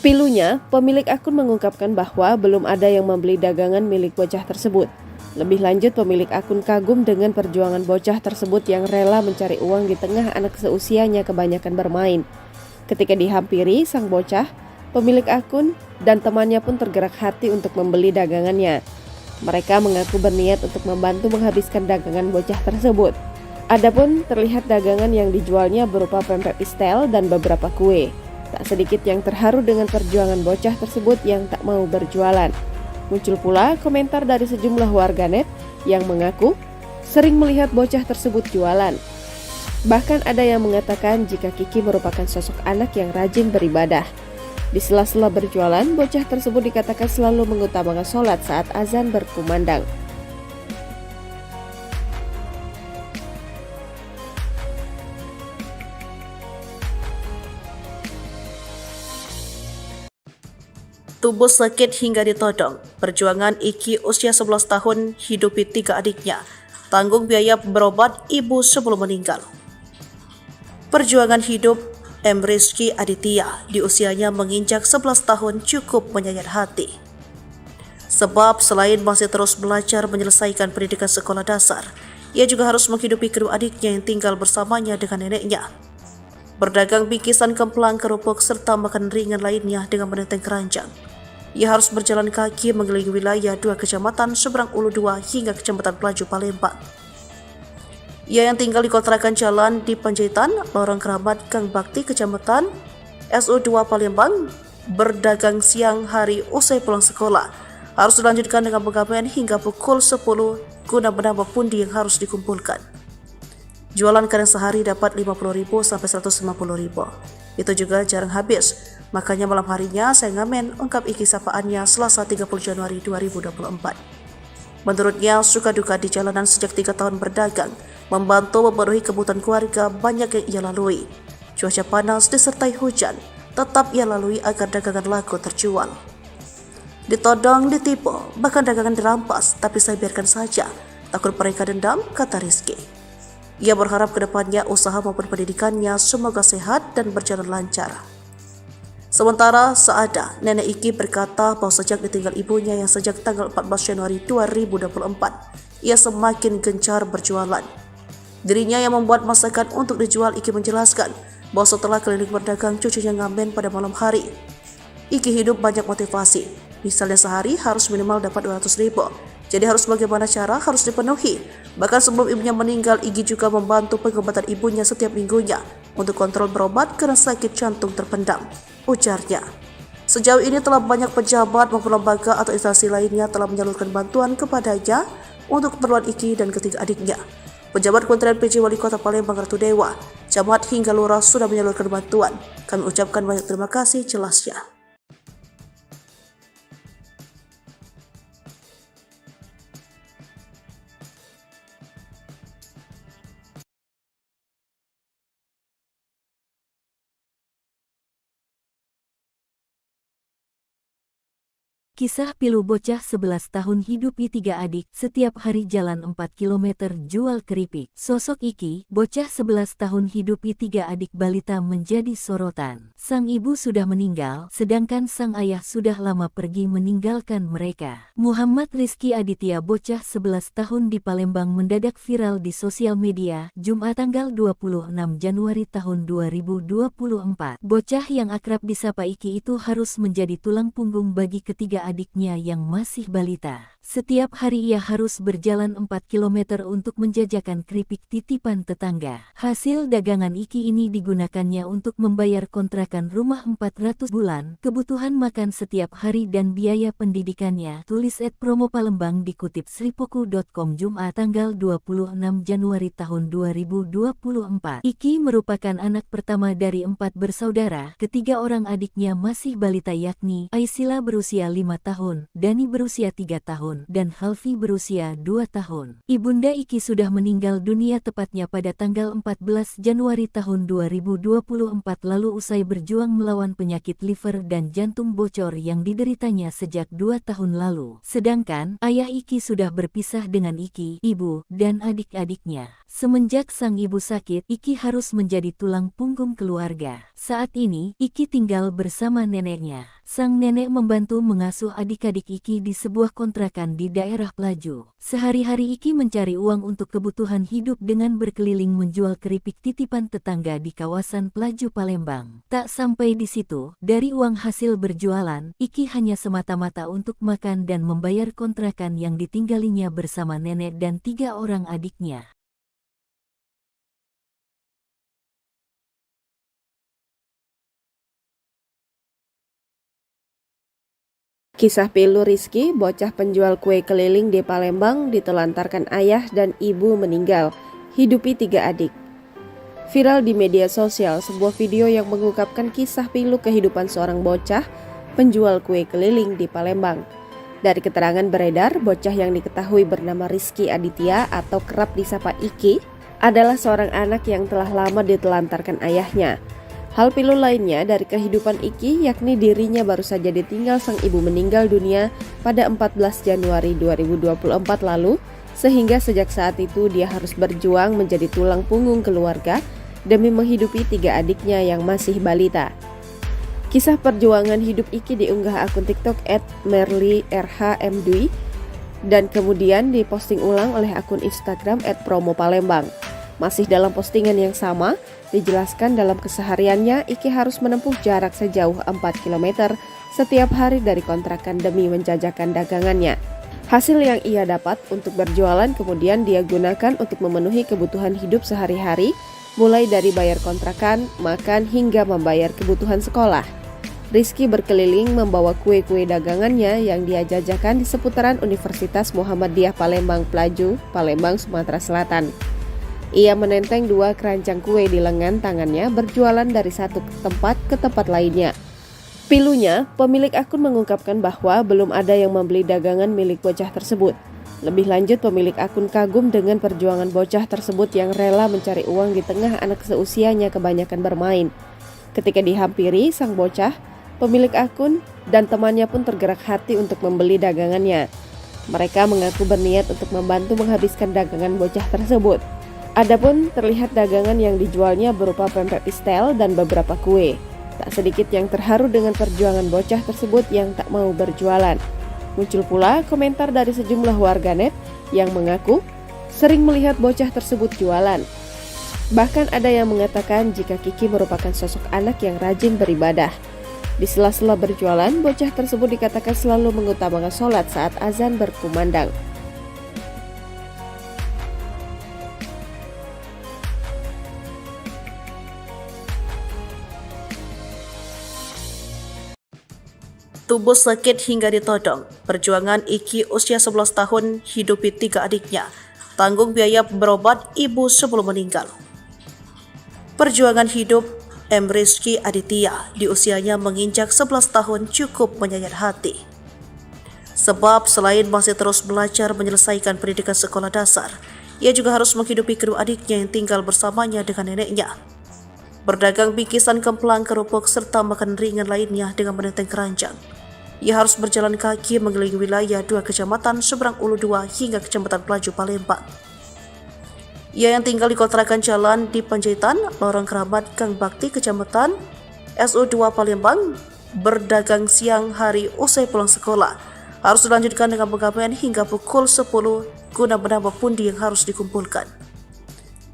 Pilunya, pemilik akun mengungkapkan bahwa belum ada yang membeli dagangan milik bocah tersebut. Lebih lanjut, pemilik akun kagum dengan perjuangan bocah tersebut yang rela mencari uang di tengah anak seusianya kebanyakan bermain. Ketika dihampiri sang bocah, pemilik akun dan temannya pun tergerak hati untuk membeli dagangannya. Mereka mengaku berniat untuk membantu menghabiskan dagangan bocah tersebut. Adapun terlihat dagangan yang dijualnya berupa pempek pistel dan beberapa kue. Tak sedikit yang terharu dengan perjuangan bocah tersebut yang tak mau berjualan. Muncul pula komentar dari sejumlah warganet yang mengaku sering melihat bocah tersebut jualan. Bahkan ada yang mengatakan jika Kiki merupakan sosok anak yang rajin beribadah. Di sela-sela berjualan, bocah tersebut dikatakan selalu mengutamakan sholat saat azan berkumandang. Tubuh sakit hingga ditodong. Perjuangan Iki usia 11 tahun hidupi 3 adiknya. Tanggung biaya berobat ibu sebelum meninggal. Perjuangan hidup M. Rizky Aditya di usianya menginjak 11 tahun cukup menyayat hati. Sebab selain masih terus belajar menyelesaikan pendidikan sekolah dasar, ia juga harus menghidupi kedua adiknya yang tinggal bersamanya dengan neneknya. Berdagang bingkisan kemplang, kerupuk, serta makanan ringan lainnya dengan menenteng keranjang. Ia harus berjalan kaki mengelilingi wilayah 2 kecamatan seberang Ulu 2 hingga kecamatan Pelaju Palembang. Ia yang tinggal di kontrakan jalan di Panjaitan, Lorong Keramat, Gang Bakti, kecamatan SU2 Palembang, berdagang siang hari usai pulang sekolah. Harus dilanjutkan dengan pengamen hingga pukul 10 guna menambah pundi yang harus dikumpulkan. Jualan kadang sehari dapat 50.000 sampai 150.000. Itu juga jarang habis. Makanya malam harinya saya ngamen, ungkap Iki sapaannya Selasa 30 Januari 2024. Menurutnya, suka duka di jalanan sejak 3 tahun berdagang, membantu memenuhi kebutuhan keluarga banyak yang ia lalui. Cuaca panas disertai hujan, tetap ia lalui agar dagangan laku terjual. Ditodong, ditipu, bahkan dagangan dirampas, tapi saya biarkan saja. Takut mereka dendam, kata Rizky. Ia berharap ke depannya usaha maupun pendidikannya semoga sehat dan berjalan lancar. Sementara Saada, nenek Iki berkata bahwa sejak ditinggal ibunya yang sejak tanggal 14 Januari 2024, ia semakin gencar berjualan. Dirinya yang membuat masakan untuk dijual, Iki menjelaskan bahwa setelah keliling berdagang, cucunya ngamen pada malam hari. Iki hidup banyak motivasi. Misalnya sehari harus minimal dapat 200.000. Jadi harus bagaimana cara harus dipenuhi. Bahkan sebelum ibunya meninggal, Iki juga membantu pengobatan ibunya setiap minggunya untuk kontrol berobat karena sakit jantung terpendam, ujarnya. Sejauh ini telah banyak pejabat maupun lembaga atau instansi lainnya telah menyalurkan bantuan kepadanya untuk keperluan Iki dan ketiga adiknya. Pejabat Kementerian PJ Wali Kota Palembang Ratu Dewa, camat hingga lurah sudah menyalurkan bantuan. Kami ucapkan banyak terima kasih, jelasnya. Kisah pilu bocah 11 tahun hidupi 3 adik, setiap hari jalan 4 km jual keripik. Sosok Iki, bocah 11 tahun hidupi 3 adik balita menjadi sorotan. Sang ibu sudah meninggal, sedangkan sang ayah sudah lama pergi meninggalkan mereka. Muhammad Rizky Aditya, bocah 11 tahun di Palembang, mendadak viral di sosial media, Jumat tanggal 26 Januari tahun 2024. Bocah yang akrab disapa Iki itu harus menjadi tulang punggung bagi ketiga adiknya yang masih balita. Setiap hari ia harus berjalan 4 km untuk menjajakan keripik titipan tetangga. Hasil dagangan Iki ini digunakannya untuk membayar kontrakan rumah 400 bulan, kebutuhan makan setiap hari dan biaya pendidikannya. Tulis @promo Palembang dikutip sripoku.com Jumat tanggal 26 Januari tahun 2024. Iki merupakan anak pertama dari 4 bersaudara. Ketiga orang adiknya masih balita, yakni Aisila berusia 5 tahun, Dani berusia 3 tahun, dan Halfi berusia 2 tahun. Ibunda Iki sudah meninggal dunia tepatnya pada tanggal 14 Januari tahun 2024 lalu usai berjuang melawan penyakit liver dan jantung bocor yang dideritanya sejak 2 tahun lalu. Sedangkan ayah Iki sudah berpisah dengan Iki, ibu, dan adik-adiknya. Semenjak sang ibu sakit, Iki harus menjadi tulang punggung keluarga. Saat ini, Iki tinggal bersama neneknya. Sang nenek membantu mengasuh adik-adik Iki di sebuah kontrakan di daerah Pelaju. Sehari-hari Iki mencari uang untuk kebutuhan hidup dengan berkeliling menjual keripik titipan tetangga di kawasan Pelaju Palembang. Tak sampai di situ, dari uang hasil berjualan, Iki hanya semata-mata untuk makan dan membayar kontrakan yang ditinggalinya bersama nenek dan 3 orang adiknya. Kisah pilu Rizky, bocah penjual kue keliling di Palembang, ditelantarkan ayah dan ibu meninggal, hidupi 3 adik. Viral di media sosial sebuah video yang mengungkapkan kisah pilu kehidupan seorang bocah penjual kue keliling di Palembang. Dari keterangan beredar, bocah yang diketahui bernama Rizky Aditya atau kerap disapa Iki adalah seorang anak yang telah lama ditelantarkan ayahnya. Hal pilu lainnya dari kehidupan Iki yakni dirinya baru saja ditinggal sang ibu meninggal dunia pada 14 Januari 2024 lalu, sehingga sejak saat itu dia harus berjuang menjadi tulang punggung keluarga demi menghidupi 3 adiknya yang masih balita. Kisah perjuangan hidup Iki diunggah akun TikTok @merlyrhmdwi dan kemudian diposting ulang oleh akun Instagram @promopalembang. Masih dalam postingan yang sama, dijelaskan dalam kesehariannya Iki harus menempuh jarak sejauh 4 km setiap hari dari kontrakan demi menjajakan dagangannya. Hasil yang ia dapat untuk berjualan kemudian dia gunakan untuk memenuhi kebutuhan hidup sehari-hari, mulai dari bayar kontrakan, makan, hingga membayar kebutuhan sekolah. Rizky berkeliling membawa kue-kue dagangannya yang dia jajakan di seputaran Universitas Muhammadiyah Palembang Plaju, Palembang, Sumatera Selatan. Ia menenteng 2 keranjang kue di lengan tangannya berjualan dari satu tempat ke tempat lainnya. Pilunya, pemilik akun mengungkapkan bahwa belum ada yang membeli dagangan milik bocah tersebut. Lebih lanjut, pemilik akun kagum dengan perjuangan bocah tersebut yang rela mencari uang di tengah anak seusianya kebanyakan bermain. Ketika dihampiri sang bocah, pemilik akun dan temannya pun tergerak hati untuk membeli dagangannya. Mereka mengaku berniat untuk membantu menghabiskan dagangan bocah tersebut. Adapun terlihat dagangan yang dijualnya berupa pempek pistel dan beberapa kue. Tak sedikit yang terharu dengan perjuangan bocah tersebut yang tak mau berjualan. Muncul pula komentar dari sejumlah warganet yang mengaku sering melihat bocah tersebut jualan. Bahkan ada yang mengatakan jika Kiki merupakan sosok anak yang rajin beribadah. Di sela-sela berjualan, bocah tersebut dikatakan selalu mengutamakan sholat saat azan berkumandang. Tubuh sakit hingga ditodong, perjuangan Iki usia 11 tahun hidupi 3 adiknya, tanggung biaya berobat ibu sebelum meninggal. Perjuangan hidup M. Rizky Aditya di usianya menginjak 11 tahun cukup menyayat hati. Sebab selain masih terus belajar menyelesaikan pendidikan sekolah dasar, ia juga harus menghidupi kedua adiknya yang tinggal bersamanya dengan neneknya. Berdagang bingkisan kemplang, kerupuk, serta makan ringan lainnya dengan menenteng keranjang. Ia harus berjalan kaki mengelilingi wilayah 2 kecamatan seberang Ulu 2 hingga kecamatan Plaju, Palembang. Ia yang tinggal di kontrakan jalan di Panjaitan, Lorong Keramat, Gang Bakti, kecamatan SU2 Palembang, berdagang siang hari usai pulang sekolah. Harus dilanjutkan dengan pengamen hingga pukul 10 guna menambah pundi yang harus dikumpulkan.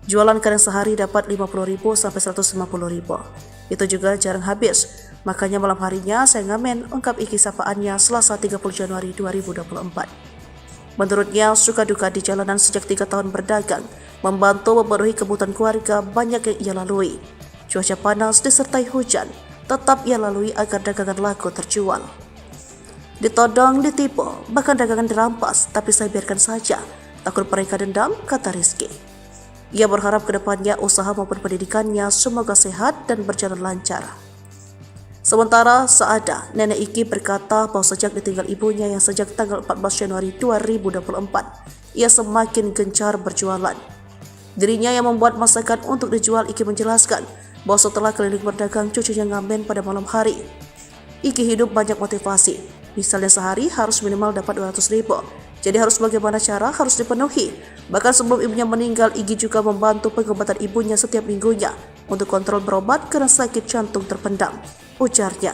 Jualan kadang sehari dapat 50.000 sampai 150.000. Itu juga jarang habis. Makanya malam harinya saya ngamen, ungkap Iki sapaannya Selasa 30 Januari 2024. Menurutnya, suka duka di jalanan sejak 3 tahun berdagang, membantu memenuhi kebutuhan keluarga banyak yang ia lalui. Cuaca panas disertai hujan, tetap ia lalui agar dagangan laku terjual. Ditodong, ditipu, bahkan dagangan dirampas, tapi saya biarkan saja. Takut mereka dendam, kata Rizky. Ia berharap kedepannya usaha maupun pendidikannya semoga sehat dan berjalan lancar. Sementara Saada, nenek Iki berkata bahwa sejak ditinggal ibunya yang sejak tanggal 14 Januari 2024, ia semakin gencar berjualan. Dirinya yang membuat masakan untuk dijual, Iki menjelaskan bahwa setelah keliling berdagang, cucunya ngamen pada malam hari. Iki hidup banyak motivasi, misalnya sehari harus minimal dapat 200.000. Jadi harus bagaimana cara harus dipenuhi. Bahkan sebelum ibunya meninggal, Igi juga membantu pengobatan ibunya setiap minggunya untuk kontrol berobat karena sakit jantung terpendam, ujarnya.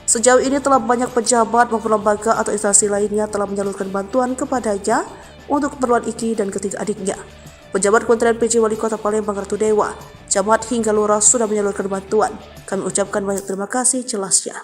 Sejauh ini telah banyak pejabat maupun lembaga atau instansi lainnya telah menyalurkan bantuan kepadanya untuk keperluan Iki dan ketiga adiknya. Pejabat Kementerian PJ Wali Kota Palembang Ratu Dewa, camat hingga lurah sudah menyalurkan bantuan. Kami ucapkan banyak terima kasih, jelasnya.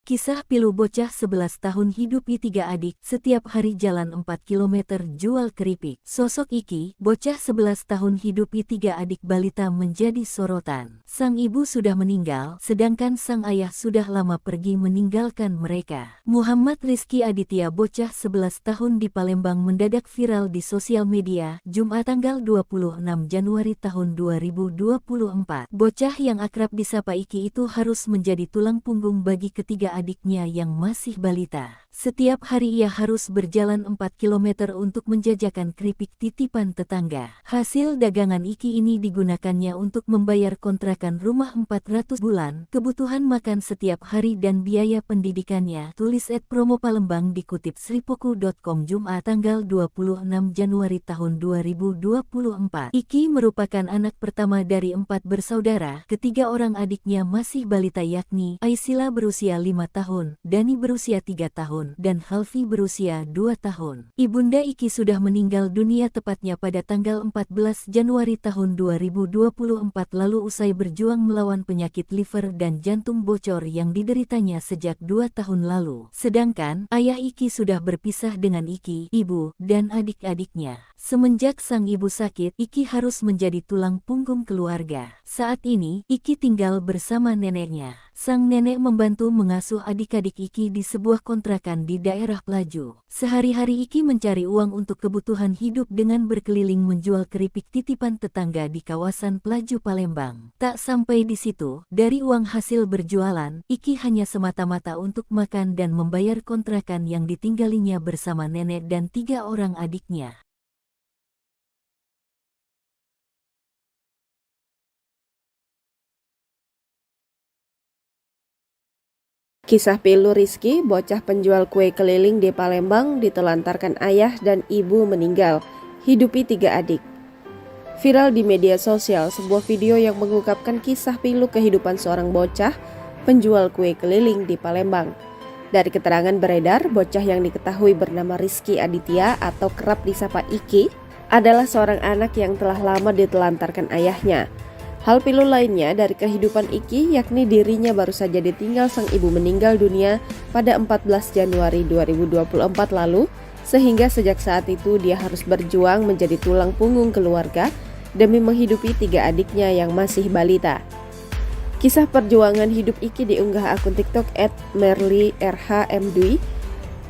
Kisah pilu bocah 11 tahun hidupi 3 adik, setiap hari jalan 4 km jual keripik. Sosok Iki, bocah 11 tahun hidupi 3 adik balita menjadi sorotan. Sang ibu sudah meninggal, sedangkan sang ayah sudah lama pergi meninggalkan mereka. Muhammad Rizky Aditya, bocah 11 tahun di Palembang mendadak viral di sosial media, Jumat tanggal 26 Januari tahun 2024. Bocah yang akrab disapa Iki itu harus menjadi tulang punggung bagi ketiga adiknya yang masih balita. Setiap hari ia harus berjalan 4 km untuk menjajakan keripik titipan tetangga. Hasil dagangan Iki ini digunakannya untuk membayar kontrakan rumah 400 bulan, kebutuhan makan setiap hari dan biaya pendidikannya. Tulis @promo Palembang dikutip sripoku.com Jumat tanggal 26 Januari tahun 2024. Iki merupakan anak pertama dari 4 bersaudara. Ketiga orang adiknya masih balita yakni Aisila berusia 5 tahun, Dani berusia 3 tahun, dan Halfi berusia 2 tahun. Ibunda Iki sudah meninggal dunia tepatnya pada tanggal 14 Januari tahun 2024 lalu usai berjuang melawan penyakit liver dan jantung bocor yang dideritanya sejak 2 tahun lalu. Sedangkan ayah Iki sudah berpisah dengan Iki, ibu, dan adik-adiknya. Semenjak sang ibu sakit, Iki harus menjadi tulang punggung keluarga. Saat ini, Iki tinggal bersama neneknya. Sang nenek membantu mengasuh adik-adik Iki di sebuah kontrakan di daerah Pelaju. Sehari-hari Iki mencari uang untuk kebutuhan hidup dengan berkeliling menjual keripik titipan tetangga di kawasan Pelaju Palembang. Tak sampai di situ, dari uang hasil berjualan, Iki hanya semata-mata untuk makan dan membayar kontrakan yang ditinggalinya bersama nenek dan 3 orang adiknya. Kisah pilu Rizky, bocah penjual kue keliling di Palembang ditelantarkan ayah dan ibu meninggal, hidupi 3 adik. Viral di media sosial sebuah video yang mengungkapkan kisah pilu kehidupan seorang bocah penjual kue keliling di Palembang. Dari keterangan beredar, bocah yang diketahui bernama Rizky Aditya atau kerap disapa Iki adalah seorang anak yang telah lama ditelantarkan ayahnya. Hal pilu lainnya dari kehidupan Iki yakni dirinya baru saja ditinggal sang ibu meninggal dunia pada 14 Januari 2024 lalu, sehingga sejak saat itu dia harus berjuang menjadi tulang punggung keluarga demi menghidupi 3 adiknya yang masih balita. Kisah perjuangan hidup Iki diunggah akun TikTok @merlyrhmdwi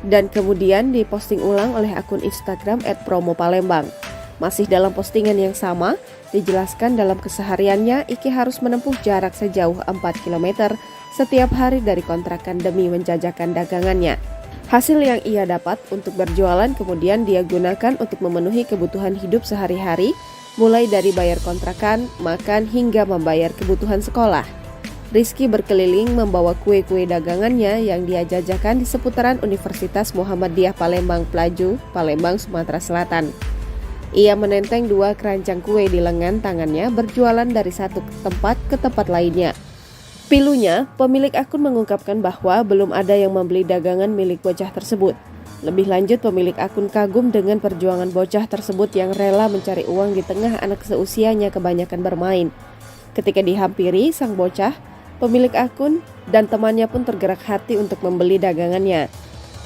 dan kemudian diposting ulang oleh akun Instagram @promopalembang. Masih dalam postingan yang sama, dijelaskan dalam kesehariannya Iki harus menempuh jarak sejauh 4 km setiap hari dari kontrakan demi menjajakan dagangannya. Hasil yang ia dapat untuk berjualan kemudian dia gunakan untuk memenuhi kebutuhan hidup sehari-hari, mulai dari bayar kontrakan, makan, hingga membayar kebutuhan sekolah. Rizky berkeliling membawa kue-kue dagangannya yang dia jajakan di seputaran Universitas Muhammadiyah Palembang Pelaju, Palembang, Sumatera Selatan. Ia menenteng 2 keranjang kue di lengan tangannya berjualan dari satu tempat ke tempat lainnya. Pilunya, pemilik akun mengungkapkan bahwa belum ada yang membeli dagangan milik bocah tersebut. Lebih lanjut, pemilik akun kagum dengan perjuangan bocah tersebut yang rela mencari uang di tengah anak seusianya kebanyakan bermain. Ketika dihampiri sang bocah, pemilik akun dan temannya pun tergerak hati untuk membeli dagangannya.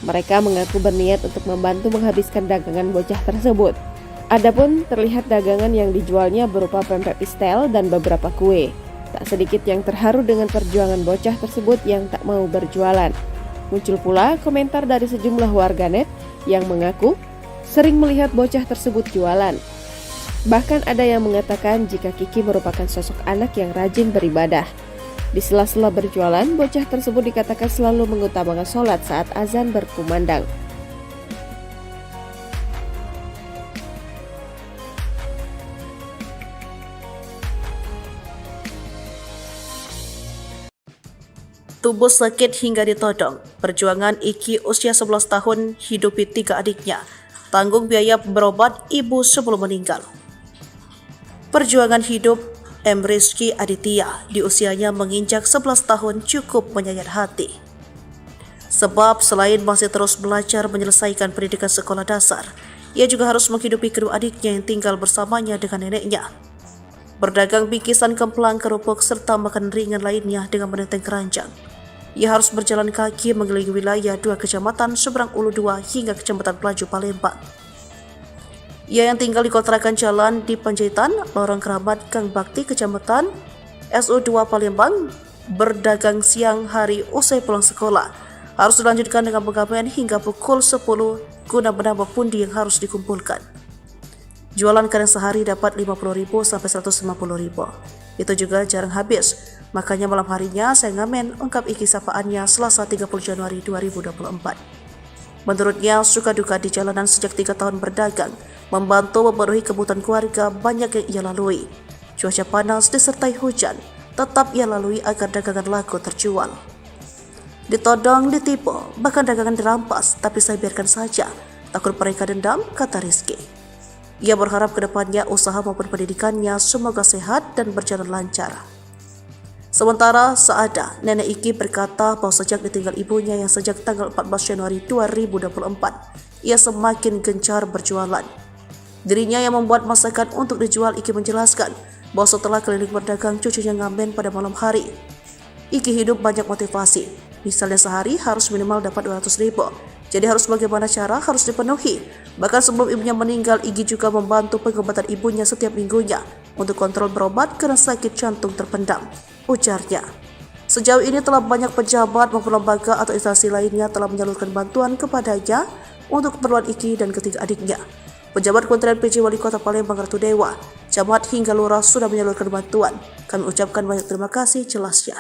Mereka mengaku berniat untuk membantu menghabiskan dagangan bocah tersebut. Adapun terlihat dagangan yang dijualnya berupa pempek pistel dan beberapa kue. Tak sedikit yang terharu dengan perjuangan bocah tersebut yang tak mau berjualan. Muncul pula komentar dari sejumlah warganet yang mengaku sering melihat bocah tersebut jualan. Bahkan ada yang mengatakan jika Kiki merupakan sosok anak yang rajin beribadah. Di sela-sela berjualan, bocah tersebut dikatakan selalu mengutamakan sholat saat azan berkumandang. Tubuh sakit hingga ditodong, perjuangan Iki usia 11 tahun hidupi 3 adiknya, tanggung biaya berobat ibu sebelum meninggal. Perjuangan hidup Rizky Aditya di usianya menginjak 11 tahun cukup menyayat hati. Sebab selain masih terus belajar menyelesaikan pendidikan sekolah dasar, ia juga harus menghidupi kedua adiknya yang tinggal bersamanya dengan neneknya. Berdagang bingkisan kemplang, kerupuk, serta makan ringan lainnya dengan menenteng keranjang. Ia harus berjalan kaki mengelilingi wilayah 2 kecamatan Seberang Ulu 2 hingga kecamatan Pelaju Palembang. Ia yang tinggal di kontrakan jalan di Panjaitan, Lorong Keramat, Gang Bakti, kecamatan SU2 Palembang, berdagang siang hari usai pulang sekolah. Harus dilanjutkan dengan pengamen hingga pukul 10 guna menambah pundi yang harus dikumpulkan. Jualan kadang sehari dapat 50.000 sampai 150.000. Itu juga jarang habis. Makanya malam harinya saya ngamen, ungkap Iki sapaannya Selasa 30 Januari 2024. Menurutnya, suka duka di jalanan sejak 3 tahun berdagang, membantu memenuhi kebutuhan keluarga banyak yang ia lalui. Cuaca panas disertai hujan, tetap ia lalui agar dagangan laku terjual. Ditodong, ditipu, bahkan dagangan dirampas, tapi saya biarkan saja, takut mereka dendam, kata Rizky. Ia berharap ke depannya usaha maupun pendidikannya semoga sehat dan berjalan lancar. Sementara Saada, nenek Iki berkata bahwa sejak ditinggal ibunya yang sejak tanggal 14 Januari 2024, ia semakin gencar berjualan. Dirinya yang membuat masakan untuk dijual, Iki menjelaskan bahwa setelah keliling berdagang, cucunya ngamen pada malam hari. Iki hidup banyak motivasi, misalnya sehari harus minimal dapat 200.000. Jadi harus bagaimana cara harus dipenuhi. Bahkan sebelum ibunya meninggal, Iki juga membantu pengobatan ibunya setiap minggunya untuk kontrol berobat karena sakit jantung terpendam, ujarnya. Sejauh ini telah banyak pejabat maupun lembaga atau instansi lainnya telah menyalurkan bantuan kepadanya untuk keperluan Iki dan ketiga adiknya. Pejabat Kementerian PJ Wali Kota Palembang Ratu Dewa, camat hingga lurah sudah menyalurkan bantuan. Kami ucapkan banyak terima kasih, jelasnya.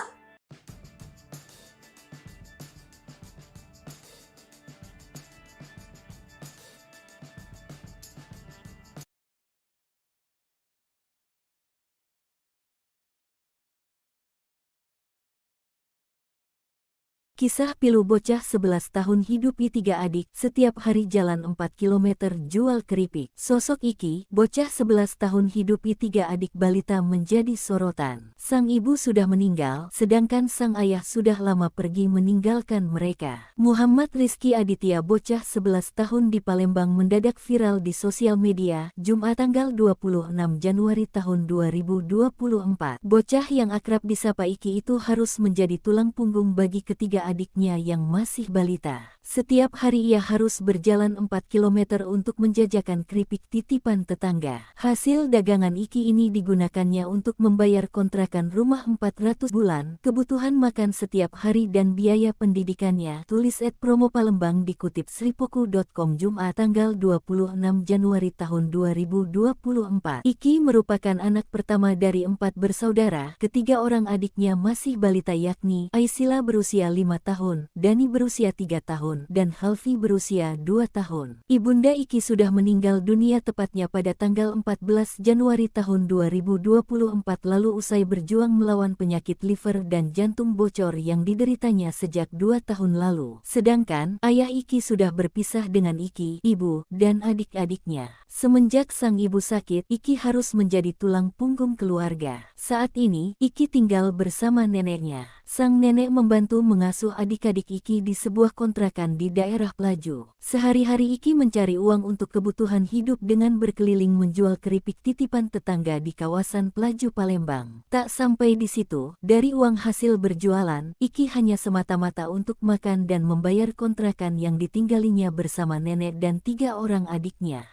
Kisah pilu bocah 11 tahun hidupi 3 adik, setiap hari jalan 4 km jual keripik. Sosok Iki, bocah 11 tahun hidupi 3 adik balita menjadi sorotan. Sang ibu sudah meninggal, sedangkan sang ayah sudah lama pergi meninggalkan mereka. Muhammad Rizky Aditya, bocah 11 tahun di Palembang, mendadak viral di sosial media, Jumat tanggal 26 Januari tahun 2024. Bocah yang akrab disapa Iki itu harus menjadi tulang punggung bagi ketiga adiknya yang masih balita. Setiap hari ia harus berjalan 4 km untuk menjajakan keripik titipan tetangga. Hasil dagangan Iki ini digunakannya untuk membayar kontrakan rumah 400 bulan, kebutuhan makan setiap hari dan biaya pendidikannya. Tulis @promo Palembang dikutip sripoku.com Jumat tanggal 26 Januari tahun 2024. Iki merupakan anak pertama dari 4 bersaudara. Ketiga orang adiknya masih balita, yakni Aisila berusia 5 tahun, Dani berusia 3 tahun, dan Halfi berusia 2 tahun. Ibunda Iki sudah meninggal dunia tepatnya pada tanggal 14 Januari tahun 2024 lalu usai berjuang melawan penyakit liver dan jantung bocor yang dideritanya sejak 2 tahun lalu. Sedangkan ayah Iki sudah berpisah dengan Iki, ibu, dan adik-adiknya. Semenjak sang ibu sakit, Iki harus menjadi tulang punggung keluarga. Saat ini, Iki tinggal bersama neneknya. Sang nenek membantu mengasuh adik-adik Iki di sebuah kontrakan di daerah Pelaju. Sehari-hari Iki mencari uang untuk kebutuhan hidup dengan berkeliling menjual keripik titipan tetangga di kawasan Pelaju Palembang. Tak sampai di situ, dari uang hasil berjualan, Iki hanya semata-mata untuk makan dan membayar kontrakan yang ditinggalinya bersama nenek dan 3 orang adiknya.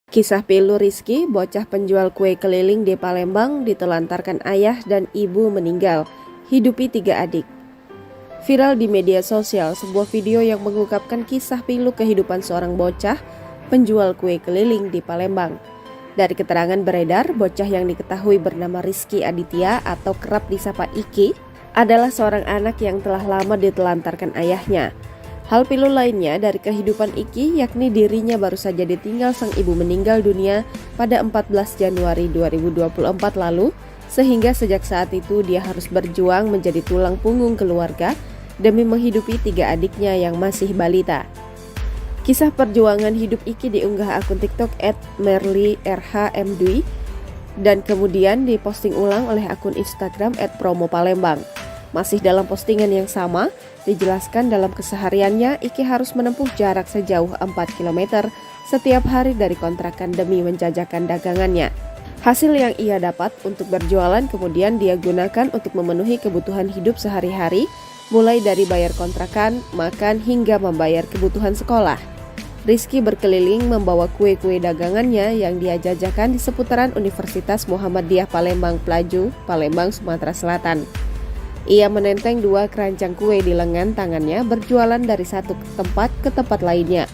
Kisah pilu Rizky, bocah penjual kue keliling di Palembang, ditelantarkan ayah dan ibu meninggal, hidupi 3 adik. Viral di media sosial sebuah video yang mengungkapkan kisah pilu kehidupan seorang bocah penjual kue keliling di Palembang. Dari keterangan beredar, bocah yang diketahui bernama Rizky Aditya atau kerap disapa Iki adalah seorang anak yang telah lama ditelantarkan ayahnya. Hal pilu lainnya dari kehidupan Iki yakni dirinya baru saja ditinggal sang ibu meninggal dunia pada 14 Januari 2024 lalu, sehingga sejak saat itu dia harus berjuang menjadi tulang punggung keluarga demi menghidupi 3 adiknya yang masih balita. Kisah perjuangan hidup Iki diunggah akun TikTok @merlyrhmdwi dan kemudian diposting ulang oleh akun Instagram @promopalembang. Masih dalam postingan yang sama, dijelaskan dalam kesehariannya Iki harus menempuh jarak sejauh 4 km setiap hari dari kontrakan demi menjajakan dagangannya. Hasil yang ia dapat untuk berjualan kemudian dia gunakan untuk memenuhi kebutuhan hidup sehari-hari, mulai dari bayar kontrakan, makan, hingga membayar kebutuhan sekolah. Rizky berkeliling membawa kue-kue dagangannya yang dia jajakan di seputaran Universitas Muhammadiyah Palembang Plaju, Palembang, Sumatera Selatan. Ia menenteng 2 keranjang kue di lengan tangannya berjualan dari satu tempat ke tempat lainnya.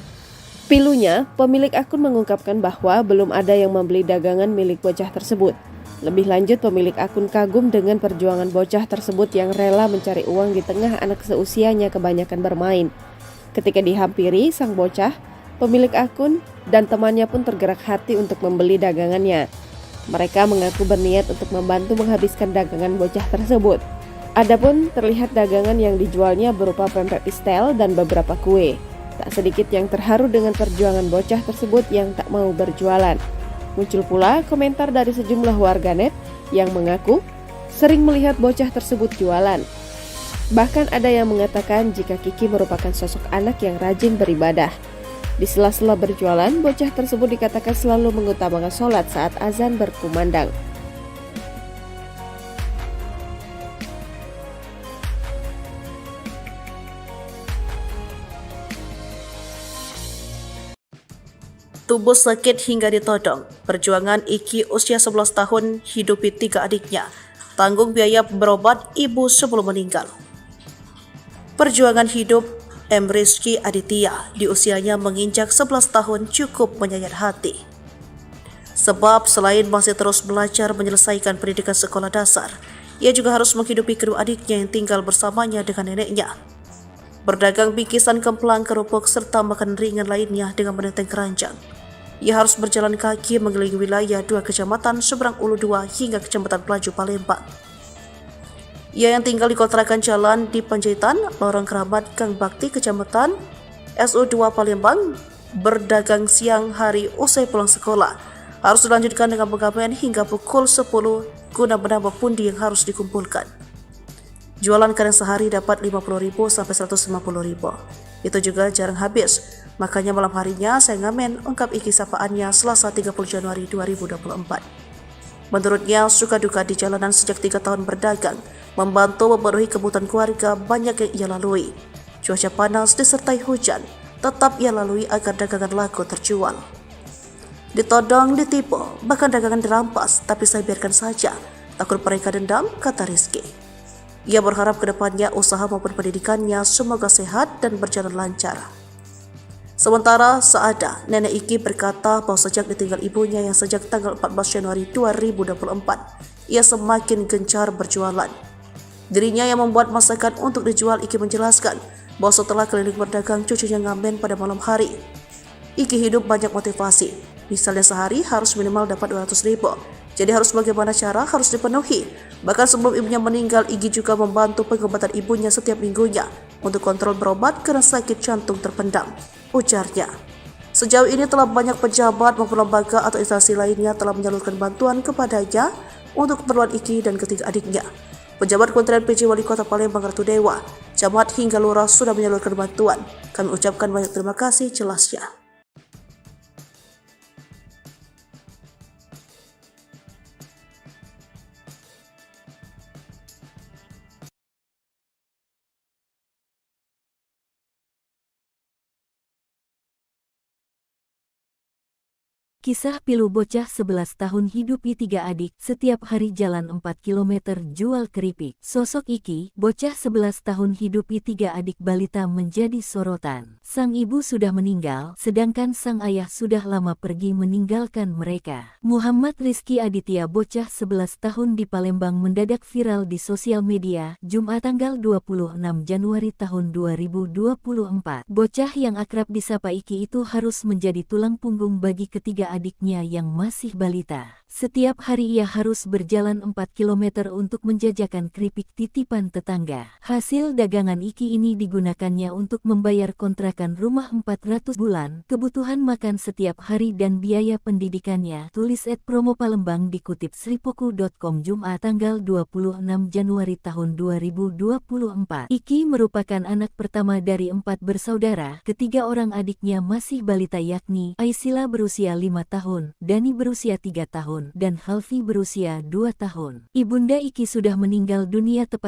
Pilunya, pemilik akun mengungkapkan bahwa belum ada yang membeli dagangan milik bocah tersebut. Lebih lanjut, pemilik akun kagum dengan perjuangan bocah tersebut yang rela mencari uang di tengah anak seusianya kebanyakan bermain. Ketika dihampiri sang bocah, pemilik akun dan temannya pun tergerak hati untuk membeli dagangannya. Mereka mengaku berniat untuk membantu menghabiskan dagangan bocah tersebut. Adapun terlihat dagangan yang dijualnya berupa pempek pistel dan beberapa kue. Tak sedikit yang terharu dengan perjuangan bocah tersebut yang tak mau berjualan. Muncul pula komentar dari sejumlah warganet yang mengaku sering melihat bocah tersebut jualan. Bahkan ada yang mengatakan jika Kiki merupakan sosok anak yang rajin beribadah. Di sela-sela berjualan, bocah tersebut dikatakan selalu mengutamakan sholat saat azan berkumandang. Tubuh sakit hingga ditodong. Perjuangan Iki usia 11 tahun hidupi 3 adiknya. Tanggung biaya berobat ibu sebelum meninggal. Perjuangan hidup M. Rizky Aditya di usianya menginjak 11 tahun cukup menyayat hati. Sebab selain masih terus belajar menyelesaikan pendidikan sekolah dasar, ia juga harus menghidupi kedua adiknya yang tinggal bersamanya dengan neneknya. Berdagang bingkisan kemplang, kerupuk, serta makanan ringan lainnya dengan menenteng keranjang. Ia harus berjalan kaki mengelilingi wilayah 2 kecamatan seberang Ulu 2 hingga kecamatan Plaju, Palembang. Ia yang tinggal di kontrakan jalan di Panjaitan, Lorong Keramat, Gang Bakti, Kecamatan SU2 Palembang, berdagang siang hari usai pulang sekolah. Harus dilanjutkan dengan pengamen hingga pukul 10 guna menambah pundi yang harus dikumpulkan. Jualan kadang sehari dapat 50.000 sampai 150.000. Itu juga jarang habis. Makanya malam harinya saya ngamen, ungkap Iki sapaannya Selasa 30 Januari 2024. Menurutnya, suka duka di jalanan sejak 3 tahun berdagang, membantu memenuhi kebutuhan keluarga banyak yang ia lalui. Cuaca panas disertai hujan, tetap ia lalui agar dagangan laku terjual. Ditodong, ditipu, bahkan dagangan dirampas, tapi saya biarkan saja. Takut mereka dendam, kata Rizky. Ia berharap ke depannya usaha maupun pendidikannya semoga sehat dan berjalan lancar. Sementara Saada, nenek Iki berkata bahwa sejak ditinggal ibunya yang sejak tanggal 14 Januari 2024, ia semakin gencar berjualan. Dirinya yang membuat masakan untuk dijual. Iki menjelaskan bahwa setelah keliling berdagang, cucunya ngamen pada malam hari. Iki hidup banyak motivasi, misalnya sehari harus minimal dapat 200.000. Jadi harus bagaimana cara harus dipenuhi. Bahkan sebelum ibunya meninggal, Iki juga membantu pengobatan ibunya setiap minggunya untuk kontrol berobat karena sakit jantung terpendam, ujarnya. Sejauh ini telah banyak pejabat maupun lembaga atau instansi lainnya telah menyalurkan bantuan kepadanya untuk keperluan Iki dan ketiga adiknya. Pejabat Kementerian PJ Wali Kota Palembang Ratu Dewa, camat hingga lurah sudah menyalurkan bantuan. Kami ucapkan banyak terima kasih, jelasnya. Kisah pilu bocah 11 tahun hidupi 3 adik, setiap hari jalan 4 km jual keripik. Sosok Iki, bocah 11 tahun hidupi 3 adik balita menjadi sorotan. Sang ibu sudah meninggal, sedangkan sang ayah sudah lama pergi meninggalkan mereka. Muhammad Rizky Aditya, bocah 11 tahun di Palembang, mendadak viral di sosial media, Jumat tanggal 26 Januari tahun 2024. Bocah yang akrab disapa Iki itu harus menjadi tulang punggung bagi ketiga adiknya yang masih balita. Setiap hari ia harus berjalan 4 km untuk menjajakan keripik titipan tetangga. Hasil dagangan Iki ini digunakannya untuk membayar kontrakan rumah 400 bulan, kebutuhan makan setiap hari dan biaya pendidikannya. Tulis @promo Palembang dikutip sripoku.com Jumat tanggal 26 Januari tahun 2024. Iki merupakan anak pertama dari 4 bersaudara. Ketiga orang adiknya masih balita yakni Aisila berusia 5 tahun, Dani berusia 3 tahun, dan Halfi berusia 2 tahun. Ibunda Iki sudah meninggal dunia tepat